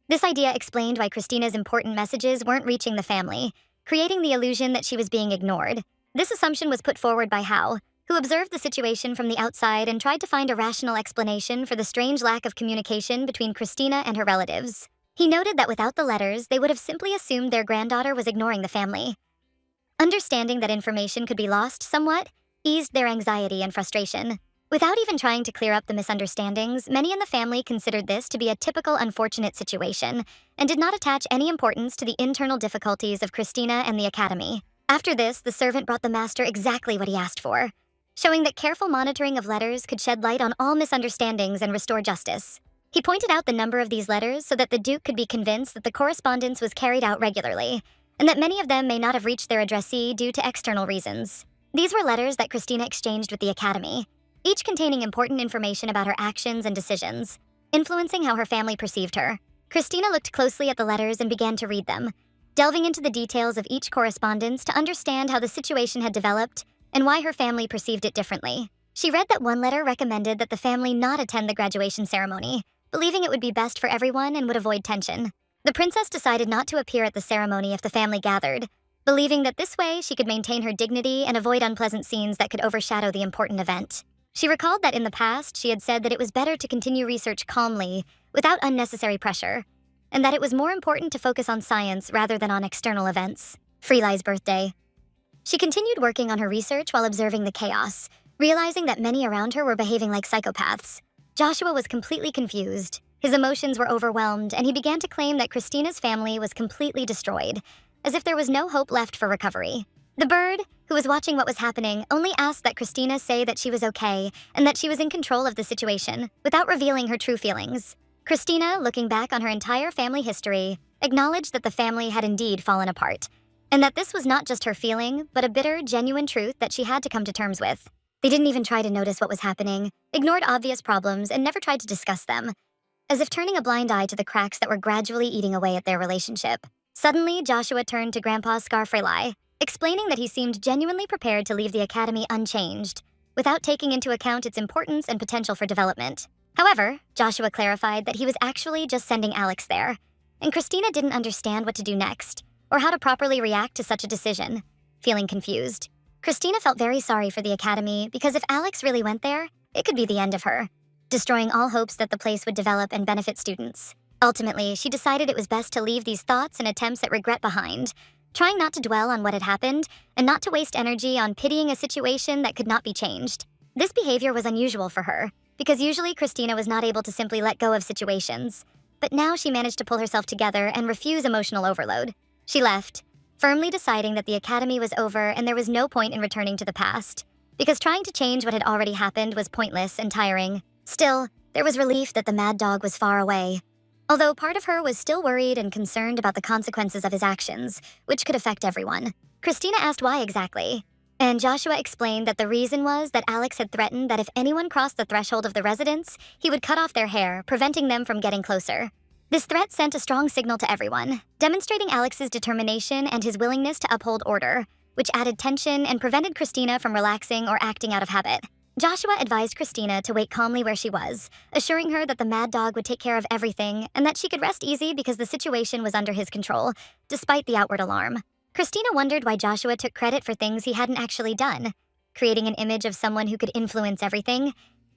This idea explained why Christina's important messages weren't reaching the family, creating the illusion that she was being ignored. This assumption was put forward by Hao, who observed the situation from the outside and tried to find a rational explanation for the strange lack of communication between Christina and her relatives. He noted that without the letters, they would have simply assumed their granddaughter was ignoring the family. Understanding that information could be lost somewhat eased their anxiety and frustration. Without even trying to clear up the misunderstandings, many in the family considered this to be a typical unfortunate situation and did not attach any importance to the internal difficulties of Christina and the academy. After this, the servant brought the master exactly what he asked for, showing that careful monitoring of letters could shed light on all misunderstandings and restore justice. He pointed out the number of these letters so that the Duke could be convinced that the correspondence was carried out regularly, and that many of them may not have reached their addressee due to external reasons. These were letters that Christina exchanged with the academy, each containing important information about her actions and decisions, influencing how her family perceived her. Christina looked closely at the letters and began to read them, delving into the details of each correspondence to understand how the situation had developed and why her family perceived it differently. She read that one letter recommended that the family not attend the graduation ceremony, believing it would be best for everyone and would avoid tension. The princess decided not to appear at the ceremony if the family gathered, believing that this way she could maintain her dignity and avoid unpleasant scenes that could overshadow the important event. She recalled that in the past she had said that it was better to continue research calmly, without unnecessary pressure, and that it was more important to focus on science rather than on external events. Freely's birthday. She continued working on her research while observing the chaos, realizing that many around her were behaving like psychopaths. Joshua was completely confused. His emotions were overwhelmed, and he began to claim that Christina's family was completely destroyed, as if there was no hope left for recovery. The bird, who was watching what was happening, only asked that Christina say that she was okay and that she was in control of the situation, without revealing her true feelings. Christina, looking back on her entire family history, acknowledged that the family had indeed fallen apart, and that this was not just her feeling, but a bitter, genuine truth that she had to come to terms with. They didn't even try to notice what was happening, ignored obvious problems, and never tried to discuss them, as if turning a blind eye to the cracks that were gradually eating away at their relationship. Suddenly, Joshua turned to Grandpa Scarfrely, explaining that he seemed genuinely prepared to leave the academy unchanged, without taking into account its importance and potential for development. However, Joshua clarified that he was actually just sending Alex there, and Christina didn't understand what to do next, or how to properly react to such a decision. Feeling confused, Christina felt very sorry for the academy because if Alex really went there, it could be the end of her, destroying all hopes that the place would develop and benefit students. Ultimately, she decided it was best to leave these thoughts and attempts at regret behind, trying not to dwell on what had happened and not to waste energy on pitying a situation that could not be changed. This behavior was unusual for her, because usually Christina was not able to simply let go of situations. But now she managed to pull herself together and refuse emotional overload. She left, firmly deciding that the academy was over and there was no point in returning to the past, because trying to change what had already happened was pointless and tiring. Still, there was relief that the mad dog was far away. Although part of her was still worried and concerned about the consequences of his actions, which could affect everyone. Christina asked why exactly, and Joshua explained that the reason was that Alex had threatened that if anyone crossed the threshold of the residence, he would cut off their hair, preventing them from getting closer. This threat sent a strong signal to everyone, demonstrating Alex's determination and his willingness to uphold order, which added tension and prevented Christina from relaxing or acting out of habit. Joshua advised Christina to wait calmly where she was, assuring her that the mad dog would take care of everything and that she could rest easy because the situation was under his control, despite the outward alarm. Christina wondered why Joshua took credit for things he hadn't actually done, creating an image of someone who could influence everything,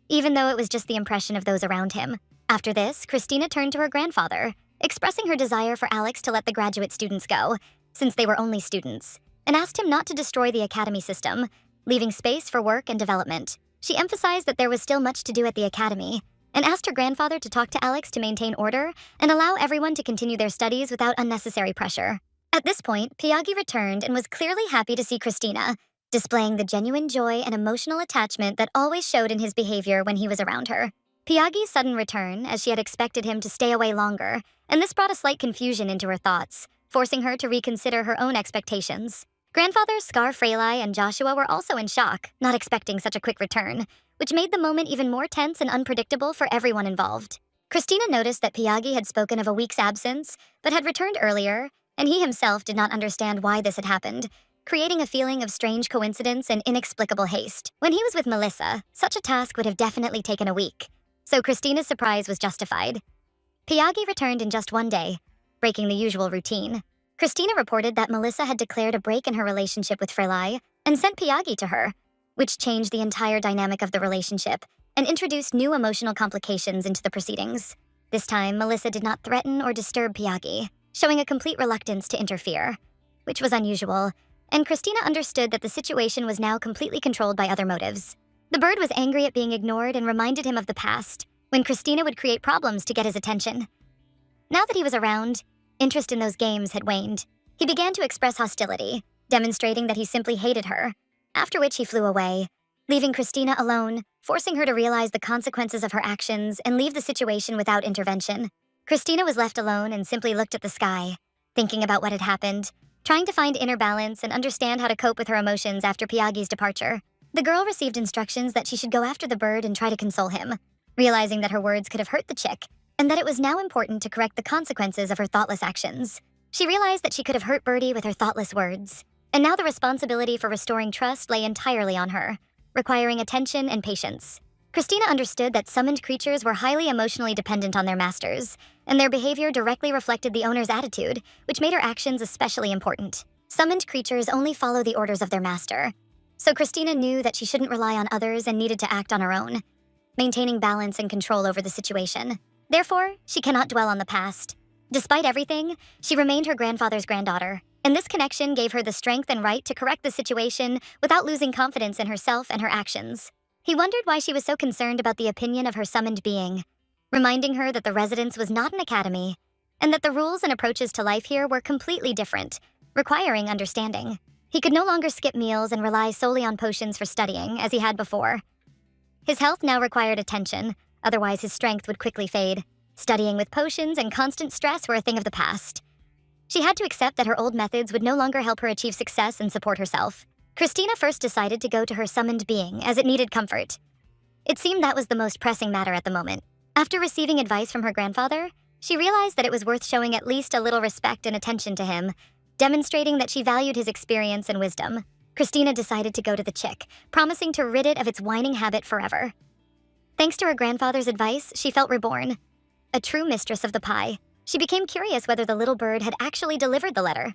even though it was just the impression of those around him. After this, Christina turned to her grandfather, expressing her desire for Alex to let the graduate students go, since they were only students, and asked him not to destroy the academy system, leaving space for work and development. She emphasized that there was still much to do at the academy, and asked her grandfather to talk to Alex to maintain order and allow everyone to continue their studies without unnecessary pressure. At this point, Pyagi returned and was clearly happy to see Christina, displaying the genuine joy and emotional attachment that always showed in his behavior when he was around her. Pyagi's sudden return, as she had expected him to stay away longer, and this brought a slight confusion into her thoughts, forcing her to reconsider her own expectations. Grandfathers Scar Freyli and Joshua were also in shock, not expecting such a quick return, which made the moment even more tense and unpredictable for everyone involved. Christina noticed that Pyagi had spoken of a week's absence, but had returned earlier, and he himself did not understand why this had happened, creating a feeling of strange coincidence and inexplicable haste. When he was with Melissa, such a task would have definitely taken a week, so Christina's surprise was justified. Pyagi returned in just one day, breaking the usual routine. Christina reported that Melissa had declared a break in her relationship with Frelai and sent Pyagi to her, which changed the entire dynamic of the relationship and introduced new emotional complications into the proceedings. This time, Melissa did not threaten or disturb Pyagi, showing a complete reluctance to interfere, which was unusual, and Christina understood that the situation was now completely controlled by other motives. The bird was angry at being ignored and reminded him of the past, when Christina would create problems to get his attention. Now that he was around, interest in those games had waned. He began to express hostility, demonstrating that he simply hated her, after which he flew away, leaving Christina alone, forcing her to realize the consequences of her actions and leave the situation without intervention. Christina was left alone and simply looked at the sky, thinking about what had happened, trying to find inner balance and understand how to cope with her emotions after Pyagi's departure. The girl received instructions that she should go after the bird and try to console him, realizing that her words could have hurt the chick, and that it was now important to correct the consequences of her thoughtless actions. She realized that she could have hurt Birdie with her thoughtless words, and now the responsibility for restoring trust lay entirely on her, requiring attention and patience. Christina understood that summoned creatures were highly emotionally dependent on their masters, and their behavior directly reflected the owner's attitude, which made her actions especially important. Summoned creatures only follow the orders of their master, so Christina knew that she shouldn't rely on others and needed to act on her own, maintaining balance and control over the situation. Therefore, she cannot dwell on the past. Despite everything, she remained her grandfather's granddaughter, and this connection gave her the strength and right to correct the situation without losing confidence in herself and her actions. He wondered why she was so concerned about the opinion of her summoned being, reminding her that the residence was not an academy, and that the rules and approaches to life here were completely different, requiring understanding. He could no longer skip meals and rely solely on potions for studying, as he had before. His health now required attention, otherwise his strength would quickly fade. Studying with potions and constant stress were a thing of the past. She had to accept that her old methods would no longer help her achieve success and support herself. Christina first decided to go to her summoned being, as it needed comfort. It seemed that was the most pressing matter at the moment. After receiving advice from her grandfather, she realized that it was worth showing at least a little respect and attention to him, demonstrating that she valued his experience and wisdom. Christina decided to go to the chick, promising to rid it of its whining habit forever. Thanks to her grandfather's advice, she felt reborn, a true mistress of the pie. She became curious whether the little bird had actually delivered the letter.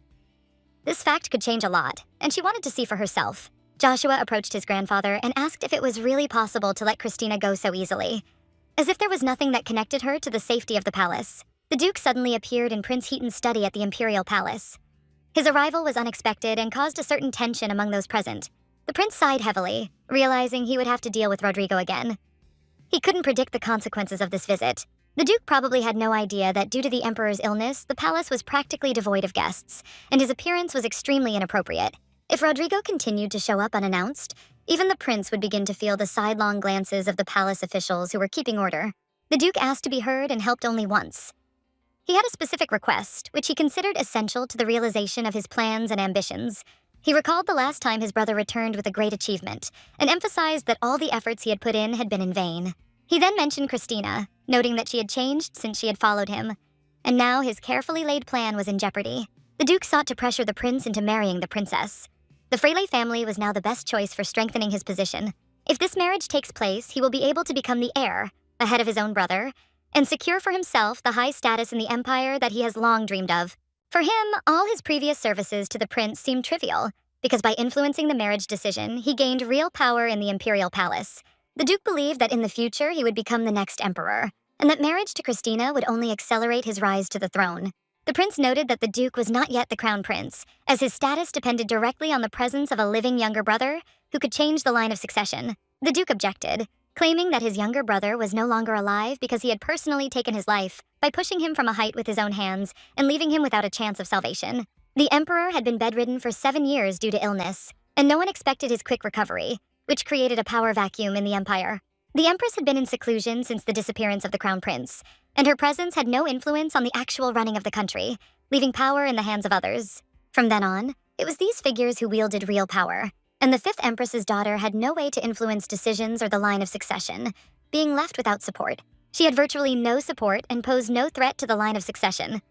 This fact could change a lot, and she wanted to see for herself. Joshua approached his grandfather and asked if it was really possible to let Christina go so easily, as if there was nothing that connected her to the safety of the palace. The Duke suddenly appeared in Prince Heaton's study at the Imperial Palace. His arrival was unexpected and caused a certain tension among those present. The prince sighed heavily, realizing he would have to deal with Rodrigo again. He couldn't predict the consequences of this visit. The Duke probably had no idea that due to the Emperor's illness, the palace was practically devoid of guests, and his appearance was extremely inappropriate. If Rodrigo continued to show up unannounced, even the prince would begin to feel the sidelong glances of the palace officials who were keeping order. The Duke asked to be heard and helped only once. He had a specific request, which he considered essential to the realization of his plans and ambitions. He recalled the last time his brother returned with a great achievement, and emphasized that all the efforts he had put in had been in vain. He then mentioned Christina, noting that she had changed since she had followed him, and now his carefully laid plan was in jeopardy. The Duke sought to pressure the prince into marrying the princess. The Frele family was now the best choice for strengthening his position. If this marriage takes place, he will be able to become the heir, ahead of his own brother, and secure for himself the high status in the empire that he has long dreamed of. For him, all his previous services to the prince seemed trivial, because by influencing the marriage decision, he gained real power in the imperial palace. The Duke believed that in the future he would become the next emperor, and that marriage to Christina would only accelerate his rise to the throne. The prince noted that the Duke was not yet the crown prince, as his status depended directly on the presence of a living younger brother who could change the line of succession. The Duke objected, claiming that his younger brother was no longer alive because he had personally taken his life by pushing him from a height with his own hands and leaving him without a chance of salvation. The emperor had been bedridden for 7 years due to illness, and no one expected his quick recovery, which created a power vacuum in the empire. The empress had been in seclusion since the disappearance of the crown prince, and her presence had no influence on the actual running of the country, leaving power in the hands of others. From then on, it was these figures who wielded real power, and the 5th empress's daughter had no way to influence decisions or the line of succession, being left without support. She had virtually no support and posed no threat to the line of succession.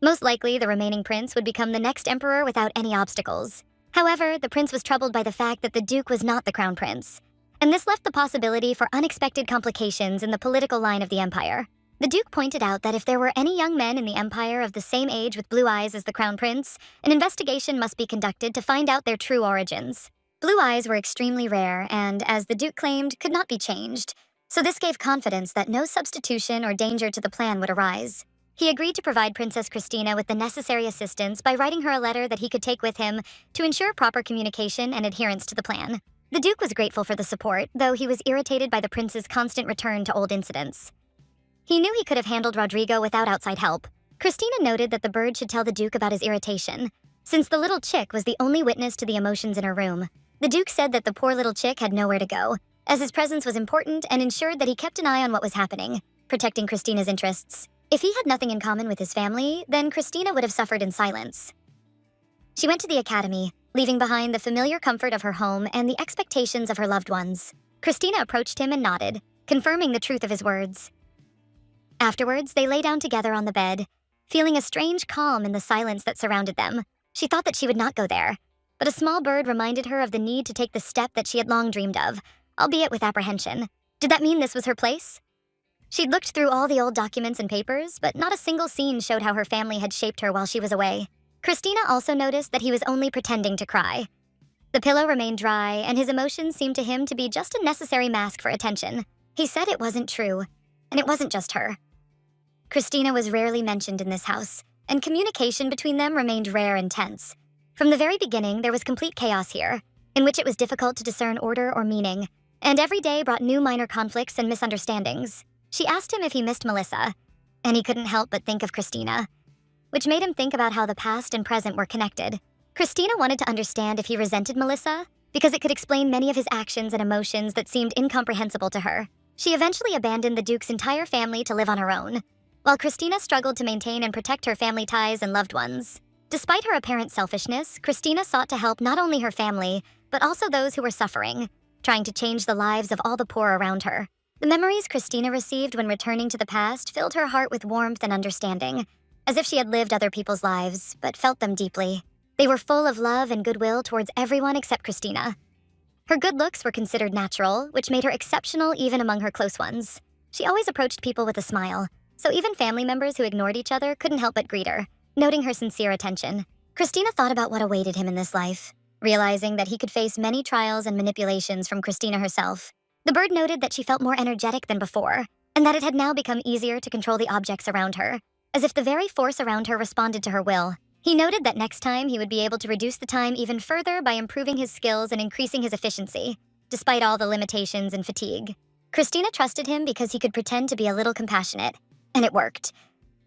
Most likely, the remaining prince would become the next emperor without any obstacles. However, the prince was troubled by the fact that the Duke was not the crown prince, and this left the possibility for unexpected complications in the political line of the empire. The Duke pointed out that if there were any young men in the empire of the same age with blue eyes as the crown prince, an investigation must be conducted to find out their true origins. Blue eyes were extremely rare and, as the Duke claimed, could not be changed, so this gave confidence that no substitution or danger to the plan would arise. He agreed to provide Princess Christina with the necessary assistance by writing her a letter that he could take with him to ensure proper communication and adherence to the plan. The Duke was grateful for the support, though he was irritated by the prince's constant return to old incidents. He knew he could have handled Rodrigo without outside help. Christina noted that the bird should tell the Duke about his irritation, since the little chick was the only witness to the emotions in her room. The Duke said that the poor little chick had nowhere to go, as his presence was important and ensured that he kept an eye on what was happening, protecting Christina's interests. If he had nothing in common with his family, then Christina would have suffered in silence. She went to the academy, leaving behind the familiar comfort of her home and the expectations of her loved ones. Christina approached him and nodded, confirming the truth of his words. Afterwards, they lay down together on the bed, feeling a strange calm in the silence that surrounded them. She thought that she would not go there, but a small bird reminded her of the need to take the step that she had long dreamed of, albeit with apprehension. Did that mean this was her place? She'd looked through all the old documents and papers, but not a single scene showed how her family had shaped her while she was away. Christina also noticed that he was only pretending to cry. The pillow remained dry, and his emotions seemed to him to be just a necessary mask for attention. He said it wasn't true, and it wasn't just her. Christina was rarely mentioned in this house, and communication between them remained rare and tense. From the very beginning, there was complete chaos here, in which it was difficult to discern order or meaning, and every day brought new minor conflicts and misunderstandings. She asked him if he missed Melissa, and he couldn't help but think of Christina, which made him think about how the past and present were connected. Christina wanted to understand if he resented Melissa, because it could explain many of his actions and emotions that seemed incomprehensible to her. She eventually abandoned the Duke's entire family to live on her own, while Christina struggled to maintain and protect her family ties and loved ones. Despite her apparent selfishness, Christina sought to help not only her family, but also those who were suffering, trying to change the lives of all the poor around her. The memories Christina received when returning to the past filled her heart with warmth and understanding, as if she had lived other people's lives, but felt them deeply. They were full of love and goodwill towards everyone except Christina. Her good looks were considered natural, which made her exceptional even among her close ones. She always approached people with a smile, so even family members who ignored each other couldn't help but greet her, noting her sincere attention. Christina thought about what awaited him in this life, realizing that he could face many trials and manipulations from Christina herself. The bird noted that she felt more energetic than before, and that it had now become easier to control the objects around her, as if the very force around her responded to her will. He noted that next time he would be able to reduce the time even further by improving his skills and increasing his efficiency, despite all the limitations and fatigue. Christina trusted him because he could pretend to be a little compassionate, and it worked.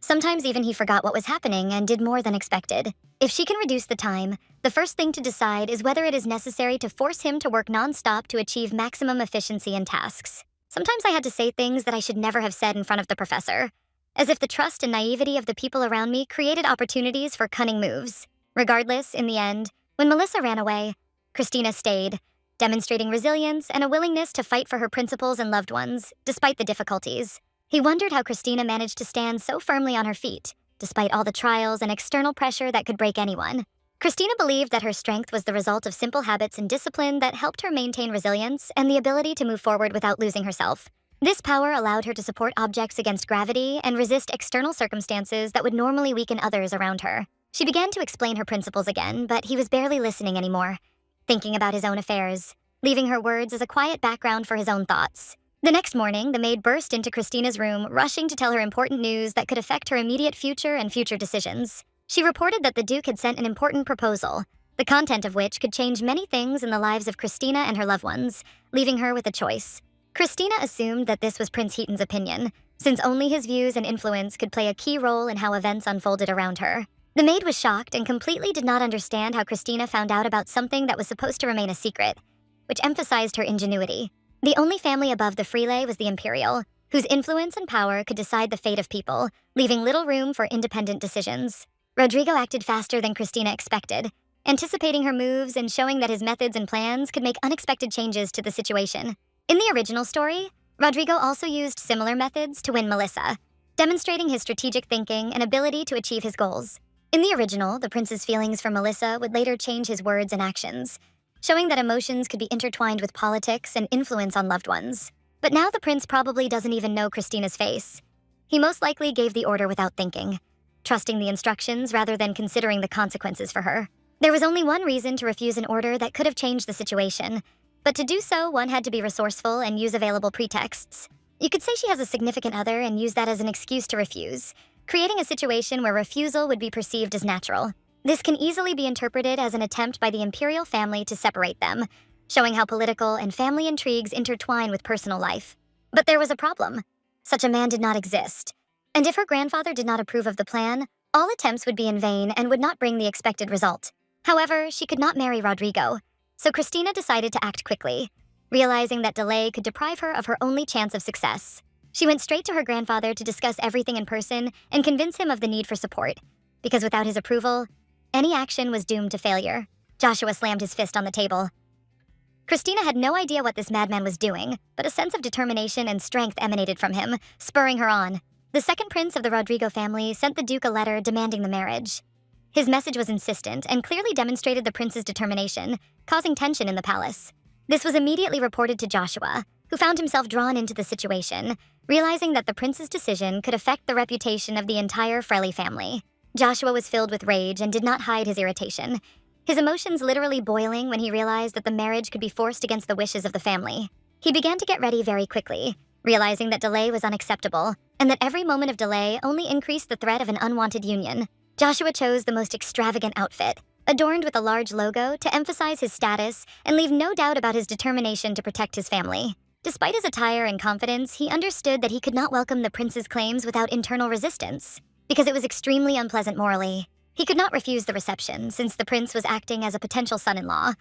Sometimes even he forgot what was happening and did more than expected. If she can reduce the time, the first thing to decide is whether it is necessary to force him to work nonstop to achieve maximum efficiency in tasks. Sometimes I had to say things that I should never have said in front of the professor, as if the trust and naivety of the people around me created opportunities for cunning moves. Regardless, in the end, when Melissa ran away, Christina stayed, demonstrating resilience and a willingness to fight for her principles and loved ones, despite the difficulties. He wondered how Christina managed to stand so firmly on her feet, despite all the trials and external pressure that could break anyone. Christina believed that her strength was the result of simple habits and discipline that helped her maintain resilience and the ability to move forward without losing herself. This power allowed her to support objects against gravity and resist external circumstances that would normally weaken others around her. She began to explain her principles again, but he was barely listening anymore, thinking about his own affairs, leaving her words as a quiet background for his own thoughts. The next morning, the maid burst into Christina's room, rushing to tell her important news that could affect her immediate future and future decisions. She reported that the Duke had sent an important proposal, the content of which could change many things in the lives of Christina and her loved ones, leaving her with a choice. Christina assumed that this was Prince Heaton's opinion, since only his views and influence could play a key role in how events unfolded around her. The maid was shocked and completely did not understand how Christina found out about something that was supposed to remain a secret, which emphasized her ingenuity. The only family above the Freelay was the Imperial, whose influence and power could decide the fate of people, leaving little room for independent decisions. Rodrigo acted faster than Christina expected, anticipating her moves and showing that his methods and plans could make unexpected changes to the situation. In the original story, Rodrigo also used similar methods to win Melissa, demonstrating his strategic thinking and ability to achieve his goals. In the original, the prince's feelings for Melissa would later change his words and actions, showing that emotions could be intertwined with politics and influence on loved ones. But now the prince probably doesn't even know Christina's face. He most likely gave the order without thinking, trusting the instructions rather than considering the consequences for her. There was only one reason to refuse an order that could have changed the situation, but to do so, one had to be resourceful and use available pretexts. You could say she has a significant other and use that as an excuse to refuse, creating a situation where refusal would be perceived as natural. This can easily be interpreted as an attempt by the imperial family to separate them, showing how political and family intrigues intertwine with personal life. But there was a problem. Such a man did not exist. And if her grandfather did not approve of the plan, all attempts would be in vain and would not bring the expected result. However, she could not marry Rodrigo, so Christina decided to act quickly, realizing that delay could deprive her of her only chance of success. She went straight to her grandfather to discuss everything in person and convince him of the need for support, because without his approval, any action was doomed to failure. Joshua slammed his fist on the table. Christina had no idea what this madman was doing, but a sense of determination and strength emanated from him, spurring her on. The second prince of the Rodrigo family sent the Duke a letter demanding the marriage. His message was insistent and clearly demonstrated the prince's determination, causing tension in the palace. This was immediately reported to Joshua, who found himself drawn into the situation, realizing that the prince's decision could affect the reputation of the entire Frelly family. Joshua was filled with rage and did not hide his irritation, his emotions literally boiling when he realized that the marriage could be forced against the wishes of the family. He began to get ready very quickly, realizing that delay was unacceptable, and that every moment of delay only increased the threat of an unwanted union. Joshua chose the most extravagant outfit, adorned with a large logo to emphasize his status and leave no doubt about his determination to protect his family. Despite his attire and confidence, he understood that he could not welcome the prince's claims without internal resistance, because it was extremely unpleasant morally. He could not refuse the reception, since the prince was acting as a potential son-in-law,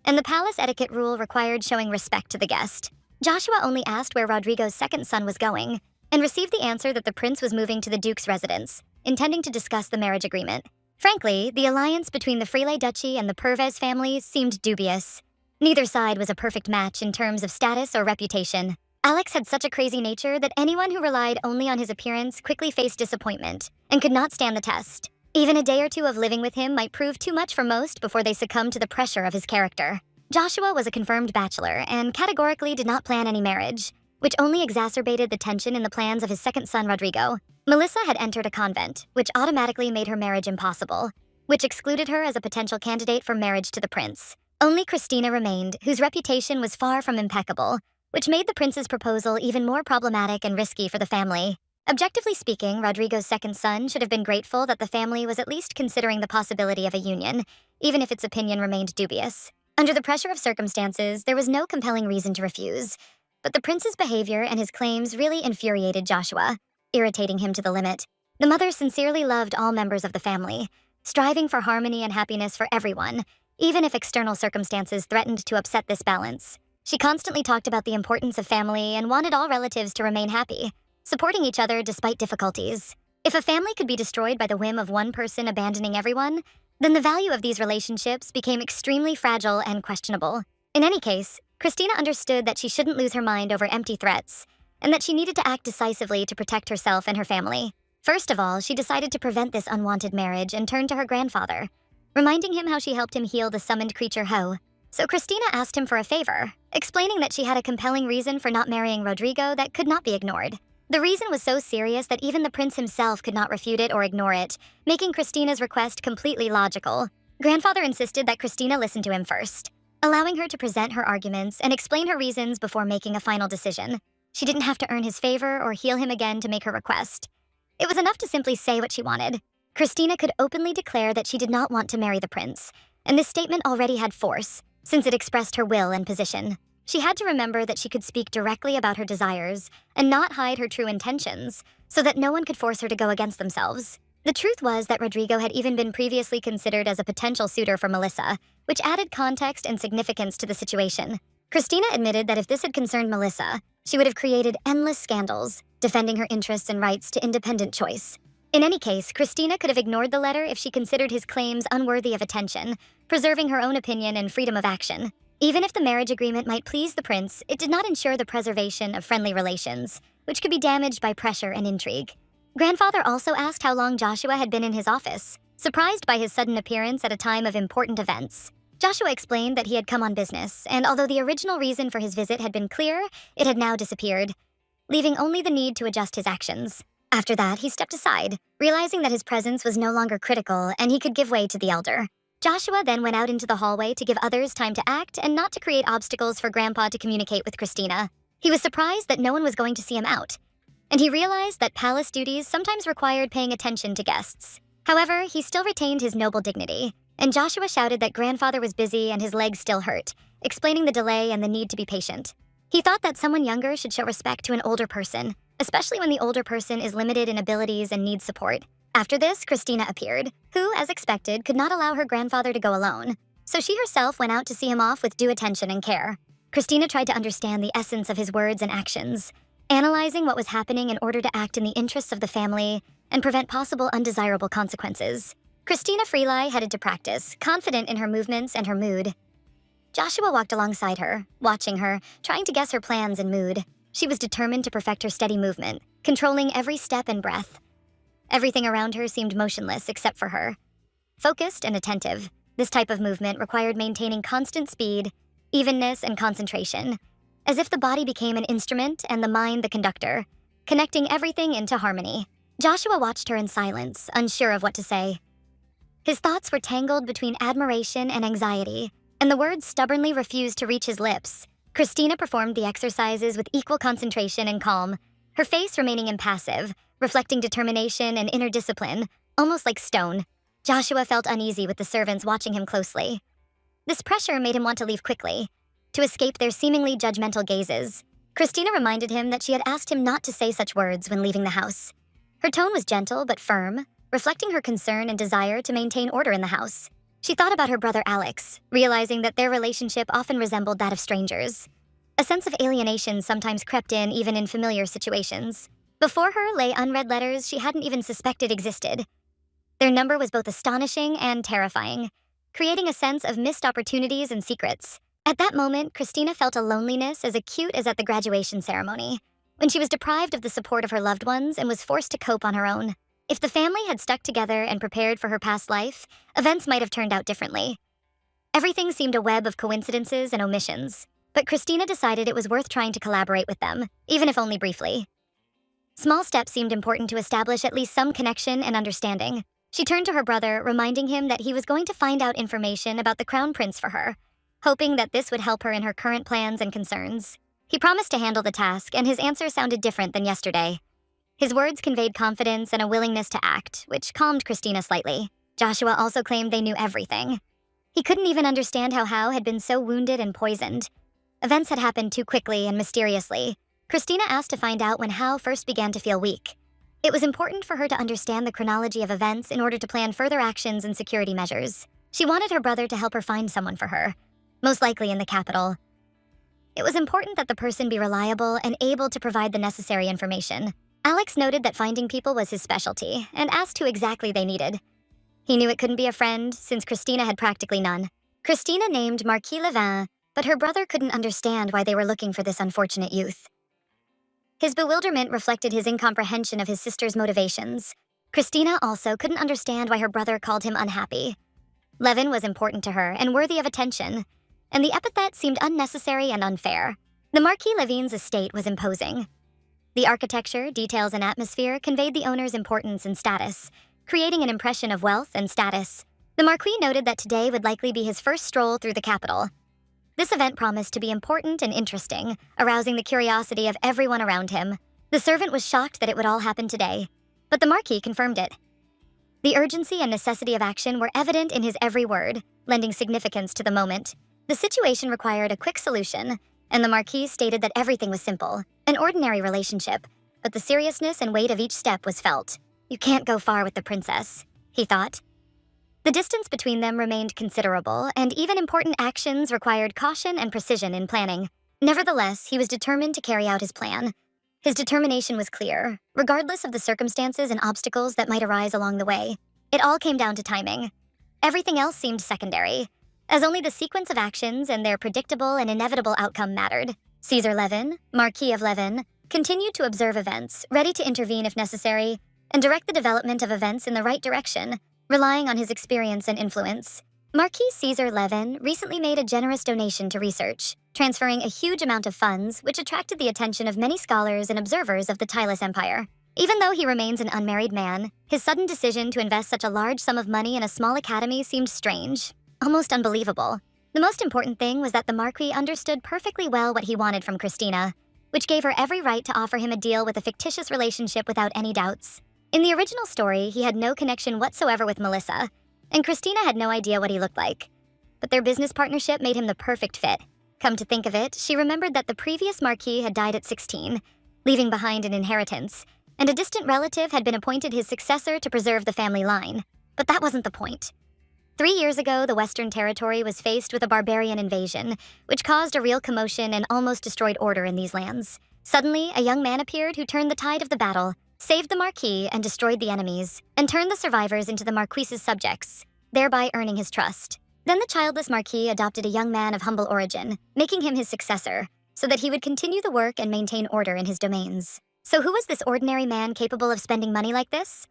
and the palace etiquette rule required showing respect to the guest. Joshua only asked where Rodrigo's second son was going, and received the answer that the prince was moving to the Duke's residence, intending to discuss the marriage agreement. Frankly, the alliance between the Freelay Duchy and the Pervez family seemed dubious. Neither side was a perfect match in terms of status or reputation. Alex had such a crazy nature that anyone who relied only on his appearance quickly faced disappointment and could not stand the test. Even a day or two of living with him might prove too much for most before they succumbed to the pressure of his character. Joshua was a confirmed bachelor and categorically did not plan any marriage, which only exacerbated the tension in the plans of his second son, Rodrigo. Melissa had entered a convent, which automatically made her marriage impossible, which excluded her as a potential candidate for marriage to the prince. Only Christina remained, whose reputation was far from impeccable, which made the prince's proposal even more problematic and risky for the family. Objectively speaking, Rodrigo's second son should have been grateful that the family was at least considering the possibility of a union, even if its opinion remained dubious. Under the pressure of circumstances, there was no compelling reason to refuse, But the prince's behavior and his claims really infuriated Joshua, irritating him to the limit. The mother sincerely loved all members of the family, striving for harmony and happiness for everyone, even if external circumstances threatened to upset this balance. She constantly talked about the importance of family and wanted all relatives to remain happy, supporting each other despite difficulties. If a family could be destroyed by the whim of one person abandoning everyone, then the value of these relationships became extremely fragile and questionable. In any case, Christina understood that she shouldn't lose her mind over empty threats, and that she needed to act decisively to protect herself and her family. First of all, she decided to prevent this unwanted marriage and turned to her grandfather, reminding him how she helped him heal the summoned creature Ho. So Christina asked him for a favor, explaining that she had a compelling reason for not marrying Rodrigo that could not be ignored. The reason was so serious that even the prince himself could not refute it or ignore it, making Christina's request completely logical. Grandfather insisted that Christina listen to him first, allowing her to present her arguments and explain her reasons before making a final decision. She didn't have to earn his favor or heal him again to make her request. It was enough to simply say what she wanted. Christina could openly declare that she did not want to marry the prince, and this statement already had force, since it expressed her will and position. She had to remember that she could speak directly about her desires and not hide her true intentions, so that no one could force her to go against themselves. The truth was that Rodrigo had even been previously considered as a potential suitor for Melissa, which added context and significance to the situation. Christina admitted that if this had concerned Melissa, she would have created endless scandals, defending her interests and rights to independent choice. In any case, Christina could have ignored the letter if she considered his claims unworthy of attention, preserving her own opinion and freedom of action. Even if the marriage agreement might please the prince, it did not ensure the preservation of friendly relations, which could be damaged by pressure and intrigue. Grandfather also asked how long Joshua had been in his office, surprised by his sudden appearance at a time of important events. Joshua explained that he had come on business, and although the original reason for his visit had been clear, it had now disappeared, leaving only the need to adjust his actions. After that, he stepped aside, realizing that his presence was no longer critical and he could give way to the elder. Joshua then went out into the hallway to give others time to act and not to create obstacles for Grandpa to communicate with Christina. He was surprised that no one was going to see him out, and he realized that palace duties sometimes required paying attention to guests. However, he still retained his noble dignity, and Joshua shouted that Grandfather was busy and his legs still hurt, explaining the delay and the need to be patient. He thought that someone younger should show respect to an older person, especially when the older person is limited in abilities and needs support. After this, Christina appeared, who, as expected, could not allow her grandfather to go alone, so she herself went out to see him off with due attention and care. Christina tried to understand the essence of his words and actions, analyzing what was happening in order to act in the interests of the family and prevent possible undesirable consequences. Christina Freeli headed to practice, confident in her movements and her mood. Joshua walked alongside her, watching her, trying to guess her plans and mood. She was determined to perfect her steady movement, controlling every step and breath. Everything around her seemed motionless except for her. Focused and attentive, this type of movement required maintaining constant speed, evenness, and concentration, as if the body became an instrument and the mind the conductor, connecting everything into harmony. Joshua watched her in silence, unsure of what to say. His thoughts were tangled between admiration and anxiety, and the words stubbornly refused to reach his lips. Christina performed the exercises with equal concentration and calm, her face remaining impassive, reflecting determination and inner discipline, almost like stone. Joshua felt uneasy with the servants watching him closely. This pressure made him want to leave quickly, to escape their seemingly judgmental gazes. Christina reminded him that she had asked him not to say such words when leaving the house. Her tone was gentle but firm, reflecting her concern and desire to maintain order in the house. She thought about her brother Alex, realizing that their relationship often resembled that of strangers. A sense of alienation sometimes crept in even in familiar situations. Before her lay unread letters she hadn't even suspected existed. Their number was both astonishing and terrifying, creating a sense of missed opportunities and secrets. At that moment, Christina felt a loneliness as acute as at the graduation ceremony, when she was deprived of the support of her loved ones and was forced to cope on her own. If the family had stuck together and prepared for her past life, events might have turned out differently. Everything seemed a web of coincidences and omissions, but Christina decided it was worth trying to collaborate with them, even if only briefly. Small steps seemed important to establish at least some connection and understanding. She turned to her brother, reminding him that he was going to find out information about the crown prince for her, hoping that this would help her in her current plans and concerns. He promised to handle the task, and his answer sounded different than yesterday. His words conveyed confidence and a willingness to act, which calmed Christina slightly. Joshua also claimed they knew everything. He couldn't even understand how Hao had been so wounded and poisoned. Events had happened too quickly and mysteriously. Christina asked to find out when Hao first began to feel weak. It was important for her to understand the chronology of events in order to plan further actions and security measures. She wanted her brother to help her find someone for her, most likely in the capital. It was important that the person be reliable and able to provide the necessary information. Alex noted that finding people was his specialty and asked who exactly they needed. He knew it couldn't be a friend, since Christina had practically none. Christina named Marquis Levin, but her brother couldn't understand why they were looking for this unfortunate youth. His bewilderment reflected his incomprehension of his sister's motivations. Christina also couldn't understand why her brother called him unhappy. Levin was important to her and worthy of attention, and the epithet seemed unnecessary and unfair. The Marquis Levin's estate was imposing. The architecture, details, and atmosphere conveyed the owner's importance and status, creating an impression of wealth and status. The Marquis noted that today would likely be his first stroll through the capital. This event promised to be important and interesting, arousing the curiosity of everyone around him. The servant was shocked that it would all happen today, but the Marquis confirmed it. The urgency and necessity of action were evident in his every word, lending significance to the moment. The situation required a quick solution, and the Marquis stated that everything was simple, an ordinary relationship, but the seriousness and weight of each step was felt. You can't go far with the princess, he thought. The distance between them remained considerable, and even important actions required caution and precision in planning. Nevertheless, he was determined to carry out his plan. His determination was clear, regardless of the circumstances and obstacles that might arise along the way. It all came down to timing. Everything else seemed secondary, as only the sequence of actions and their predictable and inevitable outcome mattered. Caesar Levin, Marquis of Levin, continued to observe events, ready to intervene if necessary, and direct the development of events in the right direction, relying on his experience and influence. Marquis Caesar Levin recently made a generous donation to research, transferring a huge amount of funds, which attracted the attention of many scholars and observers of the Tylus Empire. Even though he remains an unmarried man, his sudden decision to invest such a large sum of money in a small academy seemed strange, almost unbelievable. The most important thing was that the Marquis understood perfectly well what he wanted from Christina, which gave her every right to offer him a deal with a fictitious relationship without any doubts. In the original story, he had no connection whatsoever with Melissa, and Christina had no idea what he looked like. But their business partnership made him the perfect fit. Come to think of it, she remembered that the previous Marquis had died at 16, leaving behind an inheritance, and a distant relative had been appointed his successor to preserve the family line. But that wasn't the point. 3 years ago, the Western Territory was faced with a barbarian invasion, which caused a real commotion and almost destroyed order in these lands. Suddenly, a young man appeared who turned the tide of the battle, saved the Marquis and destroyed the enemies, and turned the survivors into the Marquis's subjects, thereby earning his trust. Then the childless Marquis adopted a young man of humble origin, making him his successor, so that he would continue the work and maintain order in his domains. So who was this ordinary man capable of spending money like this?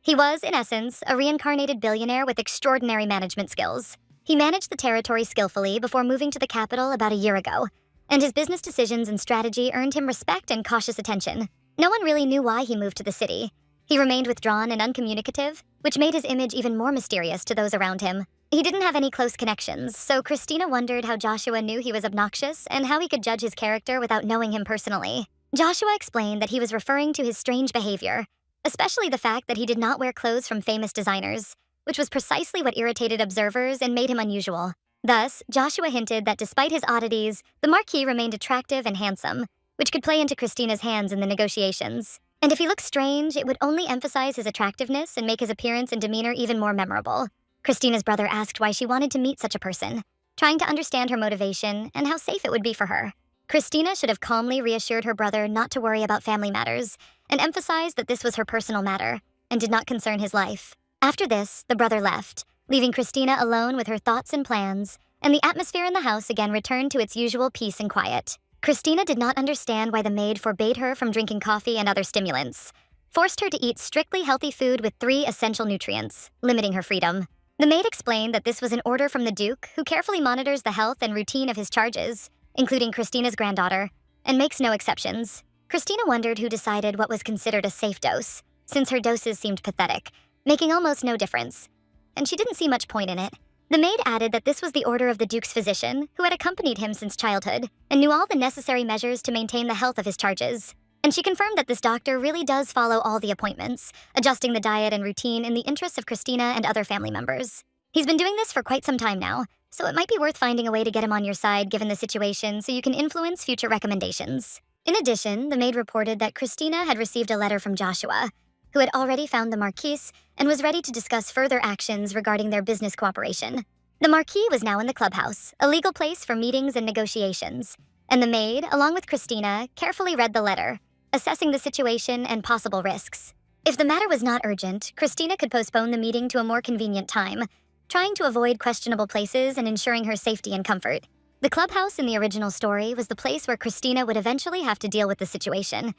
He was, in essence, a reincarnated billionaire with extraordinary management skills. He managed the territory skillfully before moving to the capital about a year ago, and his business decisions and strategy earned him respect and cautious attention. No one really knew why he moved to the city. He remained withdrawn and uncommunicative, which made his image even more mysterious to those around him. He didn't have any close connections, so Christina wondered how Joshua knew he was obnoxious and how he could judge his character without knowing him personally. Joshua explained that he was referring to his strange behavior, especially the fact that he did not wear clothes from famous designers, which was precisely what irritated observers and made him unusual. Thus, Joshua hinted that despite his oddities, the Marquis remained attractive and handsome, which could play into Christina's hands in the negotiations. And if he looked strange, it would only emphasize his attractiveness and make his appearance and demeanor even more memorable. Christina's brother asked why she wanted to meet such a person, trying to understand her motivation and how safe it would be for her. Christina should have calmly reassured her brother not to worry about family matters, and emphasized that this was her personal matter, and did not concern his life. After this, the brother left, leaving Christina alone with her thoughts and plans, and the atmosphere in the house again returned to its usual peace and quiet. Christina did not understand why the maid forbade her from drinking coffee and other stimulants, forced her to eat strictly healthy food with 3 essential nutrients, limiting her freedom. The maid explained that this was an order from the Duke, who carefully monitors the health and routine of his charges, including Christina's granddaughter, and makes no exceptions. Christina wondered who decided what was considered a safe dose, since her doses seemed pathetic, making almost no difference, and she didn't see much point in it. The maid added that this was the order of the Duke's physician, who had accompanied him since childhood, and knew all the necessary measures to maintain the health of his charges. And she confirmed that this doctor really does follow all the appointments, adjusting the diet and routine in the interests of Christina and other family members. He's been doing this for quite some time now, so it might be worth finding a way to get him on your side given the situation so you can influence future recommendations. In addition, the maid reported that Christina had received a letter from Joshua, who had already found the Marquise and was ready to discuss further actions regarding their business cooperation. The Marquis was now in the clubhouse, a legal place for meetings and negotiations, and the maid, along with Christina, carefully read the letter, assessing the situation and possible risks. If the matter was not urgent, Christina could postpone the meeting to a more convenient time, trying to avoid questionable places and ensuring her safety and comfort. The clubhouse in the original story was the place where Christina would eventually have to deal with the situation,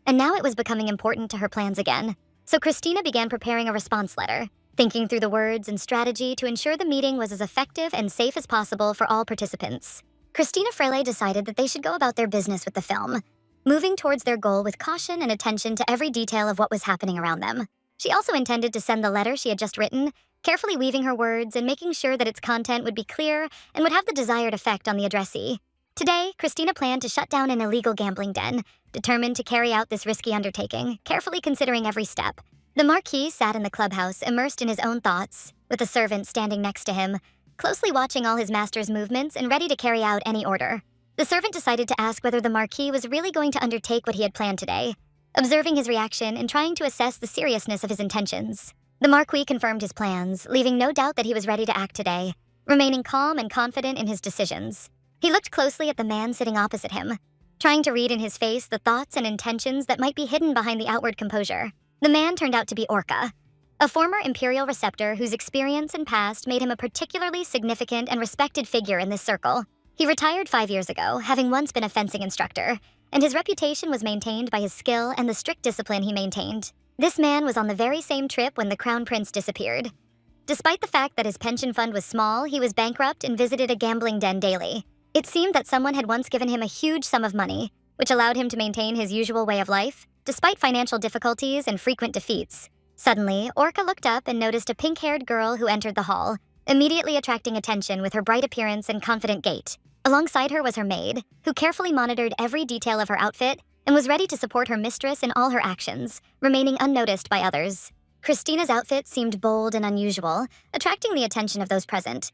and now it was becoming important to her plans again. So Christina began preparing a response letter, thinking through the words and strategy to ensure the meeting was as effective and safe as possible for all participants. Christina Frele decided that they should go about their business with the film, moving towards their goal with caution and attention to every detail of what was happening around them. She also intended to send the letter she had just written, carefully weaving her words and making sure that its content would be clear and would have the desired effect on the addressee. Today, Christina planned to shut down an illegal gambling den, determined to carry out this risky undertaking, carefully considering every step. The Marquis sat in the clubhouse, immersed in his own thoughts, with a servant standing next to him, closely watching all his master's movements and ready to carry out any order. The servant decided to ask whether the Marquis was really going to undertake what he had planned today, observing his reaction and trying to assess the seriousness of his intentions. The Marquis confirmed his plans, leaving no doubt that he was ready to act today, remaining calm and confident in his decisions. He looked closely at the man sitting opposite him, trying to read in his face the thoughts and intentions that might be hidden behind the outward composure. The man turned out to be Orca, a former Imperial receptor whose experience and past made him a particularly significant and respected figure in this circle. He retired 5 years ago, having once been a fencing instructor, and his reputation was maintained by his skill and the strict discipline he maintained. This man was on the very same trip when the Crown Prince disappeared. Despite the fact that his pension fund was small, he was bankrupt and visited a gambling den daily. It seemed that someone had once given him a huge sum of money, which allowed him to maintain his usual way of life, despite financial difficulties and frequent defeats. Suddenly, Orca looked up and noticed a pink-haired girl who entered the hall, immediately attracting attention with her bright appearance and confident gait. Alongside her was her maid, who carefully monitored every detail of her outfit and was ready to support her mistress in all her actions, remaining unnoticed by others. Christina's outfit seemed bold and unusual, attracting the attention of those present.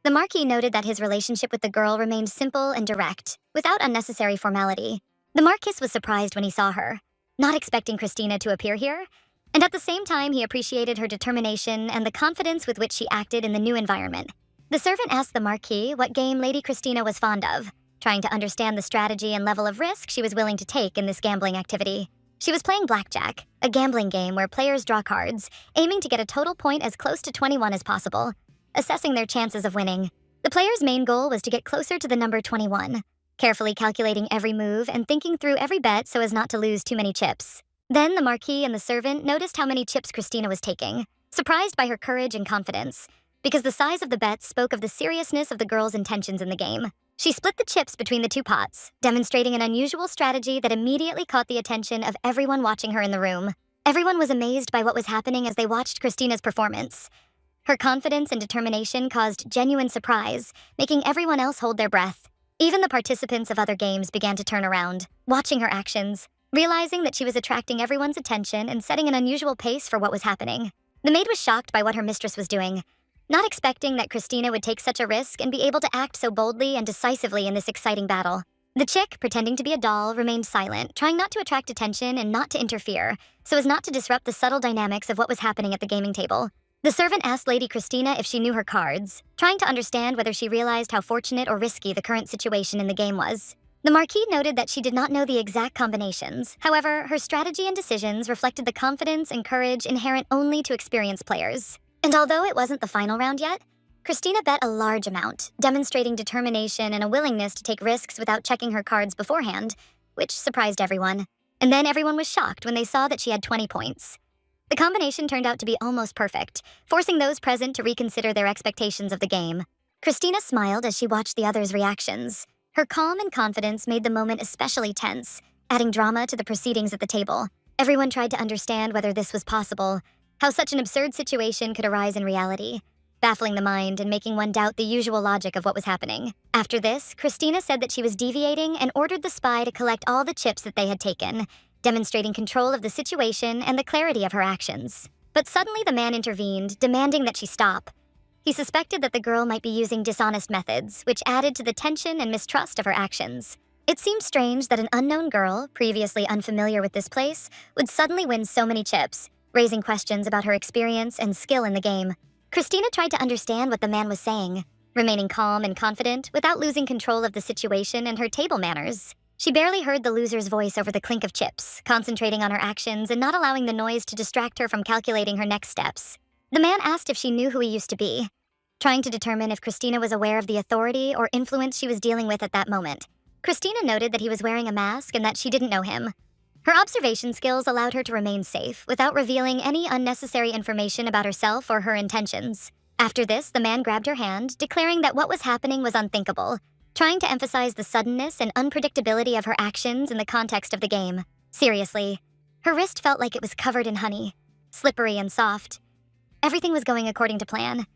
The Marquis noted that his relationship with the girl remained simple and direct, without unnecessary formality. The Marquis was surprised when he saw her, not expecting Christina to appear here, and at the same time he appreciated her determination and the confidence with which she acted in the new environment. The servant asked the Marquis what game Lady Christina was fond of, trying to understand the strategy and level of risk she was willing to take in this gambling activity. She was playing blackjack, a gambling game where players draw cards, aiming to get a total point as close to 21 as possible, assessing their chances of winning. The player's main goal was to get closer to the number 21, carefully calculating every move and thinking through every bet so as not to lose too many chips. Then the Marquis and the servant noticed how many chips Christina was taking, surprised by her courage and confidence, because the size of the bets spoke of the seriousness of the girl's intentions in the game. She split the chips between the two pots, demonstrating an unusual strategy that immediately caught the attention of everyone watching her in the room. Everyone was amazed by what was happening as they watched Christina's performance. Her confidence and determination caused genuine surprise, making everyone else hold their breath. Even the participants of other games began to turn around, watching her actions, realizing that she was attracting everyone's attention and setting an unusual pace for what was happening. The maid was shocked by what her mistress was doing, not expecting that Christina would take such a risk and be able to act so boldly and decisively in this exciting battle. The chick, pretending to be a doll, remained silent, trying not to attract attention and not to interfere, so as not to disrupt the subtle dynamics of what was happening at the gaming table. The servant asked Lady Christina if she knew her cards, trying to understand whether she realized how fortunate or risky the current situation in the game was. The Marquis noted that she did not know the exact combinations. However, her strategy and decisions reflected the confidence and courage inherent only to experienced players. And although it wasn't the final round yet, Christina bet a large amount, demonstrating determination and a willingness to take risks without checking her cards beforehand, which surprised everyone. And then everyone was shocked when they saw that she had 20 points. The combination turned out to be almost perfect, forcing those present to reconsider their expectations of the game. Christina smiled as she watched the others' reactions. Her calm and confidence made the moment especially tense, adding drama to the proceedings at the table. Everyone tried to understand whether this was possible, how such an absurd situation could arise in reality, baffling the mind and making one doubt the usual logic of what was happening. After this, Christina said that she was deviating and ordered the spy to collect all the chips that they had taken, demonstrating control of the situation and the clarity of her actions. But suddenly the man intervened, demanding that she stop. He suspected that the girl might be using dishonest methods, which added to the tension and mistrust of her actions. It seemed strange that an unknown girl, previously unfamiliar with this place, would suddenly win so many chips, raising questions about her experience and skill in the game. Christina tried to understand what the man was saying, remaining calm and confident without losing control of the situation and her table manners. She barely heard the loser's voice over the clink of chips, concentrating on her actions and not allowing the noise to distract her from calculating her next steps. The man asked if she knew who he used to be, trying to determine if Christina was aware of the authority or influence she was dealing with at that moment. Christina noted that he was wearing a mask and that she didn't know him. Her observation skills allowed her to remain safe without revealing any unnecessary information about herself or her intentions. After this, the man grabbed her hand, declaring that what was happening was unthinkable, trying to emphasize the suddenness and unpredictability of her actions in the context of the game. Seriously, her wrist felt like it was covered in honey, slippery and soft. Everything was going according to plan,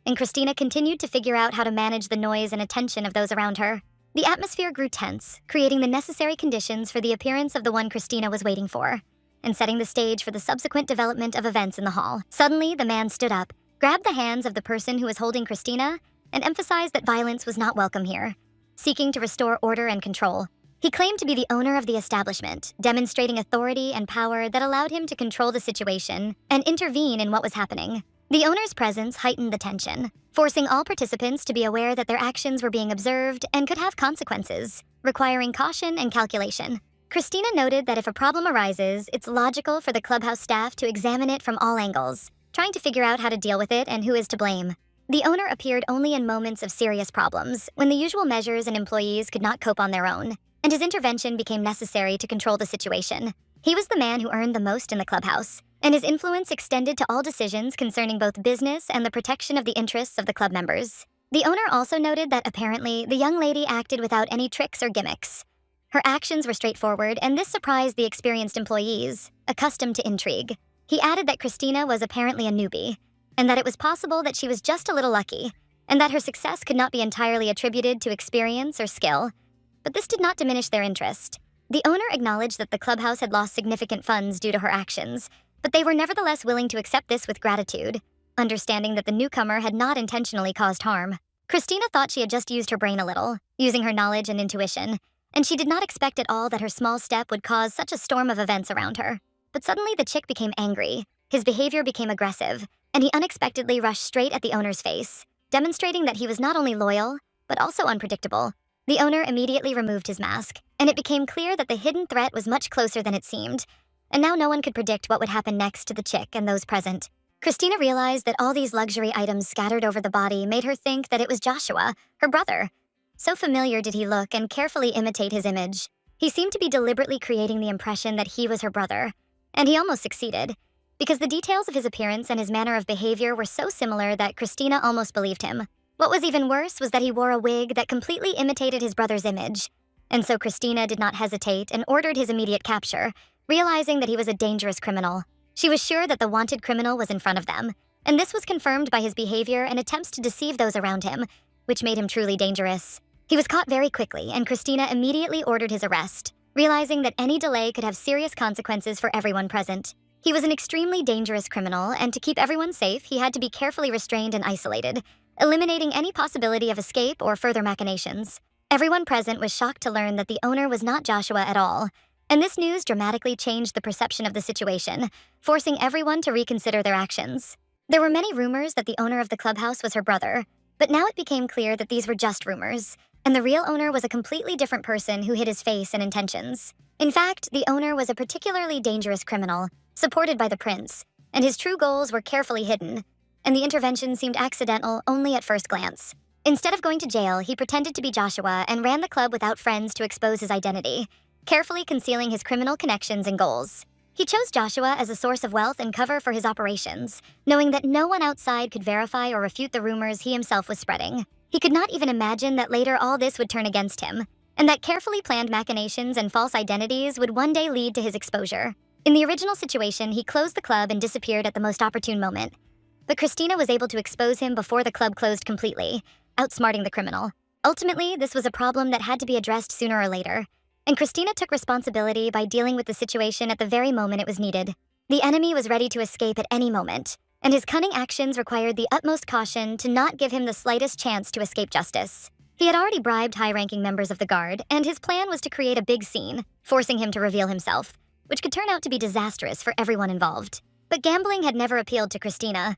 and Christina continued to figure out how to manage the noise and attention of those around her. The atmosphere grew tense, creating the necessary conditions for the appearance of the one Christina was waiting for, and setting the stage for the subsequent development of events in the hall. Suddenly, the man stood up, grabbed the hands of the person who was holding Christina, and emphasized that violence was not welcome here, seeking to restore order and control. He claimed to be the owner of the establishment, demonstrating authority and power that allowed him to control the situation and intervene in what was happening. The owner's presence heightened the tension, forcing all participants to be aware that their actions were being observed and could have consequences, requiring caution and calculation. Christina noted that if a problem arises, it's logical for the clubhouse staff to examine it from all angles, trying to figure out how to deal with it and who is to blame. The owner appeared only in moments of serious problems, when the usual measures and employees could not cope on their own, and his intervention became necessary to control the situation. He was the man who earned the most in the clubhouse, and his influence extended to all decisions concerning both business and the protection of the interests of the club members. The owner also noted that apparently the young lady acted without any tricks or gimmicks. Her actions were straightforward, and this surprised the experienced employees, accustomed to intrigue. He added that Christina was apparently a newbie, and that it was possible that she was just a little lucky, and that her success could not be entirely attributed to experience or skill. But this did not diminish their interest. The owner acknowledged that the clubhouse had lost significant funds due to her actions, but they were nevertheless willing to accept this with gratitude, understanding that the newcomer had not intentionally caused harm. Christina thought she had just used her brain a little, using her knowledge and intuition, and she did not expect at all that her small step would cause such a storm of events around her. But suddenly the chick became angry, his behavior became aggressive, and he unexpectedly rushed straight at the owner's face, demonstrating that he was not only loyal, but also unpredictable. The owner immediately removed his mask, and it became clear that the hidden threat was much closer than it seemed, and now no one could predict what would happen next to the chick and those present. Christina realized that all these luxury items scattered over the body made her think that it was Joshua, her brother. So familiar did he look and carefully imitate his image. He seemed to be deliberately creating the impression that he was her brother, and he almost succeeded, because the details of his appearance and his manner of behavior were so similar that Christina almost believed him. What was even worse was that he wore a wig that completely imitated his brother's image, and so Christina did not hesitate and ordered his immediate capture, realizing that he was a dangerous criminal. She was sure that the wanted criminal was in front of them, and this was confirmed by his behavior and attempts to deceive those around him, which made him truly dangerous. He was caught very quickly, and Christina immediately ordered his arrest, realizing that any delay could have serious consequences for everyone present. He was an extremely dangerous criminal, and to keep everyone safe, he had to be carefully restrained and isolated, eliminating any possibility of escape or further machinations. Everyone present was shocked to learn that the owner was not Joshua at all, and this news dramatically changed the perception of the situation, forcing everyone to reconsider their actions. There were many rumors that the owner of the clubhouse was her brother, but now it became clear that these were just rumors, and the real owner was a completely different person who hid his face and intentions. In fact, the owner was a particularly dangerous criminal, supported by the prince, and his true goals were carefully hidden, and the intervention seemed accidental only at first glance. Instead of going to jail, he pretended to be Joshua and ran the club without friends to expose his identity, carefully concealing his criminal connections and goals. He chose Joshua as a source of wealth and cover for his operations, knowing that no one outside could verify or refute the rumors he himself was spreading. He could not even imagine that later all this would turn against him, and that carefully planned machinations and false identities would one day lead to his exposure. In the original situation, he closed the club and disappeared at the most opportune moment. But Christina was able to expose him before the club closed completely, outsmarting the criminal. Ultimately, this was a problem that had to be addressed sooner or later, and Christina took responsibility by dealing with the situation at the very moment it was needed. The enemy was ready to escape at any moment, and his cunning actions required the utmost caution to not give him the slightest chance to escape justice. He had already bribed high-ranking members of the Guard, and his plan was to create a big scene, forcing him to reveal himself, which could turn out to be disastrous for everyone involved. But gambling had never appealed to Christina,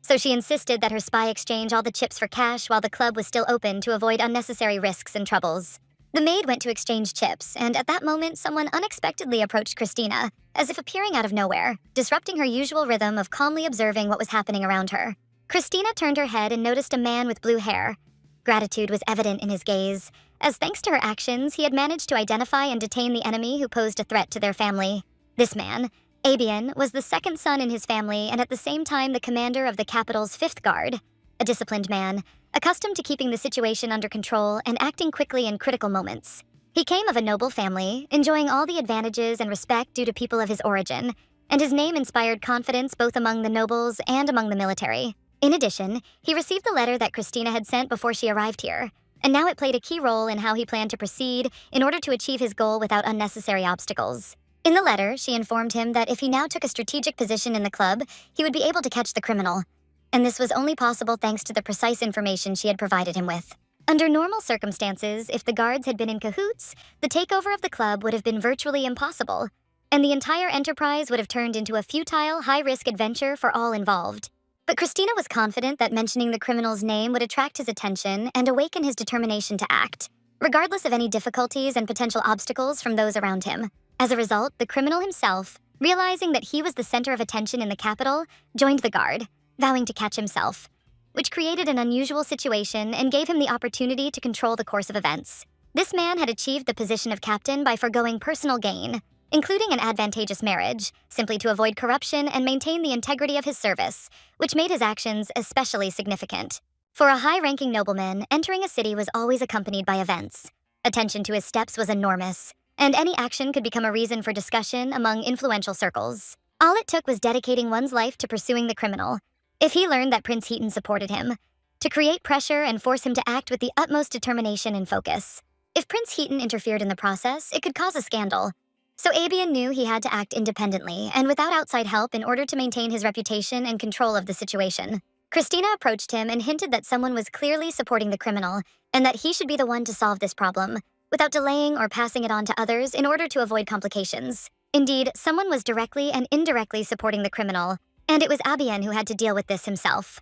so she insisted that her spy exchange all the chips for cash while the club was still open to avoid unnecessary risks and troubles. The maid went to exchange chips, and at that moment someone unexpectedly approached Christina, as if appearing out of nowhere, disrupting her usual rhythm of calmly observing what was happening around her. Christina turned her head and noticed a man with blue hair. Gratitude was evident in his gaze, as thanks to her actions, he had managed to identify and detain the enemy who posed a threat to their family. This man, Abian, was the second son in his family and at the same time the commander of the capital's 5th Guard, a disciplined man, accustomed to keeping the situation under control and acting quickly in critical moments. He came of a noble family, enjoying all the advantages and respect due to people of his origin, and his name inspired confidence both among the nobles and among the military. In addition, he received the letter that Christina had sent before she arrived here, and now it played a key role in how he planned to proceed in order to achieve his goal without unnecessary obstacles. In the letter, she informed him that if he now took a strategic position in the club, he would be able to catch the criminal, and this was only possible thanks to the precise information she had provided him with. Under normal circumstances, if the guards had been in cahoots, the takeover of the club would have been virtually impossible, and the entire enterprise would have turned into a futile, high-risk adventure for all involved. But Christina was confident that mentioning the criminal's name would attract his attention and awaken his determination to act, regardless of any difficulties and potential obstacles from those around him. As a result, the criminal himself, realizing that he was the center of attention in the capital, joined the Guard, vowing to catch himself, which created an unusual situation and gave him the opportunity to control the course of events. This man had achieved the position of captain by forgoing personal gain, including an advantageous marriage, simply to avoid corruption and maintain the integrity of his service, which made his actions especially significant. For a high-ranking nobleman, entering a city was always accompanied by events. Attention to his steps was enormous, and any action could become a reason for discussion among influential circles. All it took was dedicating one's life to pursuing the criminal, if he learned that Prince Heaton supported him, to create pressure and force him to act with the utmost determination and focus. If Prince Heaton interfered in the process, it could cause a scandal. So Abian knew he had to act independently and without outside help in order to maintain his reputation and control of the situation. Christina approached him and hinted that someone was clearly supporting the criminal and that he should be the one to solve this problem, without delaying or passing it on to others in order to avoid complications. Indeed, someone was directly and indirectly supporting the criminal, and it was Abian who had to deal with this himself,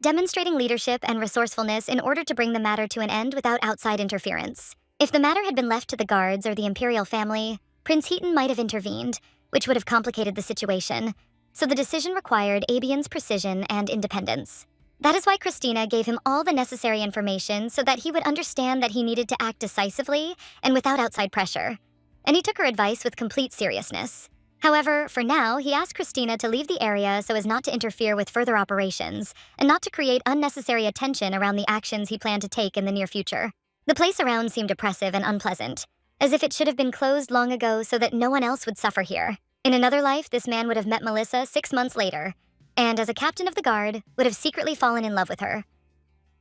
demonstrating leadership and resourcefulness in order to bring the matter to an end without outside interference. If the matter had been left to the guards or the imperial family, Prince Heaton might have intervened, which would have complicated the situation, so the decision required Abian's precision and independence. That is why Christina gave him all the necessary information so that he would understand that he needed to act decisively and without outside pressure, and he took her advice with complete seriousness. However, for now, he asked Christina to leave the area so as not to interfere with further operations and not to create unnecessary attention around the actions he planned to take in the near future. The place around seemed oppressive and unpleasant, as if it should have been closed long ago so that no one else would suffer here. In another life, this man would have met Melissa 6 months later, and as a captain of the guard, would have secretly fallen in love with her.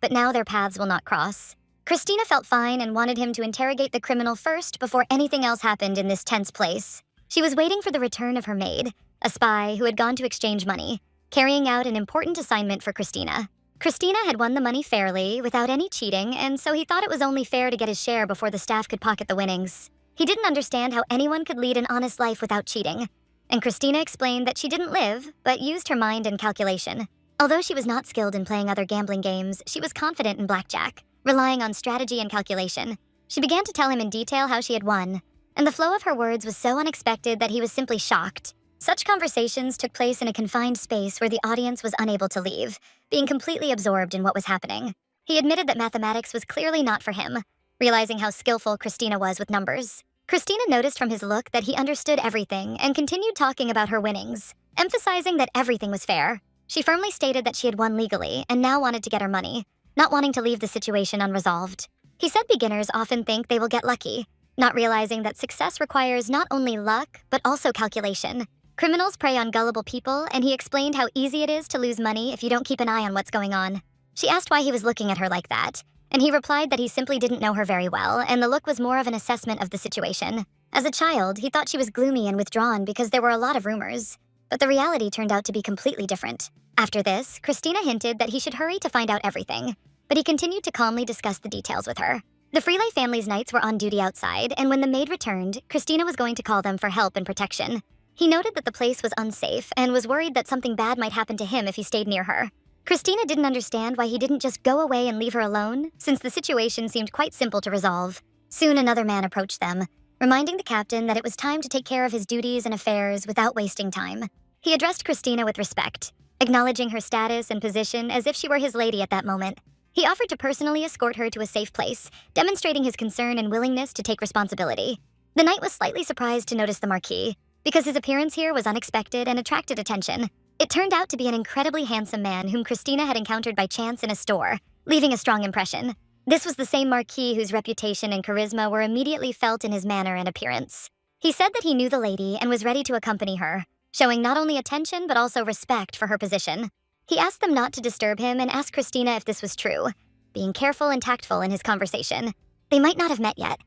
But now their paths will not cross. Christina felt fine and wanted him to interrogate the criminal first before anything else happened in this tense place. She was waiting for the return of her maid, a spy who had gone to exchange money, carrying out an important assignment for Christina. Christina had won the money fairly, without any cheating, and so he thought it was only fair to get his share before the staff could pocket the winnings. He didn't understand how anyone could lead an honest life without cheating, and Christina explained that she didn't live, but used her mind and calculation. Although she was not skilled in playing other gambling games, she was confident in blackjack, relying on strategy and calculation. She began to tell him in detail how she had won, and the flow of her words was so unexpected that he was simply shocked. Such conversations took place in a confined space where the audience was unable to leave, being completely absorbed in what was happening. He admitted that mathematics was clearly not for him, realizing how skillful Christina was with numbers. Christina noticed from his look that he understood everything and continued talking about her winnings, emphasizing that everything was fair. She firmly stated that she had won legally and now wanted to get her money, not wanting to leave the situation unresolved. He said beginners often think they will get lucky, not realizing that success requires not only luck, but also calculation. Criminals prey on gullible people, and he explained how easy it is to lose money if you don't keep an eye on what's going on. She asked why he was looking at her like that, and he replied that he simply didn't know her very well, and the look was more of an assessment of the situation. As a child, he thought she was gloomy and withdrawn because there were a lot of rumors, but the reality turned out to be completely different. After this, Christina hinted that he should hurry to find out everything, but he continued to calmly discuss the details with her. The Freelay family's knights were on duty outside, and when the maid returned, Christina was going to call them for help and protection. He noted that the place was unsafe and was worried that something bad might happen to him if he stayed near her. Christina didn't understand why he didn't just go away and leave her alone, since the situation seemed quite simple to resolve. Soon another man approached them, reminding the captain that it was time to take care of his duties and affairs without wasting time. He addressed Christina with respect, acknowledging her status and position as if she were his lady at that moment. He offered to personally escort her to a safe place, demonstrating his concern and willingness to take responsibility. The knight was slightly surprised to notice the Marquis, because his appearance here was unexpected and attracted attention. It turned out to be an incredibly handsome man whom Christina had encountered by chance in a store, leaving a strong impression. This was the same Marquis whose reputation and charisma were immediately felt in his manner and appearance. He said that he knew the lady and was ready to accompany her, showing not only attention but also respect for her position. He asked them not to disturb him and asked Christina if this was true, being careful and tactful in his conversation. They might not have met yet,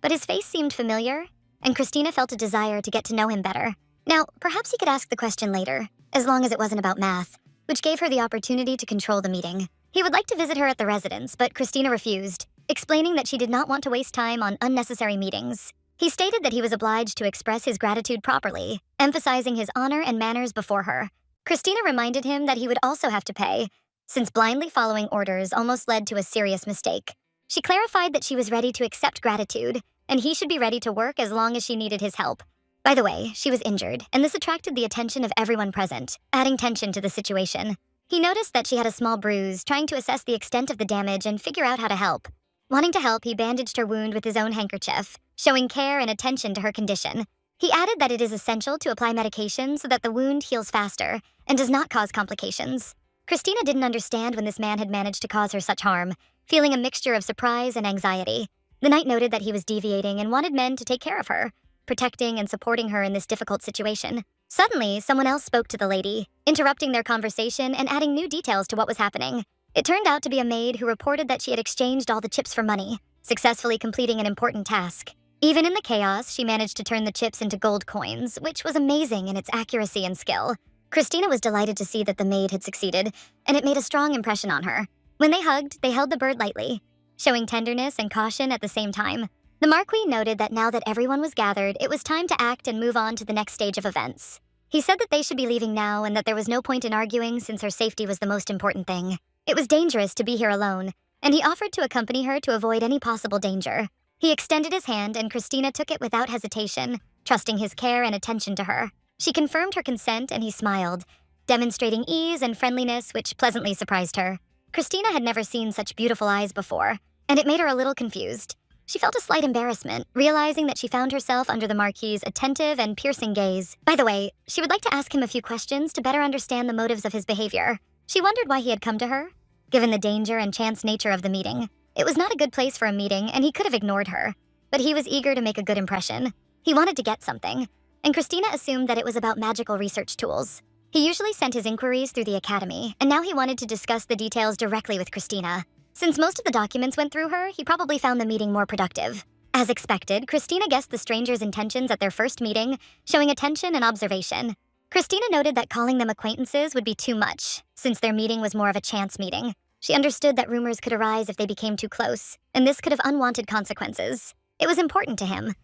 but his face seemed familiar, and Christina felt a desire to get to know him better. Now, perhaps he could ask the question later, as long as it wasn't about math, which gave her the opportunity to control the meeting. He would like to visit her at the residence, but Christina refused, explaining that she did not want to waste time on unnecessary meetings. He stated that he was obliged to express his gratitude properly, emphasizing his honor and manners before her. Christina reminded him that he would also have to pay, since blindly following orders almost led to a serious mistake. She clarified that she was ready to accept gratitude, and he should be ready to work as long as she needed his help. By the way, she was injured, and this attracted the attention of everyone present, adding tension to the situation. He noticed that she had a small bruise, trying to assess the extent of the damage and figure out how to help. Wanting to help, he bandaged her wound with his own handkerchief, showing care and attention to her condition. He added that it is essential to apply medication so that the wound heals faster and does not cause complications. Christina didn't understand when this man had managed to cause her such harm, feeling a mixture of surprise and anxiety. The knight noted that he was deviating and wanted men to take care of her, protecting and supporting her in this difficult situation. Suddenly, someone else spoke to the lady, interrupting their conversation and adding new details to what was happening. It turned out to be a maid who reported that she had exchanged all the chips for money, successfully completing an important task. Even in the chaos, she managed to turn the chips into gold coins, which was amazing in its accuracy and skill. Christina was delighted to see that the maid had succeeded, and it made a strong impression on her. When they hugged, they held the bird lightly, showing tenderness and caution at the same time. The Marquis noted that now that everyone was gathered, it was time to act and move on to the next stage of events. He said that they should be leaving now and that there was no point in arguing since her safety was the most important thing. It was dangerous to be here alone, and he offered to accompany her to avoid any possible danger. He extended his hand and Christina took it without hesitation, trusting his care and attention to her. She confirmed her consent and he smiled, demonstrating ease and friendliness which pleasantly surprised her. Christina had never seen such beautiful eyes before, and it made her a little confused. She felt a slight embarrassment, realizing that she found herself under the Marquis's attentive and piercing gaze. By the way, she would like to ask him a few questions to better understand the motives of his behavior. She wondered why he had come to her, given the danger and chance nature of the meeting. It was not a good place for a meeting, and he could have ignored her. But he was eager to make a good impression. He wanted to get something, and Christina assumed that it was about magical research tools. He usually sent his inquiries through the academy, and now he wanted to discuss the details directly with Christina. Since most of the documents went through her, he probably found the meeting more productive. As expected, Christina guessed the stranger's intentions at their first meeting, showing attention and observation. Christina noted that calling them acquaintances would be too much, since their meeting was more of a chance meeting. She understood that rumors could arise if they became too close, and this could have unwanted consequences. It was important to him.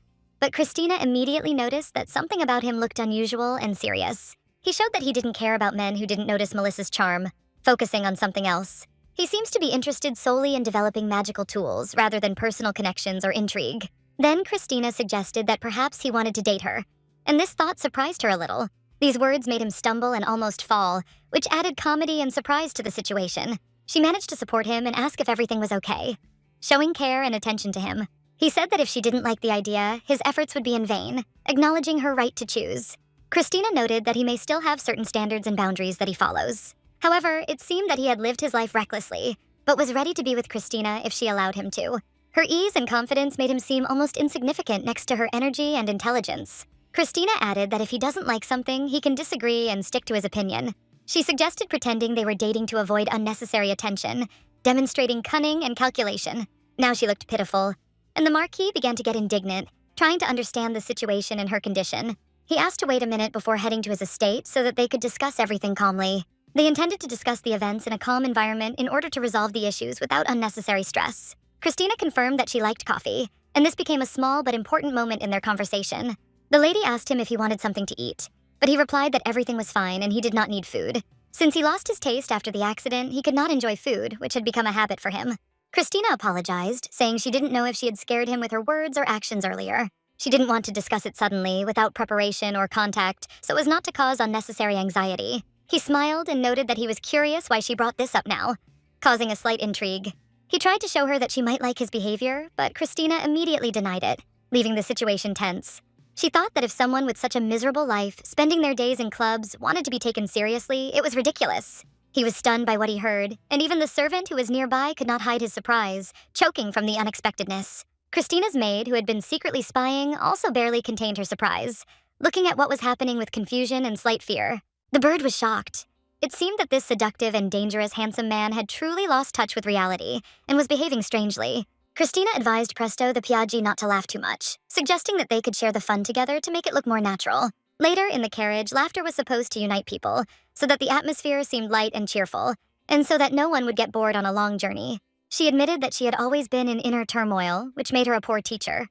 But Christina immediately noticed that something about him looked unusual and serious. He showed that he didn't care about men who didn't notice Melissa's charm, focusing on something else. He seems to be interested solely in developing magical tools rather than personal connections or intrigue. Then Christina suggested that perhaps he wanted to date her, and this thought surprised her a little. These words made him stumble and almost fall, which added comedy and surprise to the situation. She managed to support him and ask if everything was okay, showing care and attention to him. He said that if she didn't like the idea, his efforts would be in vain, acknowledging her right to choose. Christina noted that he may still have certain standards and boundaries that he follows. However, it seemed that he had lived his life recklessly, but was ready to be with Christina if she allowed him to. Her ease and confidence made him seem almost insignificant next to her energy and intelligence. Christina added that if he doesn't like something, he can disagree and stick to his opinion. She suggested pretending they were dating to avoid unnecessary attention, demonstrating cunning and calculation. Now she looked pitiful, and the Marquis began to get indignant, trying to understand the situation and her condition. He asked to wait a minute before heading to his estate so that they could discuss everything calmly. They intended to discuss the events in a calm environment in order to resolve the issues without unnecessary stress. Christina confirmed that she liked coffee, and this became a small but important moment in their conversation. The lady asked him if he wanted something to eat, but he replied that everything was fine and he did not need food. Since he lost his taste after the accident, he could not enjoy food, which had become a habit for him. Christina apologized, saying she didn't know if she had scared him with her words or actions earlier. She didn't want to discuss it suddenly, without preparation or contact, so as not to cause unnecessary anxiety. He smiled and noted that he was curious why she brought this up now, causing a slight intrigue. He tried to show her that she might like his behavior, but Christina immediately denied it, leaving the situation tense. She thought that if someone with such a miserable life, spending their days in clubs, wanted to be taken seriously, it was ridiculous. He was stunned by what he heard, and even the servant who was nearby could not hide his surprise, choking from the unexpectedness. Christina's maid, who had been secretly spying, also barely contained her surprise, looking at what was happening with confusion and slight fear. The bird was shocked. It seemed that this seductive and dangerous handsome man had truly lost touch with reality and was behaving strangely. Christina advised Presto the Piaggi not to laugh too much, suggesting that they could share the fun together to make it look more natural. Later, in the carriage, laughter was supposed to unite people, so that the atmosphere seemed light and cheerful, and so that no one would get bored on a long journey. She admitted that she had always been in inner turmoil, which made her a poor teacher.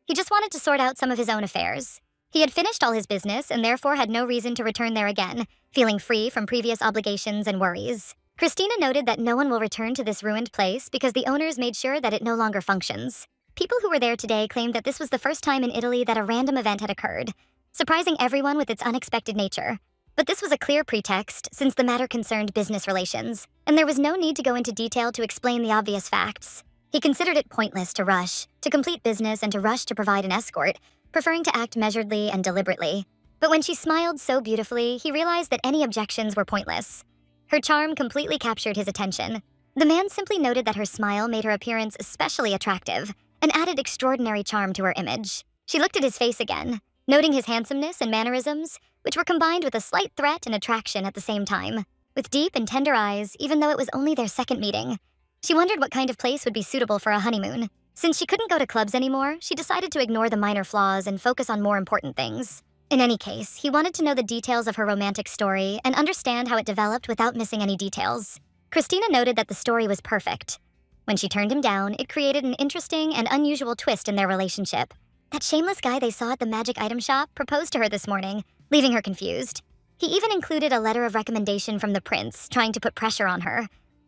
He just wanted to sort out some of his own affairs. He had finished all his business and therefore had no reason to return there again, feeling free from previous obligations and worries. Christina noted that no one will return to this ruined place because the owners made sure that it no longer functions. People who were there today claimed that this was the first time in Italy that a random event had occurred, surprising everyone with its unexpected nature. But this was a clear pretext, since the matter concerned business relations, and there was no need to go into detail to explain the obvious facts. He considered it pointless to rush, to complete business and to rush to provide an escort, preferring to act measuredly and deliberately. But when she smiled so beautifully, he realized that any objections were pointless. Her charm completely captured his attention. The man simply noted that her smile made her appearance especially attractive and added extraordinary charm to her image. She looked at his face again, noting his handsomeness and mannerisms, which were combined with a slight threat and attraction at the same time. With deep and tender eyes, even though it was only their second meeting, she wondered what kind of place would be suitable for a honeymoon. Since she couldn't go to clubs anymore, she decided to ignore the minor flaws and focus on more important things. In any case, he wanted to know the details of her romantic story and understand how it developed without missing any details. Christina noted that the story was perfect. When she turned him down, it created an interesting and unusual twist in their relationship. That shameless guy they saw at the magic item shop proposed to her this morning, leaving her confused. He even included a letter of recommendation from the prince, trying to put pressure on her.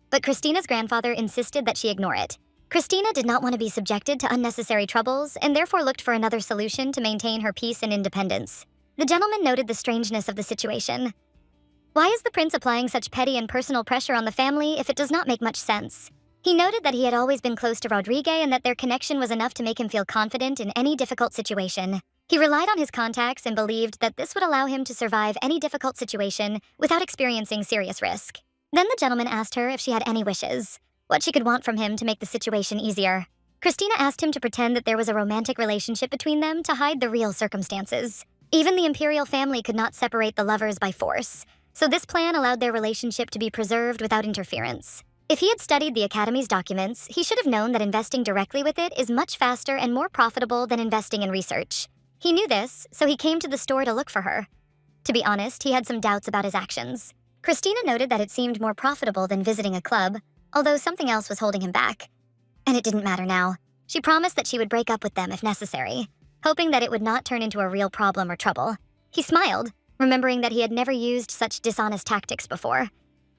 But Christina's grandfather insisted that she ignore it. Christina did not want to be subjected to unnecessary troubles and therefore looked for another solution to maintain her peace and independence. The gentleman noted the strangeness of the situation. Why is the prince applying such petty and personal pressure on the family if it does not make much sense? He noted that he had always been close to Rodrigue and that their connection was enough to make him feel confident in any difficult situation. He relied on his contacts and believed that this would allow him to survive any difficult situation without experiencing serious risk. Then the gentleman asked her if she had any wishes, what she could want from him to make the situation easier. Christina asked him to pretend that there was a romantic relationship between them to hide the real circumstances. Even the imperial family could not separate the lovers by force, so this plan allowed their relationship to be preserved without interference. If he had studied the Academy's documents, he should have known that investing directly with it is much faster and more profitable than investing in research. He knew this, so he came to the store to look for her. To be honest, he had some doubts about his actions. Christina noted that it seemed more profitable than visiting a club, although something else was holding him back. And it didn't matter now. She promised that she would break up with them if necessary, hoping that it would not turn into a real problem or trouble. He smiled, remembering that he had never used such dishonest tactics before,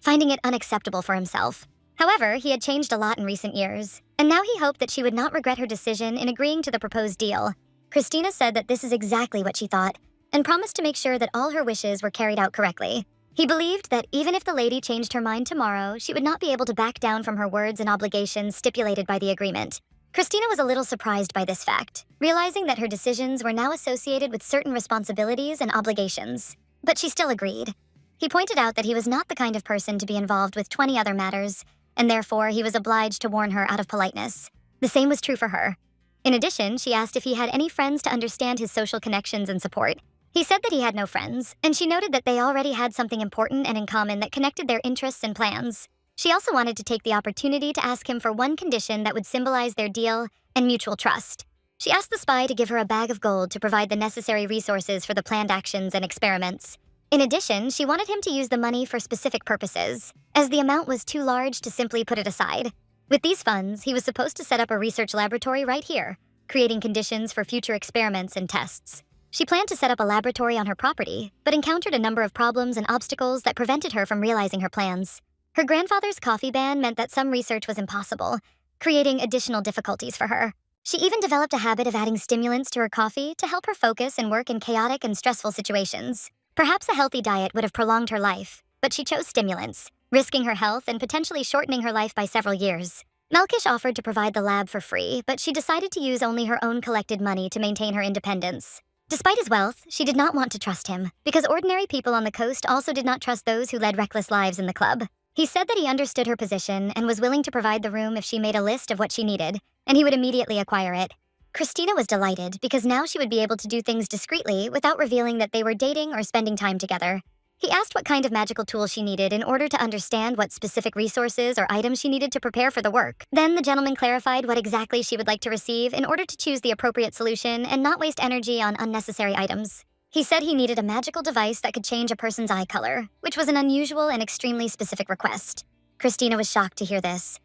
finding it unacceptable for himself. However, he had changed a lot in recent years, and now he hoped that she would not regret her decision in agreeing to the proposed deal. Christina said that this is exactly what she thought, and promised to make sure that all her wishes were carried out correctly. He believed that even if the lady changed her mind tomorrow, she would not be able to back down from her words and obligations stipulated by the agreement. Christina was a little surprised by this fact, realizing that her decisions were now associated with certain responsibilities and obligations. But she still agreed. He pointed out that he was not the kind of person to be involved with 20 other matters, and therefore he was obliged to warn her out of politeness. The same was true for her. In addition, she asked if he had any friends to understand his social connections and support. He said that he had no friends, and she noted that they already had something important and in common that connected their interests and plans. She also wanted to take the opportunity to ask him for one condition that would symbolize their deal and mutual trust. She asked the spy to give her a bag of gold to provide the necessary resources for the planned actions and experiments. In addition, she wanted him to use the money for specific purposes, as the amount was too large to simply put it aside. With these funds, he was supposed to set up a research laboratory right here, creating conditions for future experiments and tests. She planned to set up a laboratory on her property, but encountered a number of problems and obstacles that prevented her from realizing her plans. Her grandfather's coffee ban meant that some research was impossible, creating additional difficulties for her. She even developed a habit of adding stimulants to her coffee to help her focus and work in chaotic and stressful situations. Perhaps a healthy diet would have prolonged her life, but she chose stimulants, risking her health and potentially shortening her life by several years. Melkish offered to provide the lab for free, but she decided to use only her own collected money to maintain her independence. Despite his wealth, she did not want to trust him, because ordinary people on the coast also did not trust those who led reckless lives in the club. He said that he understood her position and was willing to provide the room if she made a list of what she needed, and he would immediately acquire it. Christina was delighted because now she would be able to do things discreetly without revealing that they were dating or spending time together. He asked what kind of magical tool she needed in order to understand what specific resources or items she needed to prepare for the work. Then the gentleman clarified what exactly she would like to receive in order to choose the appropriate solution and not waste energy on unnecessary items. He said he needed a magical device that could change a person's eye color, which was an unusual and extremely specific request. Christina was shocked to hear this.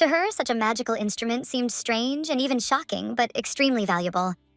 To her, such a magical instrument seemed strange and even shocking, but extremely valuable.